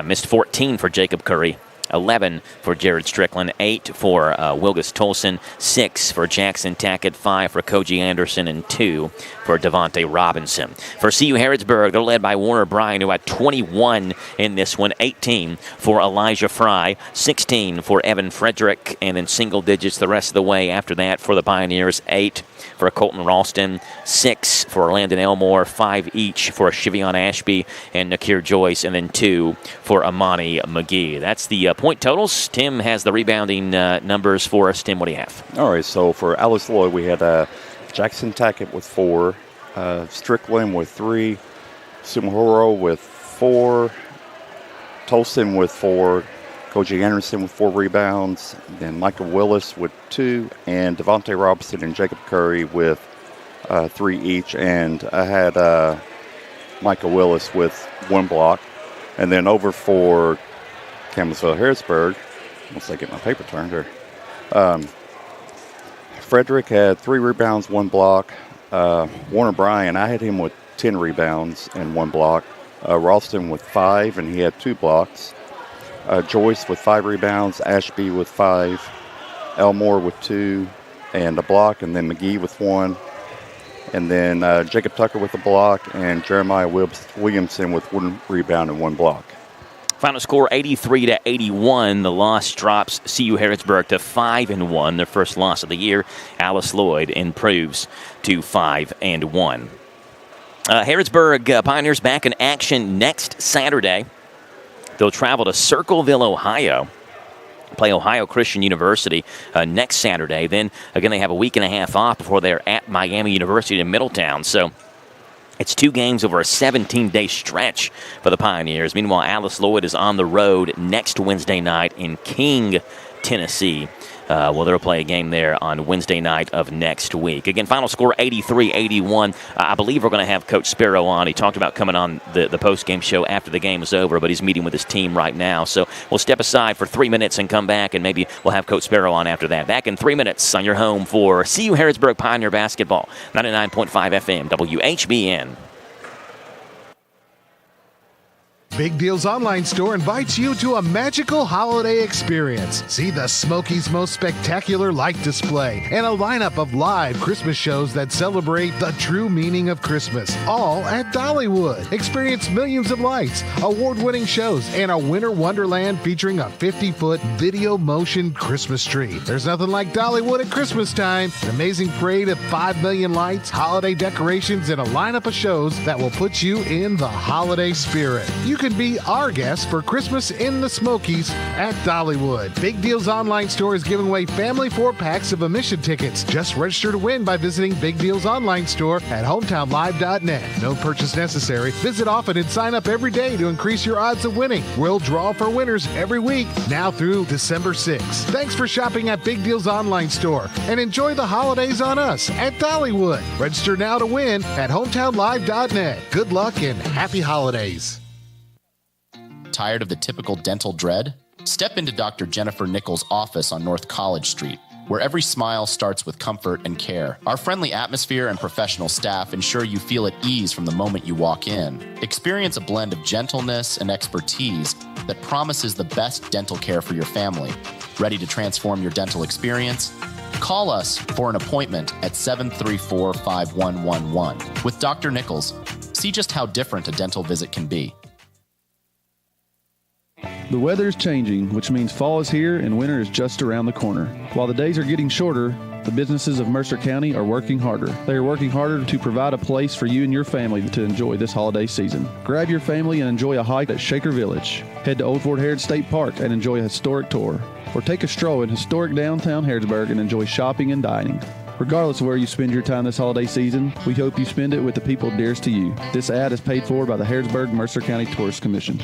missed 14 for Jacob Curry. 11 for Jared Strickland, 8 for Wilgus Tolson, 6 for Jackson Tackett, 5 for Koji Anderson, and 2 for Devontae Robinson. For CU Harrodsburg, they're led by Warner Bryan, who had 21 in this one, 18 for Elijah Fry, 16 for Evan Frederick, and then single digits the rest of the way after that for the Pioneers, 8 for Colton Ralston, 6 for Landon Elmore, 5 each for Shivion Ashby and Nakir Joyce, and then 2 for Amani McGee. That's the point totals. Tim has the rebounding numbers for us. Tim, what do you have? All right, so for Alice Lloyd, we had Jackson Tackett with 4, Strickland with 3, Sumahoro with 4, Tolson with 4, Koji Anderson with 4 rebounds, then Michael Willis with 2, and Devontae Robinson and Jacob Curry with 3 each. And I had Michael Willis with 1 block. And then over for Campbellsville Harrodsburg, once I get my paper turned here, Frederick had 3 rebounds, 1 block. Warner Bryan, I had him with 10 rebounds and 1 block. Ralston with 5, and he had 2 blocks. Joyce with 5 rebounds, Ashby with 5, Elmore with 2, and a block, and then McGee with 1, and then Jacob Tucker with a block, and Jeremiah Williamson with 1 rebound and 1 block. Final score 83-81. The loss drops CU Harrodsburg to 5-1, their first loss of the year. Alice Lloyd improves to 5-1. Harrodsburg Pioneers back in action next Saturday. They'll travel to Circleville, Ohio, play Ohio Christian University next Saturday. Then, again, they have a week and a half off before they're at Miami University in Middletown. So it's 2 games over a 17-day stretch for the Pioneers. Meanwhile, Alice Lloyd is on the road next Wednesday night in King, Tennessee. They'll play a game there on Wednesday night of next week. Again, final score 83-81. I believe we're going to have Coach Sparrow on. He talked about coming on the post-game show after the game is over, but he's meeting with his team right now. So we'll step aside for 3 minutes and come back, and maybe we'll have Coach Sparrow on after that. Back in 3 minutes on your home for CU Harrodsburg Pioneer Basketball, 99.5 FM, WHBN. Big Deals Online Store invites you to a magical holiday experience. See the Smokies' most spectacular light display and a lineup of live Christmas shows that celebrate the true meaning of Christmas, all at Dollywood. Experience millions of lights, award-winning shows, and a winter wonderland featuring a 50-foot video motion Christmas tree. There's nothing like Dollywood at Christmas time. An amazing parade of 5 million lights, holiday decorations, and a lineup of shows that will put you in the holiday spirit. You can be our guest for Christmas in the Smokies at Dollywood. Big Deals Online Store is giving away family 4-packs of admission tickets. Just register to win by visiting Big Deals Online Store at hometownlive.net. No purchase necessary. Visit often and sign up every day to increase your odds of winning. We'll draw for winners every week, now through December 6th. Thanks for shopping at Big Deals Online Store and enjoy the holidays on us at Dollywood. Register now to win at hometownlive.net. Good luck and happy holidays. Tired of the typical dental dread? Step into Dr. Jennifer Nichols' office on North College Street, where every smile starts with comfort and care. Our friendly atmosphere and professional staff ensure you feel at ease from the moment you walk in. Experience a blend of gentleness and expertise that promises the best dental care for your family. Ready to transform your dental experience? Call us for an appointment at 734-5111. With Dr. Nichols, see just how different a dental visit can be. The weather is changing, which means fall is here and winter is just around the corner. While the days are getting shorter, the businesses of Mercer County are working harder. They are working harder to provide a place for you and your family to enjoy this holiday season. Grab your family and enjoy a hike at Shaker Village. Head to Old Fort Harrods State Park and enjoy a historic tour. Or take a stroll in historic downtown Harrodsburg and enjoy shopping and dining. Regardless of where you spend your time this holiday season, we hope you spend it with the people dearest to you. This ad is paid for by the Harrodsburg Mercer County Tourist Commission.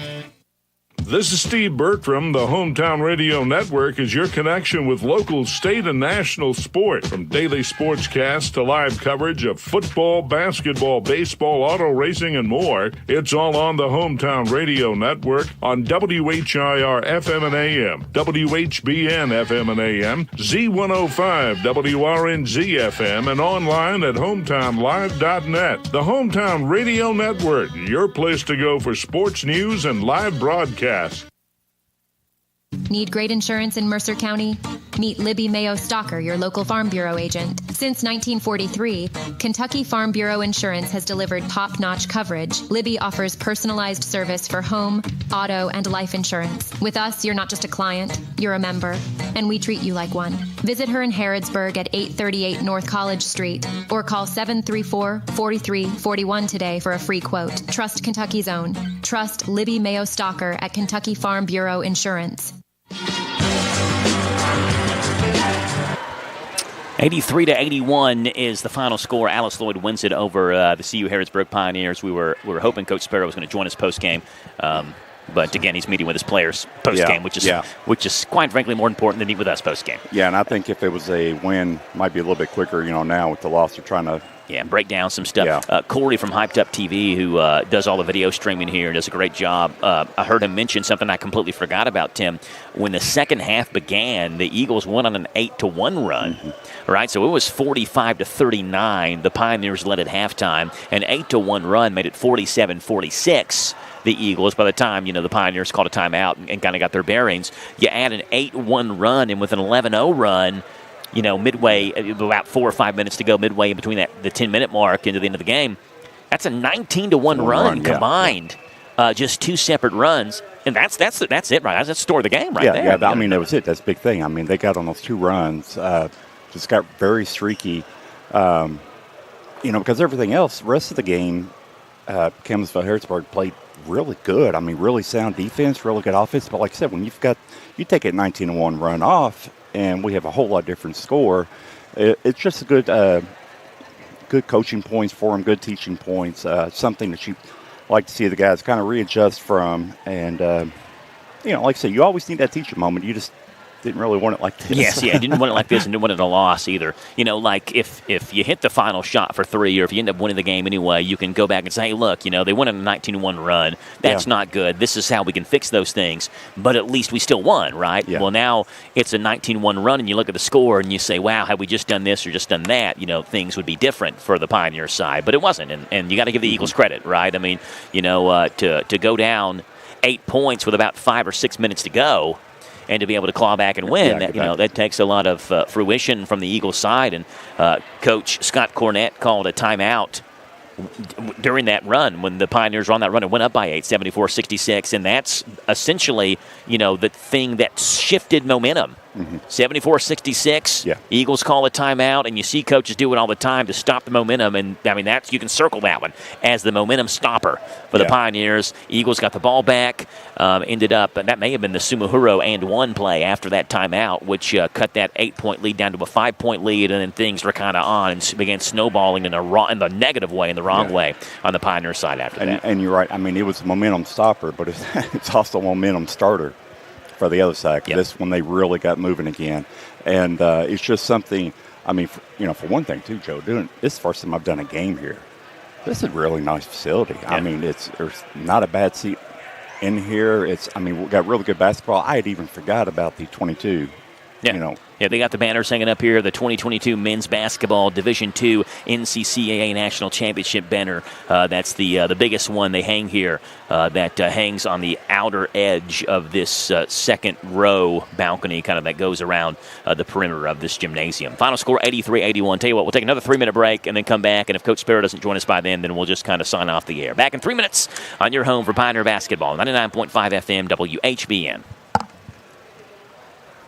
This is Steve Bertram. The Hometown Radio Network is your connection with local, state, and national sport. From daily sportscasts to live coverage of football, basketball, baseball, auto racing, and more, it's all on the Hometown Radio Network on WHIR FM and AM, WHBN FM and AM, Z105, WRNZ FM, and online at hometownlive.net. The Hometown Radio Network, your place to go for sports news and live broadcasts. Need great insurance in Mercer County? Meet Libby Mayo Stalker, your local Farm Bureau agent. Since 1943, Kentucky Farm Bureau Insurance has delivered top-notch coverage. Libby offers personalized service for home, auto, and life insurance. With us, you're not just a client, you're a member, and we treat you like one. Visit her in Harrodsburg at 838 North College Street, or call 734-4341 today for a free quote. Trust Kentucky's own. Trust Libby Mayo Stalker at Kentucky Farm Bureau Insurance. 83-81 is the final score. Alice Lloyd wins it over the CU Harrodsburg Pioneers. We were hoping Coach Sparrow was going to join us post-game. But again, he's meeting with his players post-game, which is quite frankly more important than meet with us post-game. Yeah, and I think if it was a win, might be a little bit quicker. Now with the loss, they're trying to break down some stuff. Yeah. Corey from Hyped Up TV, who does all the video streaming here, does a great job. I heard him mention something I completely forgot about, Tim. When the second half began, the Eagles went on an 8-1 run. Mm-hmm. Right, so it was 45-39. The Pioneers led at halftime. An 8-1 run made it 47-46. The Eagles, by the time, the Pioneers called a timeout and kind of got their bearings, you add an 8-1 run, and with an 11-0 run, midway, about 4 or 5 minutes to go, midway in between the 10-minute mark into the end of the game, that's a 19-1 run combined. Just 2 separate runs, and that's it, right? That's the story of the game right there. Yeah, that was it. That's a big thing. They got on those 2 runs, just got very streaky, because everything else, the rest of the game, Campbellsville Harrodsburg played really good. I mean, really sound defense, really good offense. But like I said, when you take a 19-1 run off, and we have a whole lot different score, it's just a good coaching points for them, good teaching points, something that you like to see the guys kind of readjust from. And, like I said, you always need that teaching moment. You just didn't really want it like this. Yes, yeah, didn't want it like this and didn't want it a loss either. Like if you hit the final shot for 3 or if you end up winning the game anyway, you can go back and say, hey, look, they won on a 19-1 run. That's not good. This is how we can fix those things. But at least we still won, right? Yeah. Well, now it's a 19-1 run and you look at the score and you say, wow, had we just done this or just done that, things would be different for the Pioneer side. But it wasn't, and you got to give the Eagles credit, right? I mean, to go down 8 points with about 5 or 6 minutes to go, and to be able to claw back and win, that takes a lot of fruition from the Eagles side. And Coach Scott Cornett called a timeout during that run when the Pioneers were on that run and went up by 8, 74-66. And that's essentially, the thing that shifted momentum. 74-66. Yeah. Eagles call a timeout, and you see coaches do it all the time to stop the momentum. And, I mean, you can circle that one as the momentum stopper for the Pioneers. Eagles got the ball back, ended up, and that may have been the Sumuhuro and one play after that timeout, which cut that 8-point lead down to a 5-point lead, and then things were kind of on and began snowballing in the negative way, in the wrong way on the Pioneer side after that. And you're right. I mean, it was a momentum stopper, but it's also a momentum starter for the other side. This is when they really got moving again. And it's just something, I mean, for one thing, too, Joe, this is the first time I've done a game here. This is a really nice facility. I mean, there's not a bad seat in here. We've got really good basketball. I had even forgot about the 22. Yeah, they got the banners hanging up here, the 2022 Men's Basketball Division II NCCAA National Championship banner. That's the biggest one they hang here that hangs on the outer edge of this second row balcony kind of that goes around the perimeter of this gymnasium. Final score 83-81. Tell you what, we'll take another 3-minute break and then come back, and if Coach Sparrow doesn't join us by then we'll just kind of sign off the air. Back in 3 minutes on your home for Pioneer Basketball, 99.5 FM WHBN.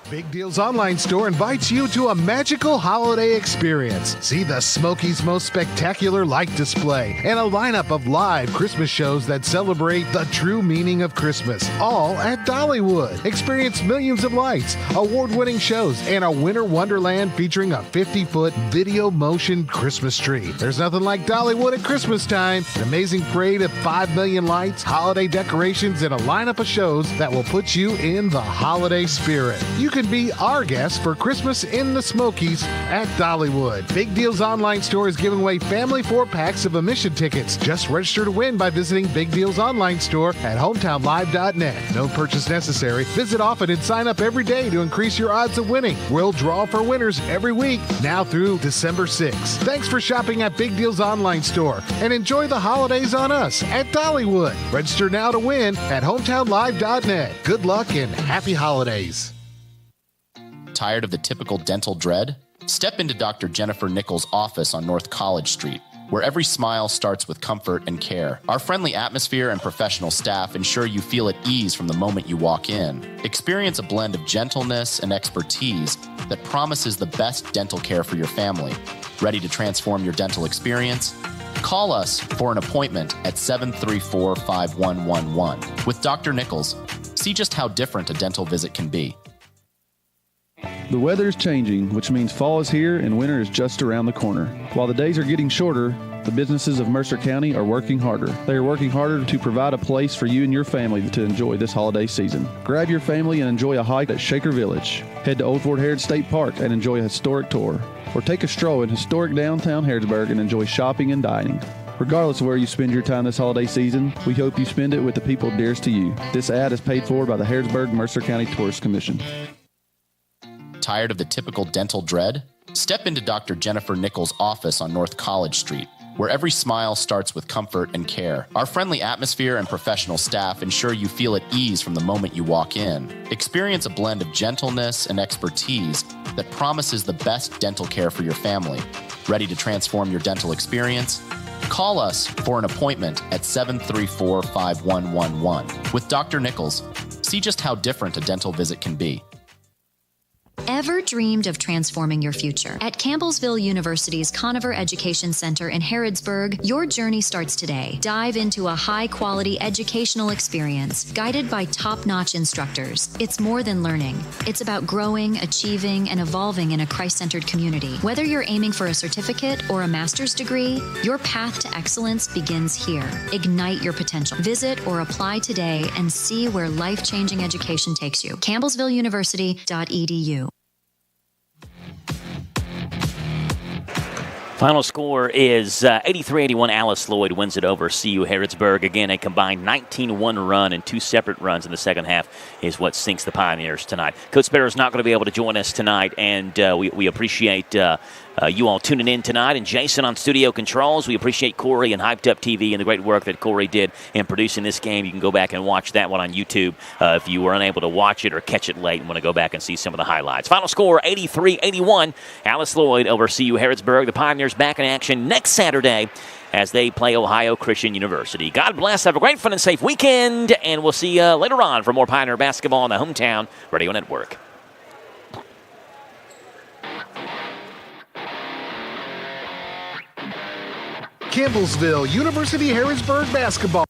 Big Deals Online Store invites you to a magical holiday experience. See the Smokies' most spectacular light display and a lineup of live Christmas shows that celebrate the true meaning of Christmas, all at Dollywood. Experience millions of lights, award-winning shows, and a winter wonderland featuring a 50-foot video motion Christmas tree. There's nothing like Dollywood at Christmas time. An amazing parade of 5 million lights, holiday decorations, and a lineup of shows that will put you in the holiday spirit. You can be our guest for Christmas in the Smokies at Dollywood. Big Deals Online Store is giving away family 4-packs of admission tickets. Just register to win by visiting Big Deals Online Store at hometownlive.net. No purchase necessary. Visit often and sign up every day to increase your odds of winning. We'll draw for winners every week, now through December 6th. Thanks for shopping at Big Deals Online Store and enjoy the holidays on us at Dollywood. Register now to win at hometownlive.net. Good luck and happy holidays. Tired of the typical dental dread? Step into Dr. Jennifer Nichols' office on North College Street, where every smile starts with comfort and care. Our friendly atmosphere and professional staff ensure you feel at ease from the moment you walk in. Experience a blend of gentleness and expertise that promises the best dental care for your family. Ready to transform your dental experience? Call us for an appointment at 734-5111. With Dr. Nichols, see just how different a dental visit can be. The weather is changing, which means fall is here and winter is just around the corner. While the days are getting shorter, the businesses of Mercer County are working harder. They are working harder to provide a place for you and your family to enjoy this holiday season. Grab your family and enjoy a hike at Shaker Village. Head to Old Fort Harrods State Park and enjoy a historic tour. Or take a stroll in historic downtown Harrodsburg and enjoy shopping and dining. Regardless of where you spend your time this holiday season, we hope you spend it with the people dearest to you. This ad is paid for by the Harrodsburg Mercer County Tourist Commission. Tired of the typical dental dread? Step into Dr. Jennifer Nichols' office on North College Street, where every smile starts with comfort and care. Our friendly atmosphere and professional staff ensure you feel at ease from the moment you walk in. Experience a blend of gentleness and expertise that promises the best dental care for your family. Ready to transform your dental experience? Call us for an appointment at 734-5111. With Dr. Nichols, see just how different a dental visit can be. Ever dreamed of transforming your future. At Campbellsville University's Conover Education Center in Harrodsburg, your journey starts today. Dive into a high-quality educational experience guided by top-notch instructors. It's more than learning. It's about growing, achieving, and evolving in a Christ-centered community. Whether you're aiming for a certificate or a master's degree, your path to excellence begins here. Ignite your potential. Visit or apply today and see where life-changing education takes you. CampbellsvilleUniversity.edu. Final score is 83-81. Alice Lloyd wins it over CU Harrodsburg. Again, a combined 19-1 run and 2 separate runs in the second half is what sinks the Pioneers tonight. Coach Sparrow is not going to be able to join us tonight, and we appreciate you all tuning in tonight. And Jason on studio controls. We appreciate Corey and Hyped Up TV and the great work that Corey did in producing this game. You can go back and watch that one on YouTube if you were unable to watch it or catch it late and want to go back and see some of the highlights. Final score, 83-81. Alice Lloyd over CU Harrodsburg. The Pioneers back in action next Saturday as they play Ohio Christian University. God bless. Have a great, fun, and safe weekend, and we'll see you later on for more Pioneer basketball on the Hometown Radio Network. Campbellsville University Harrodsburg basketball.